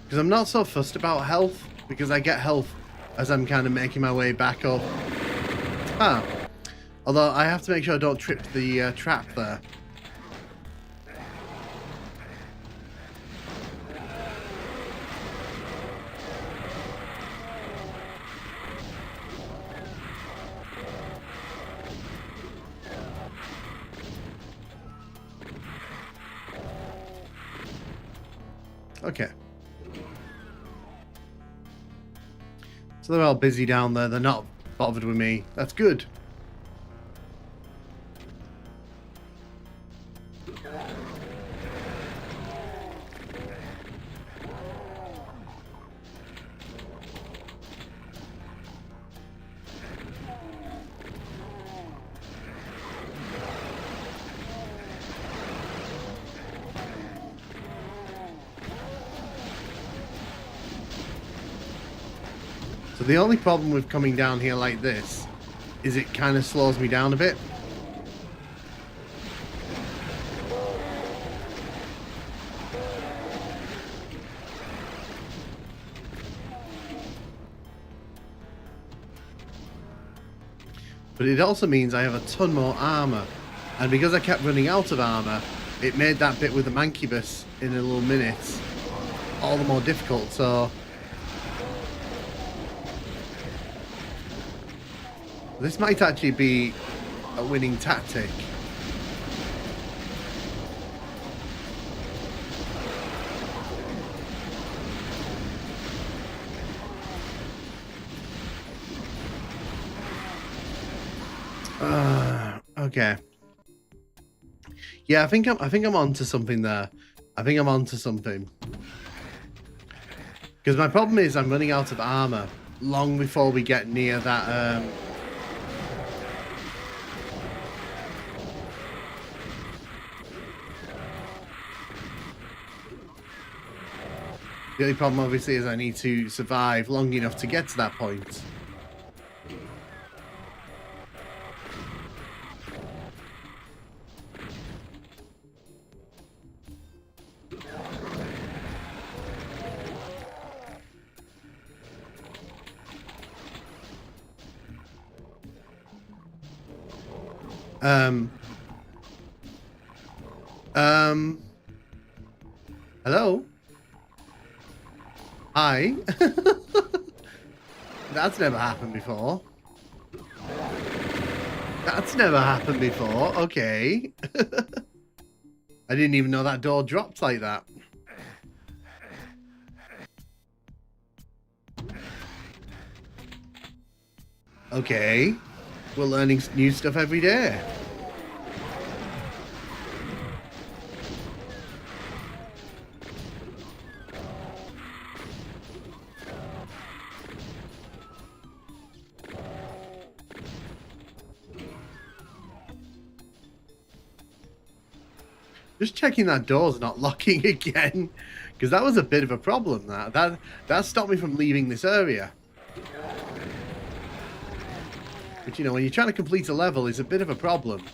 Because I'm not so fussed about health, because I get health as I'm kind of making my way back up. Although I have to make sure I don't trip the trap there. Okay. So they're all busy down there. They're not bothered with me. That's good. So the only problem with coming down here like this is it kind of slows me down a bit. But it also means I have a ton more armor. And because I kept running out of armor, it made that bit with the Mancubus in a little minute all the more difficult, so... This might actually be a winning tactic. Okay. Yeah, I think I'm onto something there. I think I'm onto something. Because my problem is I'm running out of armor long before we get near that The only problem, obviously, is I need to survive long enough to get to that point. Hello? Hi. That's never happened before. That's never happened before. Okay. I didn't even know that door dropped like that. Okay. We're learning new stuff every day. Just checking that door's not locking again, because that was a bit of a problem. That stopped me from leaving this area. But you know, when you're trying to complete a level, it's a bit of a problem.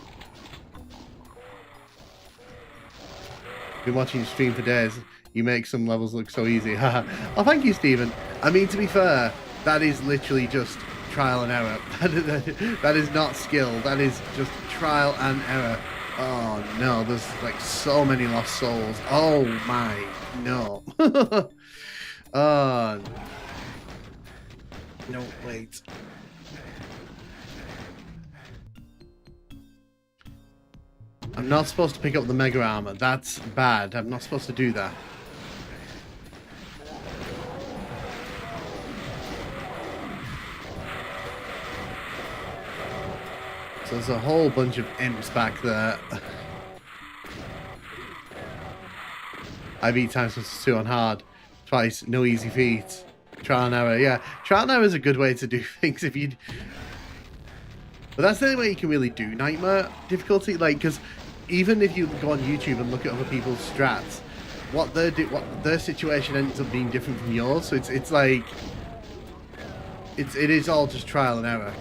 Been watching your stream for days. You make some levels look so easy. Oh, thank you, Stephen. I mean, to be fair, that is literally just trial and error. That is not skill. That is just trial and error. Oh no, there's like so many lost souls. Oh my, no. No, wait. I'm not supposed to pick up the mega armor. That's bad. I'm not supposed to do that. So there's a whole bunch of imps back there. I beat Time Twister 2 on hard. Twice, no easy feats. Trial and error, yeah. Trial and error is a good way to do things if you... But that's the only way you can really do Nightmare difficulty. Like, because even if you go on YouTube and look at other people's strats, what their situation ends up being different from yours. So it's like... It is all just trial and error.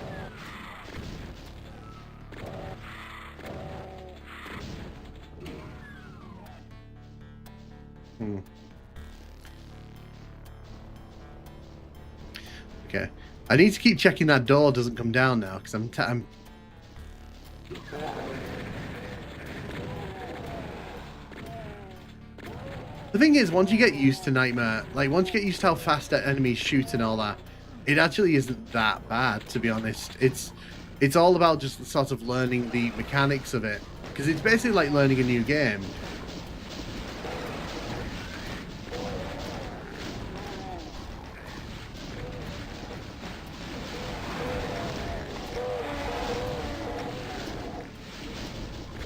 Okay, I need to keep checking that door doesn't come down now because I'm. The thing is, once you get used to Nightmare, like once you get used to how fast enemies shoot and all that, it actually isn't that bad, to be honest. It's all about just sort of learning the mechanics of it, because it's basically like learning a new game.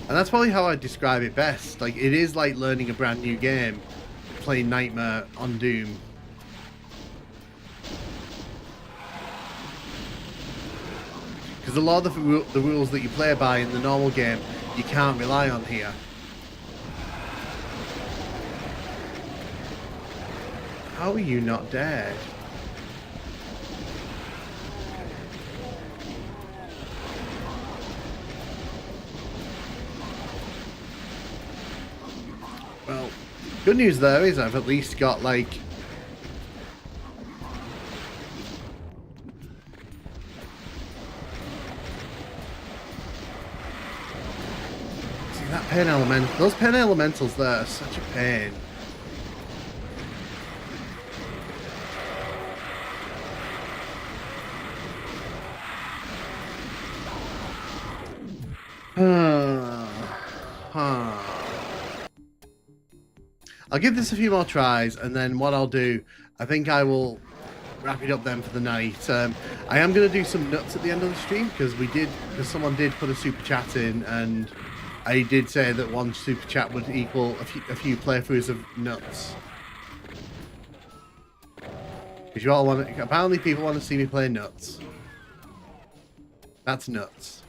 And that's probably how I describe it best. Like, it is like learning a brand new game, playing Nightmare on Doom. Because a lot of the rules that you play by in the normal game, you can't rely on here. How are you not dead? Well, good news though is I've at least got like... See, that pain element, those pain elementals there are such a pain. I'll give this a few more tries, and then what I'll do, I think I will wrap it up then for the night. I am going to do some nuts at the end of the stream, because someone did put a super chat in, and I did say that one super chat would equal a few playthroughs of nuts. Because you all want to, apparently people want to see me play nuts. That's nuts.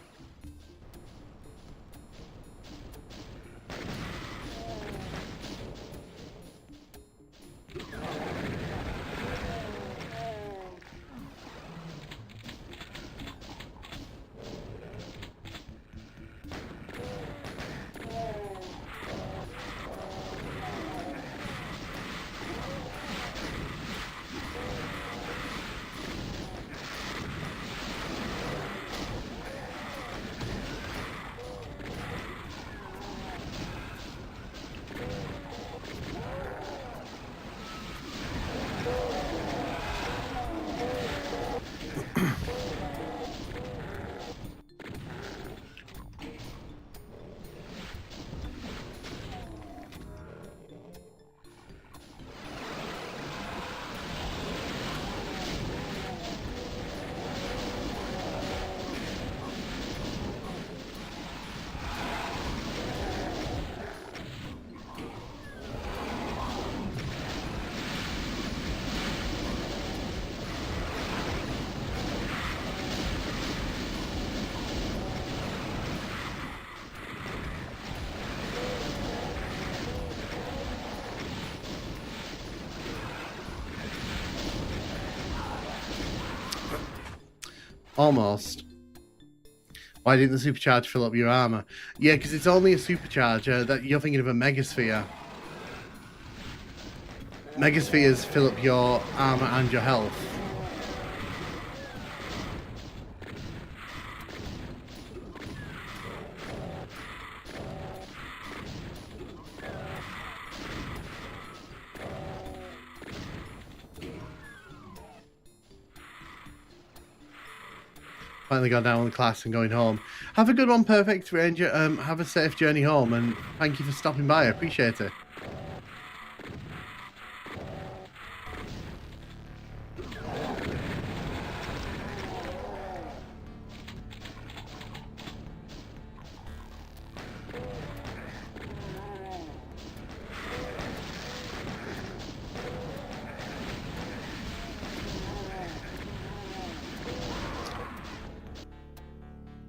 Almost. Why didn't the supercharge fill up your armor? Yeah, because it's only a supercharger. That you're thinking of a megasphere. Megaspheres fill up your armor and your health. Finally got down on the class and going home. Have a good one, Perfect Ranger. Have a safe journey home, and thank you for stopping by. I appreciate it.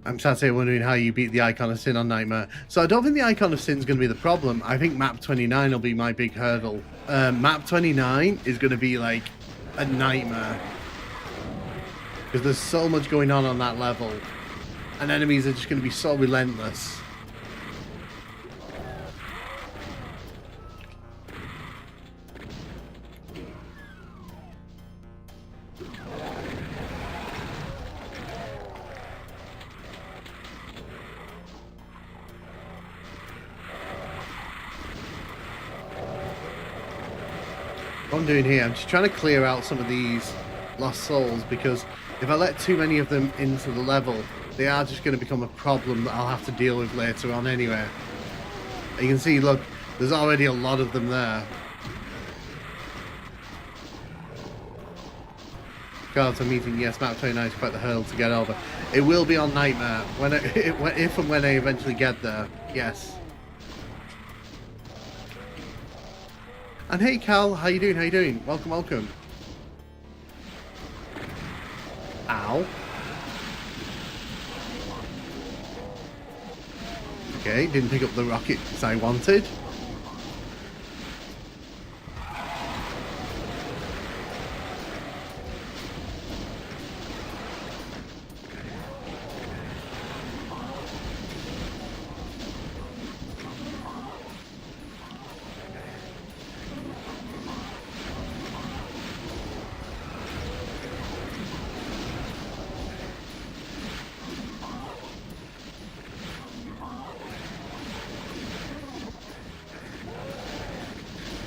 I'm sat here wondering how you beat the Icon of Sin on Nightmare. So I don't think the Icon of Sin is going to be the problem. I think map 29 will be my big hurdle. Map 29 is going to be like a nightmare. Because there's so much going on that level. And enemies are just going to be so relentless. What I'm doing here, I'm just trying to clear out some of these lost souls, because if I let too many of them into the level, they are just going to become a problem that I'll have to deal with later on anyway. You can see, look, there's already a lot of them there. Cards are meeting, yes, map 29 is quite the hurdle to get over. It will be on Nightmare, if and when I eventually get there, yes. And hey Cal, how you doing? How you doing? Welcome, welcome. Ow. Okay, didn't pick up the rockets I wanted.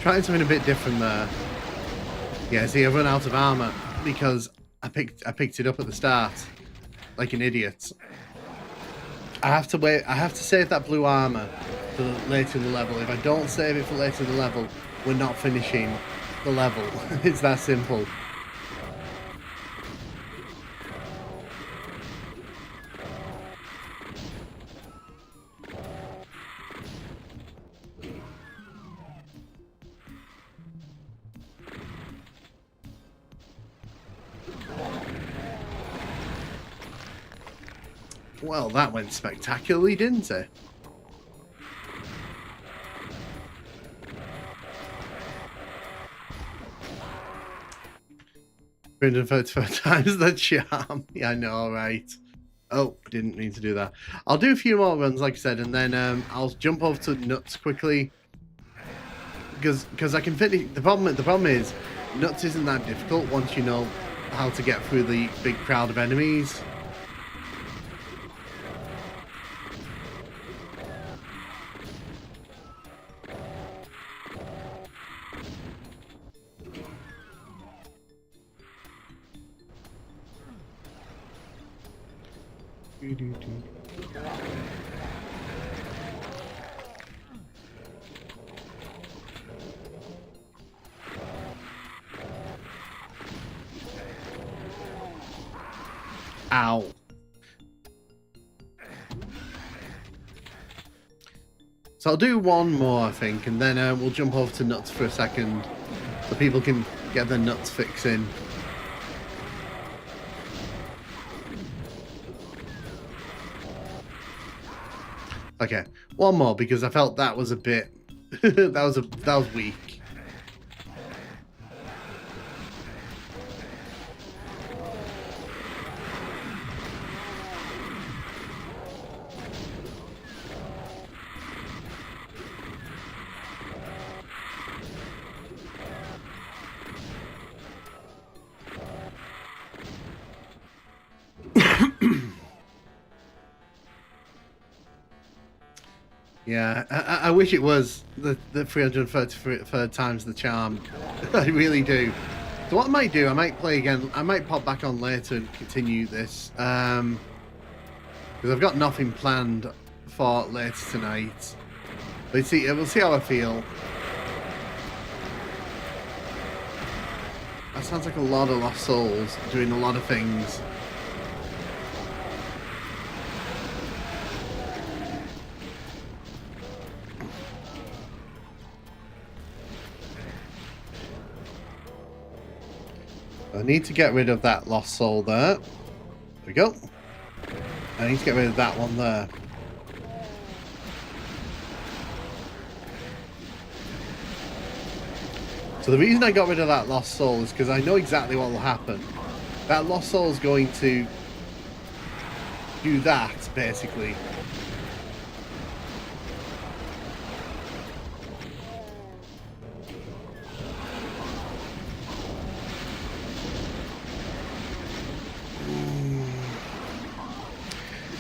Trying something a bit different there. Yeah, see, I've run out of armor because I picked it up at the start, like an idiot. I have to wait. I have to save that blue armor for later in the level. If I don't save it for later in the level, we're not finishing the level. It's that simple. Well, that went spectacularly, didn't it? Times the charm. Yeah, I know, right? Oh, didn't mean to do that. I'll do a few more runs, like I said, and then I'll jump over to Nuts quickly, because I can fit. The problem is, Nuts isn't that difficult once you know how to get through the big crowd of enemies. Ow. So I'll do one more, I think, and then we'll jump over to Nuts for a second so people can get their nuts fix in. Okay, one more, because I felt that was a bit that was weak. Yeah, I wish it was the 333rd times the charm. I really do. So what I might do, I might play again. I might pop back on later and continue this. Because I've got nothing planned for later tonight. We'll see how I feel. That sounds like a lot of lost souls doing a lot of things. I need to get rid of that lost soul there. There we go. I need to get rid of that one there. So the reason I got rid of that lost soul is because I know exactly what will happen. That lost soul is going to do that, basically.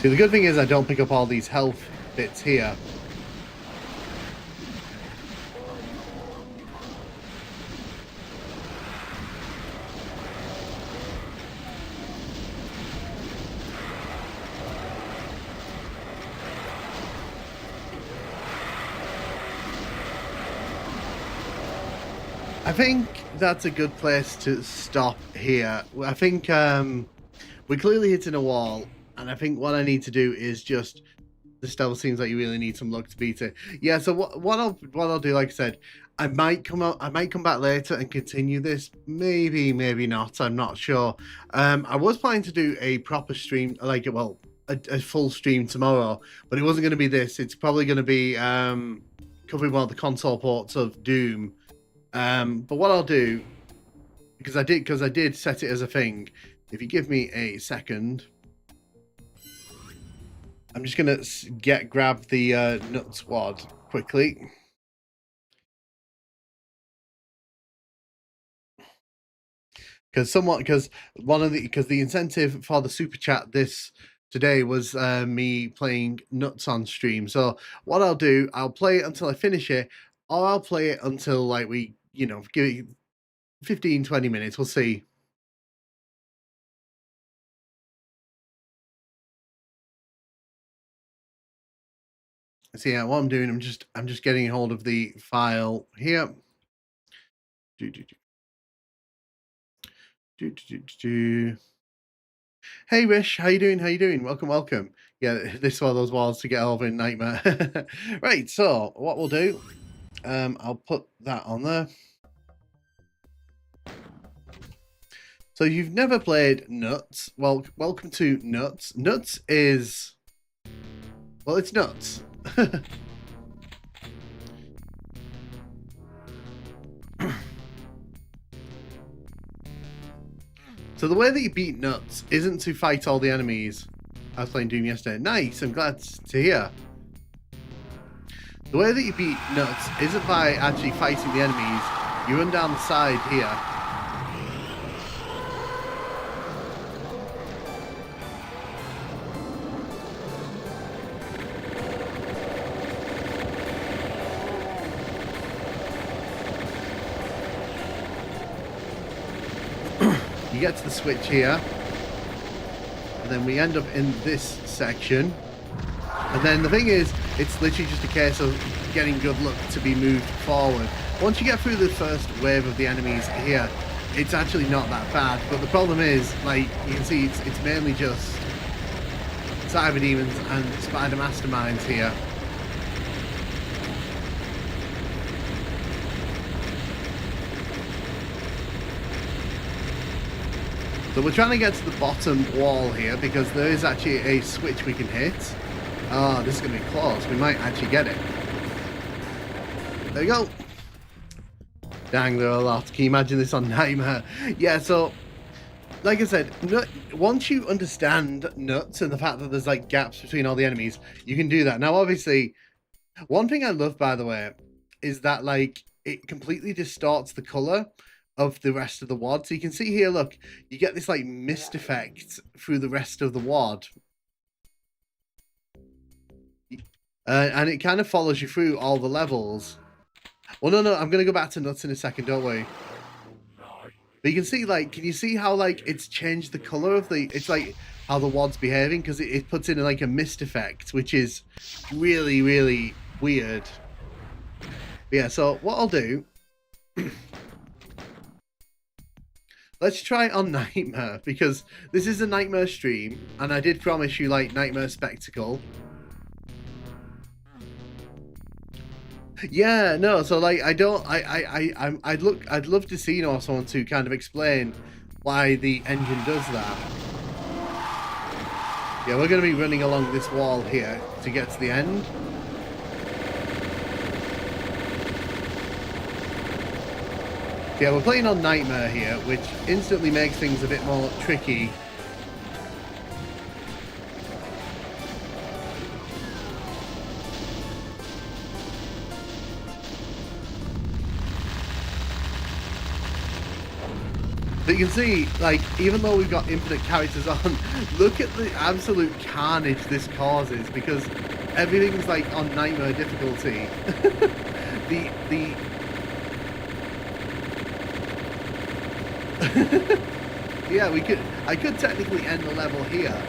See, the good thing is I don't pick up all these health bits here. I think that's a good place to stop here. I think we're clearly hitting a wall, and I think what I need to do is just, the stealth seems like you really need some luck to beat it. Yeah, so what I'll do, like I said, I might come back later and continue this. Maybe not. I'm not sure. I was planning to do a proper stream, like a full stream tomorrow, but it wasn't going to be this. It's probably going to be covering one of the console ports of Doom. But what I'll do, because I did set it as a thing. If you give me a second, I'm just gonna grab the nut squad quickly. Because the incentive for the super chat today was me playing Nuts on stream. So what I'll do, I'll play it until I finish it, or I'll play it until like we, give it 15-20 minutes. We'll see. So yeah, what I'm doing, I'm just getting hold of the file here. Hey Rish, how you doing? Welcome. Yeah, this is one of those walls to get over in Nightmare. Right, so what we'll do, I'll put that on there. So if you've never played Nuts, well, welcome to Nuts. Nuts is, well, it's nuts. So the way that you beat Nuts isn't to fight all the enemies. I was playing Doom yesterday. Nice, I'm glad to hear. The way that you beat Nuts isn't by actually fighting the enemies. You run down the side here. You get to the switch here, and then we end up in this section. And then the thing is, it's literally just a case of getting good luck to be moved forward. Once you get through the first wave of the enemies here, it's actually not that bad. But the problem is, like you can see, it's mainly just Cyber Demons and Spider Masterminds here. So we're trying to get to the bottom wall here because there is actually a switch we can hit. Oh, this is going to be close. We might actually get it. There we go. Dang, there are a lot. Can you imagine this on Nightmare? Yeah, so, like I said, once you understand Nuts and the fact that there's like gaps between all the enemies, you can do that. Now, obviously, one thing I love, by the way, is that like it completely distorts the color of the rest of the WOD. So you can see here, look, you get this like mist effect through the rest of the WOD. And it kind of follows you through all the levels. Well, no, I'm gonna go back to nuts in a second, don't worry. But you can see, like, can you see how, like, it's changed the color of the, it's like how the wad's behaving, because it puts in like a mist effect, which is really, really weird. But yeah, so what I'll do, let's try it on Nightmare, because this is a Nightmare stream, and I did promise you, like, Nightmare Spectacle. Yeah, no, so like I'd love to see, you know, someone to kind of explain why the engine does that. Yeah, we're going to be running along this wall here to get to the end. Yeah, we're playing on Nightmare here, which instantly makes things a bit more tricky. But you can see, like, even though we've got infinite characters on, look at the absolute carnage this causes, because everything's like on Nightmare difficulty. Yeah, I could technically end the level here,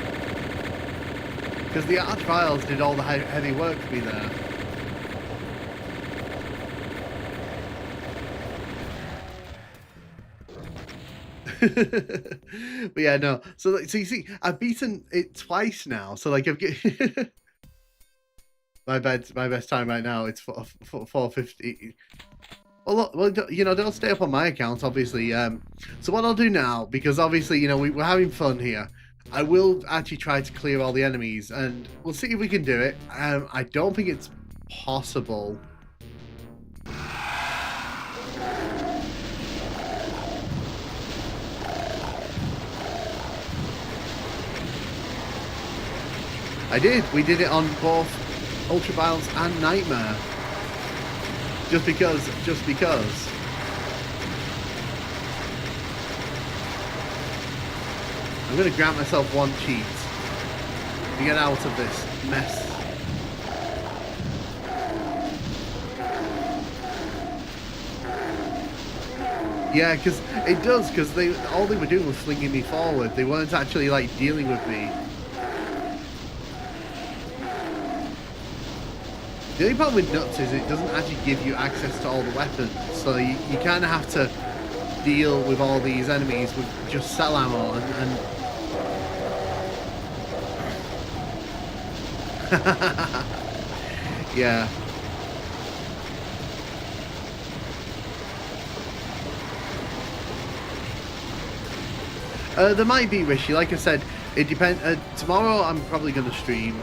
because the Archviles did all the heavy work for me there. But yeah, no. So you see, I've beaten it twice now. So like, my best time right now. It's 4:50. Well, you know, don't stay up on my account, obviously. So what I'll do now, because obviously, you know, we're having fun here. I will actually try to clear all the enemies, and we'll see if we can do it. I don't think it's possible. I did. We did it on both Ultraviolence and Nightmare. Just because. I'm going to grant myself one cheat to get out of this mess. Yeah, because it does, because all they were doing was flinging me forward. They weren't actually, like, dealing with me. The only problem with Nuts is it doesn't actually give you access to all the weapons, so you kind of have to deal with all these enemies with just cell ammo and yeah. There might be, Rishi. Like I said, it depends. Tomorrow I'm probably going to stream.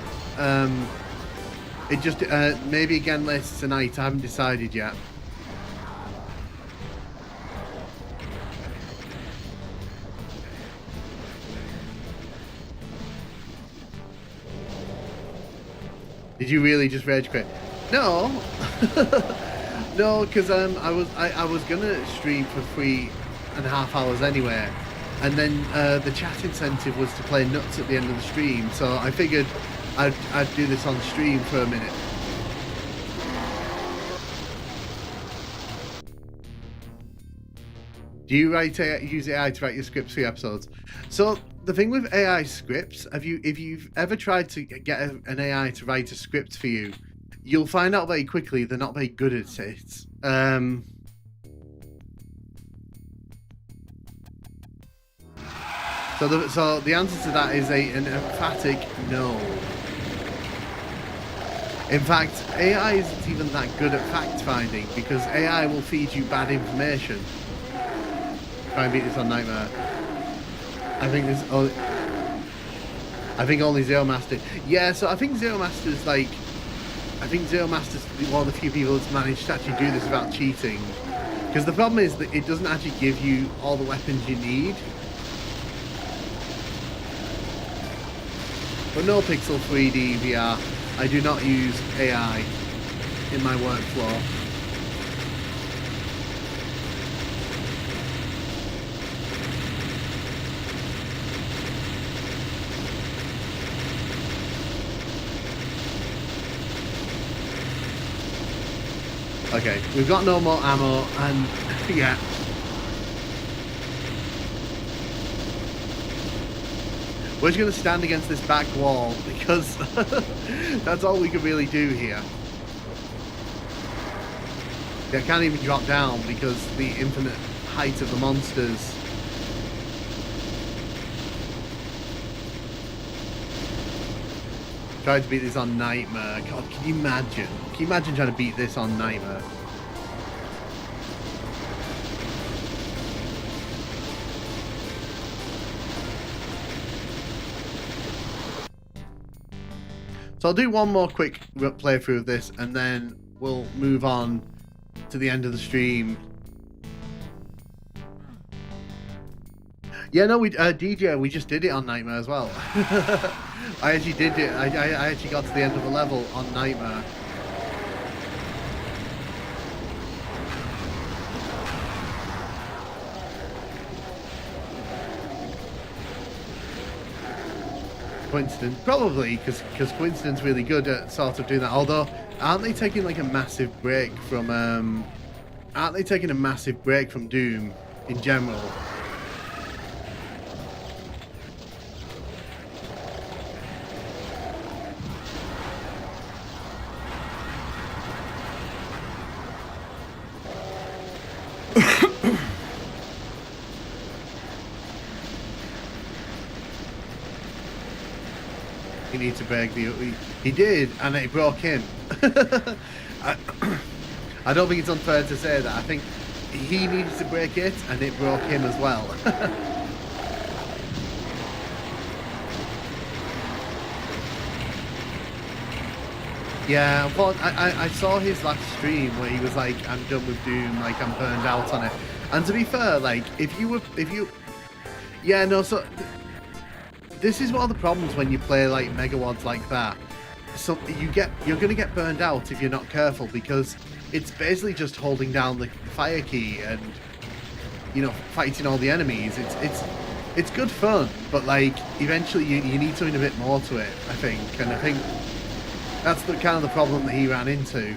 It just, maybe again later tonight, I haven't decided yet. Did you really just rage quit? No. No, because I was gonna stream for 3.5 hours anyway. And then the chat incentive was to play Nuts at the end of the stream, so I figured I'd do this on stream for a minute. Do you use AI to write your scripts for your episodes? So the thing with AI scripts, if you've ever tried to get an AI to write a script for you, you'll find out very quickly they're not very good at it. So the answer to that is an emphatic no. In fact, AI isn't even that good at fact finding, because AI will feed you bad information. Try and beat this on Nightmare. I think only Zero Master. Yeah, so I think Zero Master's like, Zero Master's one of the few people that's managed to actually do this without cheating. Because the problem is that it doesn't actually give you all the weapons you need. But no Pixel 3D VR, I do not use AI in my workflow. Okay, we've got no more ammo, and yeah. We're just going to stand against this back wall because that's all we can really do here. I can't even drop down because the infinite height of the monsters. Tried to beat this on Nightmare. God, can you imagine? Can you imagine trying to beat this on Nightmare? So I'll do one more quick playthrough of this, and then we'll move on to the end of the stream. Yeah, no, we DJ, we just did it on Nightmare as well. I actually did it. I actually got to the end of the level on Nightmare. Coincidence, probably, because Coincidence really good at sort of doing that. Although, aren't they taking like a massive break from Doom in general? He needs to break the. He did, and it broke him. I don't think it's unfair to say that. I think he needed to break it, and it broke him as well. Yeah, but I saw his last stream where he was like, "I'm done with Doom. Like, I'm burned out on it." And to be fair, like, yeah, no, so. This is one of the problems when you play like Megawads like that. So you're gonna get burned out if you're not careful, because it's basically just holding down the fire key and, you know, fighting all the enemies. It's good fun, but like eventually you need something a bit more to it, I think. And I think that's the kind of the problem that he ran into.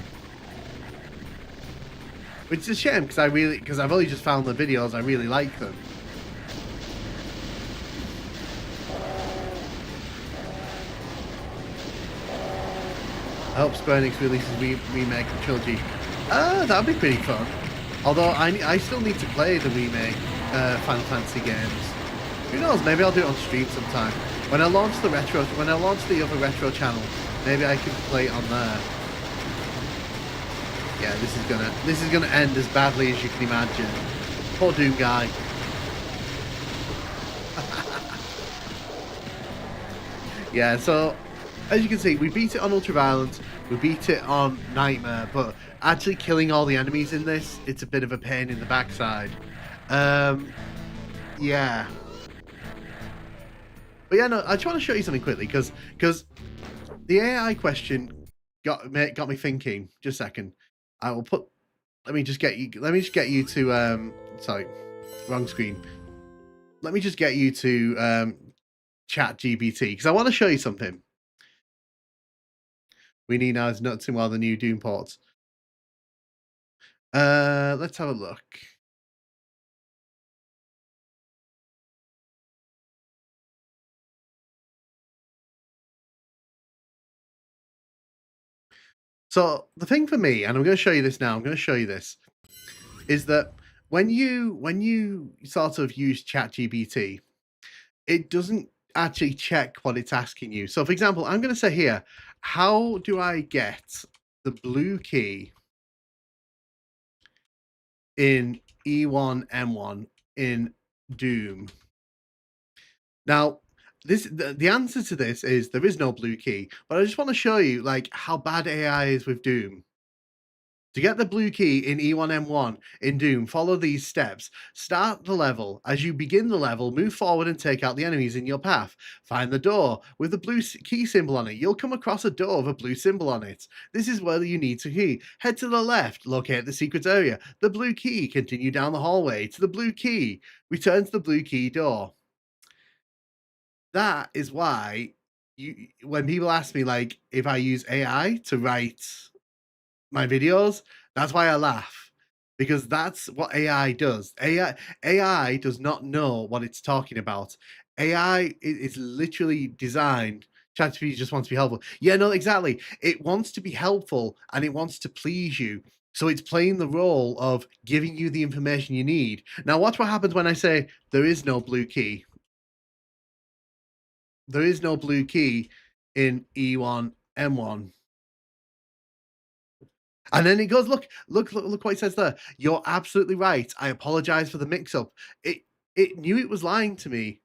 Which is a shame, because I've only just found the videos, I really like them. I hope Square Enix releases remake the trilogy. That'd be pretty fun. Although I still need to play the remake Final Fantasy games. Who knows? Maybe I'll do it on stream sometime. When I launch the other retro channel, maybe I can play it on there. Yeah, this is gonna end as badly as you can imagine. Poor Doom guy. Yeah, so as you can see, we beat it on Ultraviolence, we beat it on Nightmare, but actually killing all the enemies in this, it's a bit of a pain in the backside. Yeah. But yeah, no, I just want to show you something quickly, because the AI question got me thinking. Just a second. I will put. Let me just get you to. Sorry, wrong screen. Let me just get you to ChatGPT, because I want to show you something. We need now is nuts in while the new Doom ports. Let's have a look. So the thing for me, and I'm going to show you this now. I'm going to show you this, is that when you sort of use ChatGPT, it doesn't actually check what it's asking you. So, for example, I'm going to say here, how do I get the blue key in E1M1 in Doom? Now, the answer to this is there is no blue key, but I just want to show you like how bad AI is with Doom. To get the blue key in E1M1 in Doom, follow these steps. Start the level. As you begin the level, move forward and take out the enemies in your path. Find the door with the blue key symbol on it. You'll come across a door with a blue symbol on it. This is where you need to key. Head to the left, locate the secret area. The blue key, continue down the hallway to the blue key. Return to the blue key door. That is why when people ask me like if I use AI to write my videos, That's why I laugh, because that's what AI does. AI does not know what it's talking about. AI is literally designed. ChatGPT just wants to be helpful. Yeah, no, exactly. It wants to be helpful and it wants to please you. So it's playing the role of giving you the information you need. Now, watch what happens when I say there is no blue key. There is no blue key in E1M1. And then he goes, look what he says there. You're absolutely right. I apologize for the mix-up. It knew it was lying to me.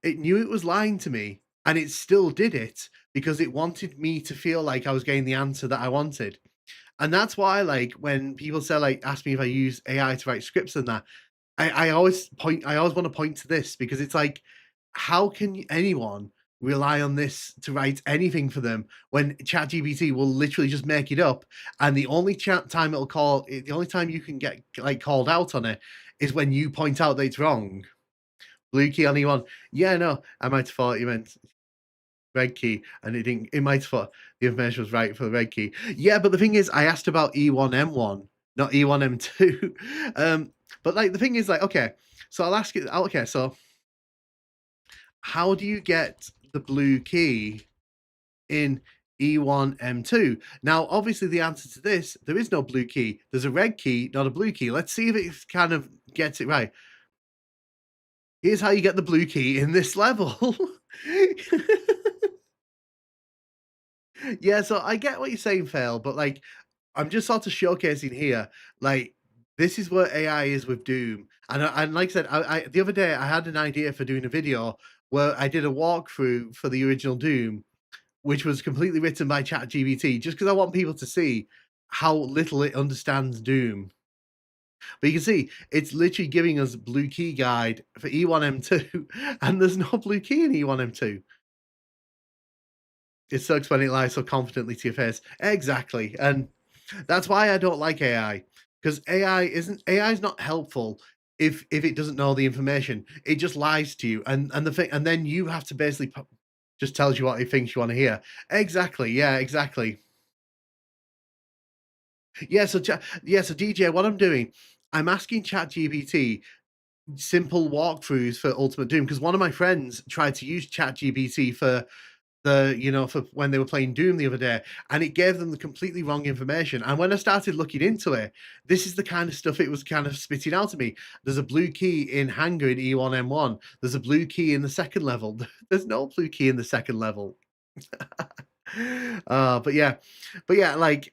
It knew it was lying to me, and it still did it because it wanted me to feel like I was getting the answer that I wanted. And that's why, like, when people say, like, ask me if I use AI to write scripts and that, I always want to point to this because it's like, how can anyone rely on this to write anything for them when ChatGPT will literally just make it up, and the only time the only time you can get like called out on it is when you point out that it's wrong. Blue key on E1. Yeah, no, I might have thought you meant red key, and it didn't. It might have thought the information was right for the red key. Yeah, but the thing is, I asked about E1M1, not E1M2. But like the thing is, like, okay, so I'll ask it. Okay, so how do you get the blue key in E1M2? Now, obviously, the answer to this, there is no blue key. There's a red key, not a blue key. Let's see if it kind of gets it right. Here's how you get the blue key in this level. Yeah, so I get what you're saying, Fail, but like, I'm just sort of showcasing here, like, this is where AI is with Doom. And like I said, the other day I had an idea for doing a video where I did a walkthrough for the original Doom, which was completely written by ChatGPT, just because I want people to see how little it understands Doom. But you can see it's literally giving us blue key guide for E1M2, and there's no blue key in E1M2. It sucks when it lies so confidently to your face. Exactly. And that's why I don't like AI. Because AI is not helpful if it doesn't know the information. It just lies to you. And the thing and then you have to basically just tells you what it thinks you want to hear. Exactly. Yeah, exactly. Yeah, so DJ, what I'm doing, I'm asking ChatGPT simple walkthroughs for Ultimate Doom because one of my friends tried to use ChatGPT for for when they were playing Doom the other day, and it gave them the completely wrong information. And when I started looking into it, this is the kind of stuff it was kind of spitting out to me. There's a blue key in Hangar in E1M1. There's a blue key in the second level. There's no blue key in the second level. But yeah, like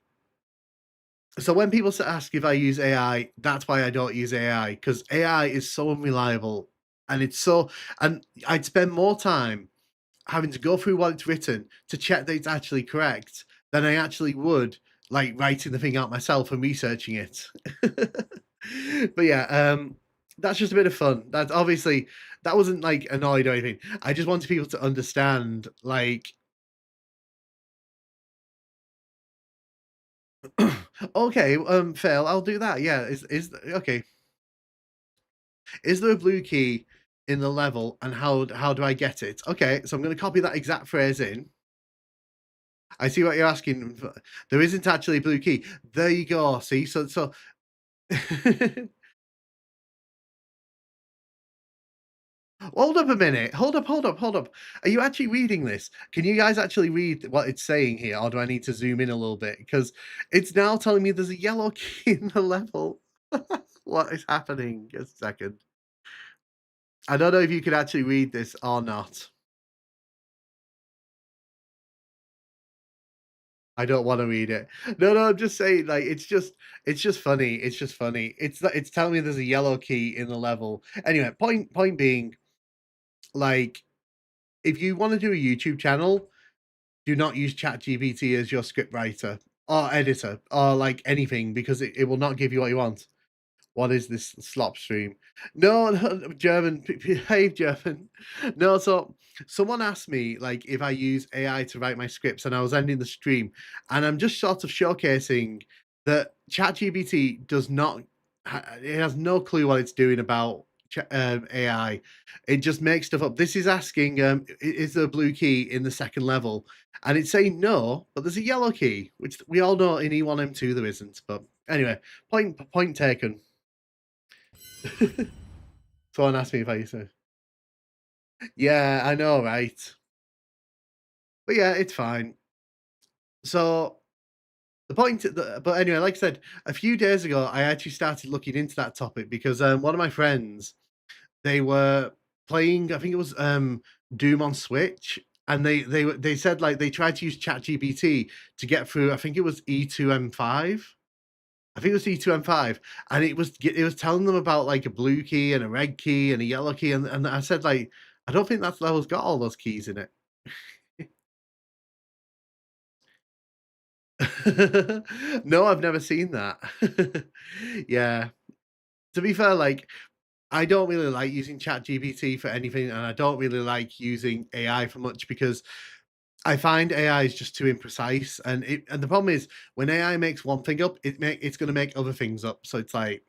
so when people ask if I use AI, that's why I don't use AI because AI is so unreliable, and and I'd spend more time having to go through what it's written to check that it's actually correct than I actually would like writing the thing out myself and researching it. But yeah, that's just a bit of fun. That's obviously that wasn't like annoyed or anything. I just wanted people to understand like okay, fail, I'll do that. Yeah, is okay. Is there a blue key in the level and how do I get it? Okay, so I'm gonna copy that exact phrase in. I see what you're asking. There isn't actually a blue key. There you go. See, so hold up a minute. Hold up. Are you actually reading this? Can you guys actually read what it's saying here, or do I need to zoom in a little bit? Because it's now telling me there's a yellow key in the level. What is happening? Just a second. I don't know if you could actually read this or not. I don't want to read it. No, I'm just saying, like, it's just funny. It's just funny. It's telling me there's a yellow key in the level. Anyway, point being, like, if you want to do a YouTube channel, do not use ChatGPT as your script writer or editor or like anything because it will not give you what you want. What is this slop stream? No, no, German, behave German. No, so someone asked me like if I use AI to write my scripts, and I was ending the stream, and I'm just sort of showcasing that ChatGPT does not, it has no clue what it's doing about AI. It just makes stuff up. This is asking, is there a blue key in the second level? And it's saying no, but there's a yellow key, which we all know in E1M2 there isn't. But anyway, point taken. Someone asked me if I used to. Yeah, I know, right? But yeah, it's fine. So but anyway, like I said, a few days ago, I actually started looking into that topic because one of my friends, they were playing, I think it was Doom on Switch, and they said like they tried to use ChatGPT to get through. I think it was E2M5. I think it was E2M5, and it was telling them about like a blue key and a red key and a yellow key, and I said like I don't think that level's got all those keys in it. No, I've never seen that. Yeah. To be fair, like I don't really like using ChatGPT for anything, and I don't really like using AI for much because I find AI is just too imprecise. And the problem is when AI makes one thing up, it's going to make other things up. So it's like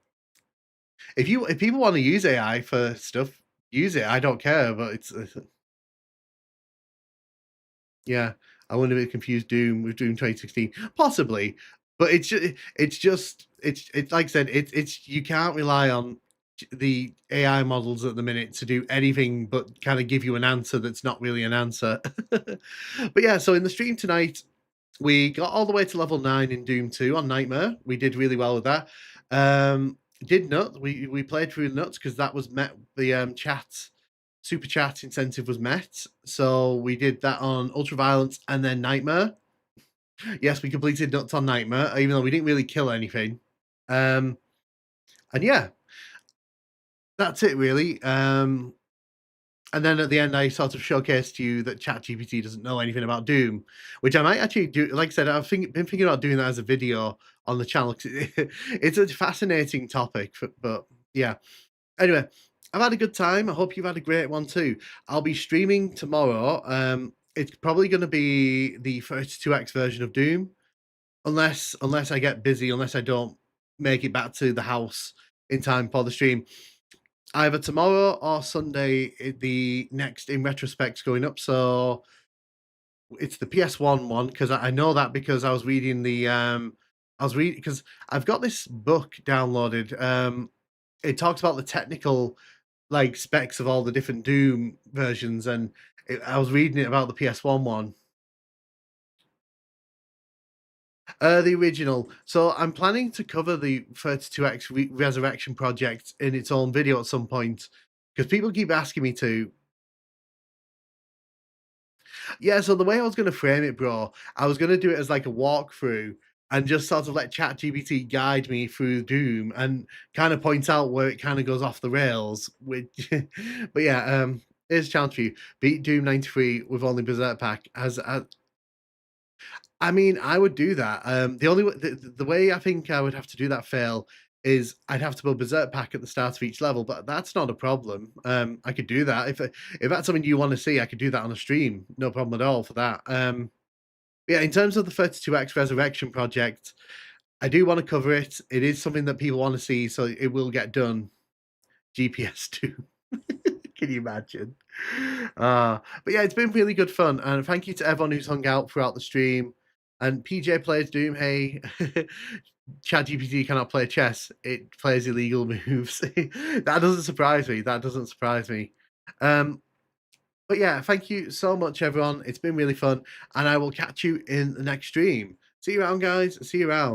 if people want to use AI for stuff, use it. I don't care, but yeah. I wonder if it confused Doom with Doom 2016, possibly, but it's like I said, it's you can't rely on the AI models at the minute to do anything but kind of give you an answer that's not really an answer. But yeah, so in the stream tonight, we got all the way to level 9 in Doom 2 on Nightmare. We did really well with that. Did nuts. We played through nuts because that was met the chat super chat incentive was met. So we did that on Ultraviolence and then Nightmare. Yes, we completed nuts on Nightmare, even though we didn't really kill anything. And yeah, that's it really. And then at the end, I sort of showcased to you that ChatGPT doesn't know anything about Doom, which I might actually do. Like I said, been thinking about doing that as a video on the channel. It's a fascinating topic, but yeah. Anyway, I've had a good time. I hope you've had a great one too. I'll be streaming tomorrow. It's probably going to be the 32x version of Doom, unless I get busy, unless I don't make it back to the house in time for the stream. Either tomorrow or Sunday, the next in retrospect's going up. So it's the PS1 one because I know that because I was reading because I've got this book downloaded. It talks about the technical like specs of all the different Doom versions, and I was reading it about the PS1 one. The original. So I'm planning to cover the 32X Resurrection project in its own video at some point because people keep asking me to. Yeah, so the way I was going to frame it, bro, I was going to do it as like a walkthrough and just sort of let ChatGPT guide me through Doom and kind of point out where it kind of goes off the rails. Which, but yeah, here's a challenge for you: beat Doom 93 with only Berserk Pack. I mean, I would do that. The only the way I think I would have to do that fail is I'd have to build Berserk Pack at the start of each level, but that's not a problem. I could do that if that's something you want to see. I could do that on a stream, no problem at all for that. Yeah, in terms of the 32X Resurrection project, I do want to cover it. It is something that people want to see, so it will get done. GPS 2. Can you imagine? But yeah, it's been really good fun, and thank you to everyone who's hung out throughout the stream. And PJ plays Doom. Hey, ChatGPT cannot play chess; it plays illegal moves. That doesn't surprise me. That doesn't surprise me. But yeah, thank you so much, everyone. It's been really fun, and I will catch you in the next stream. See you around, guys. See you around.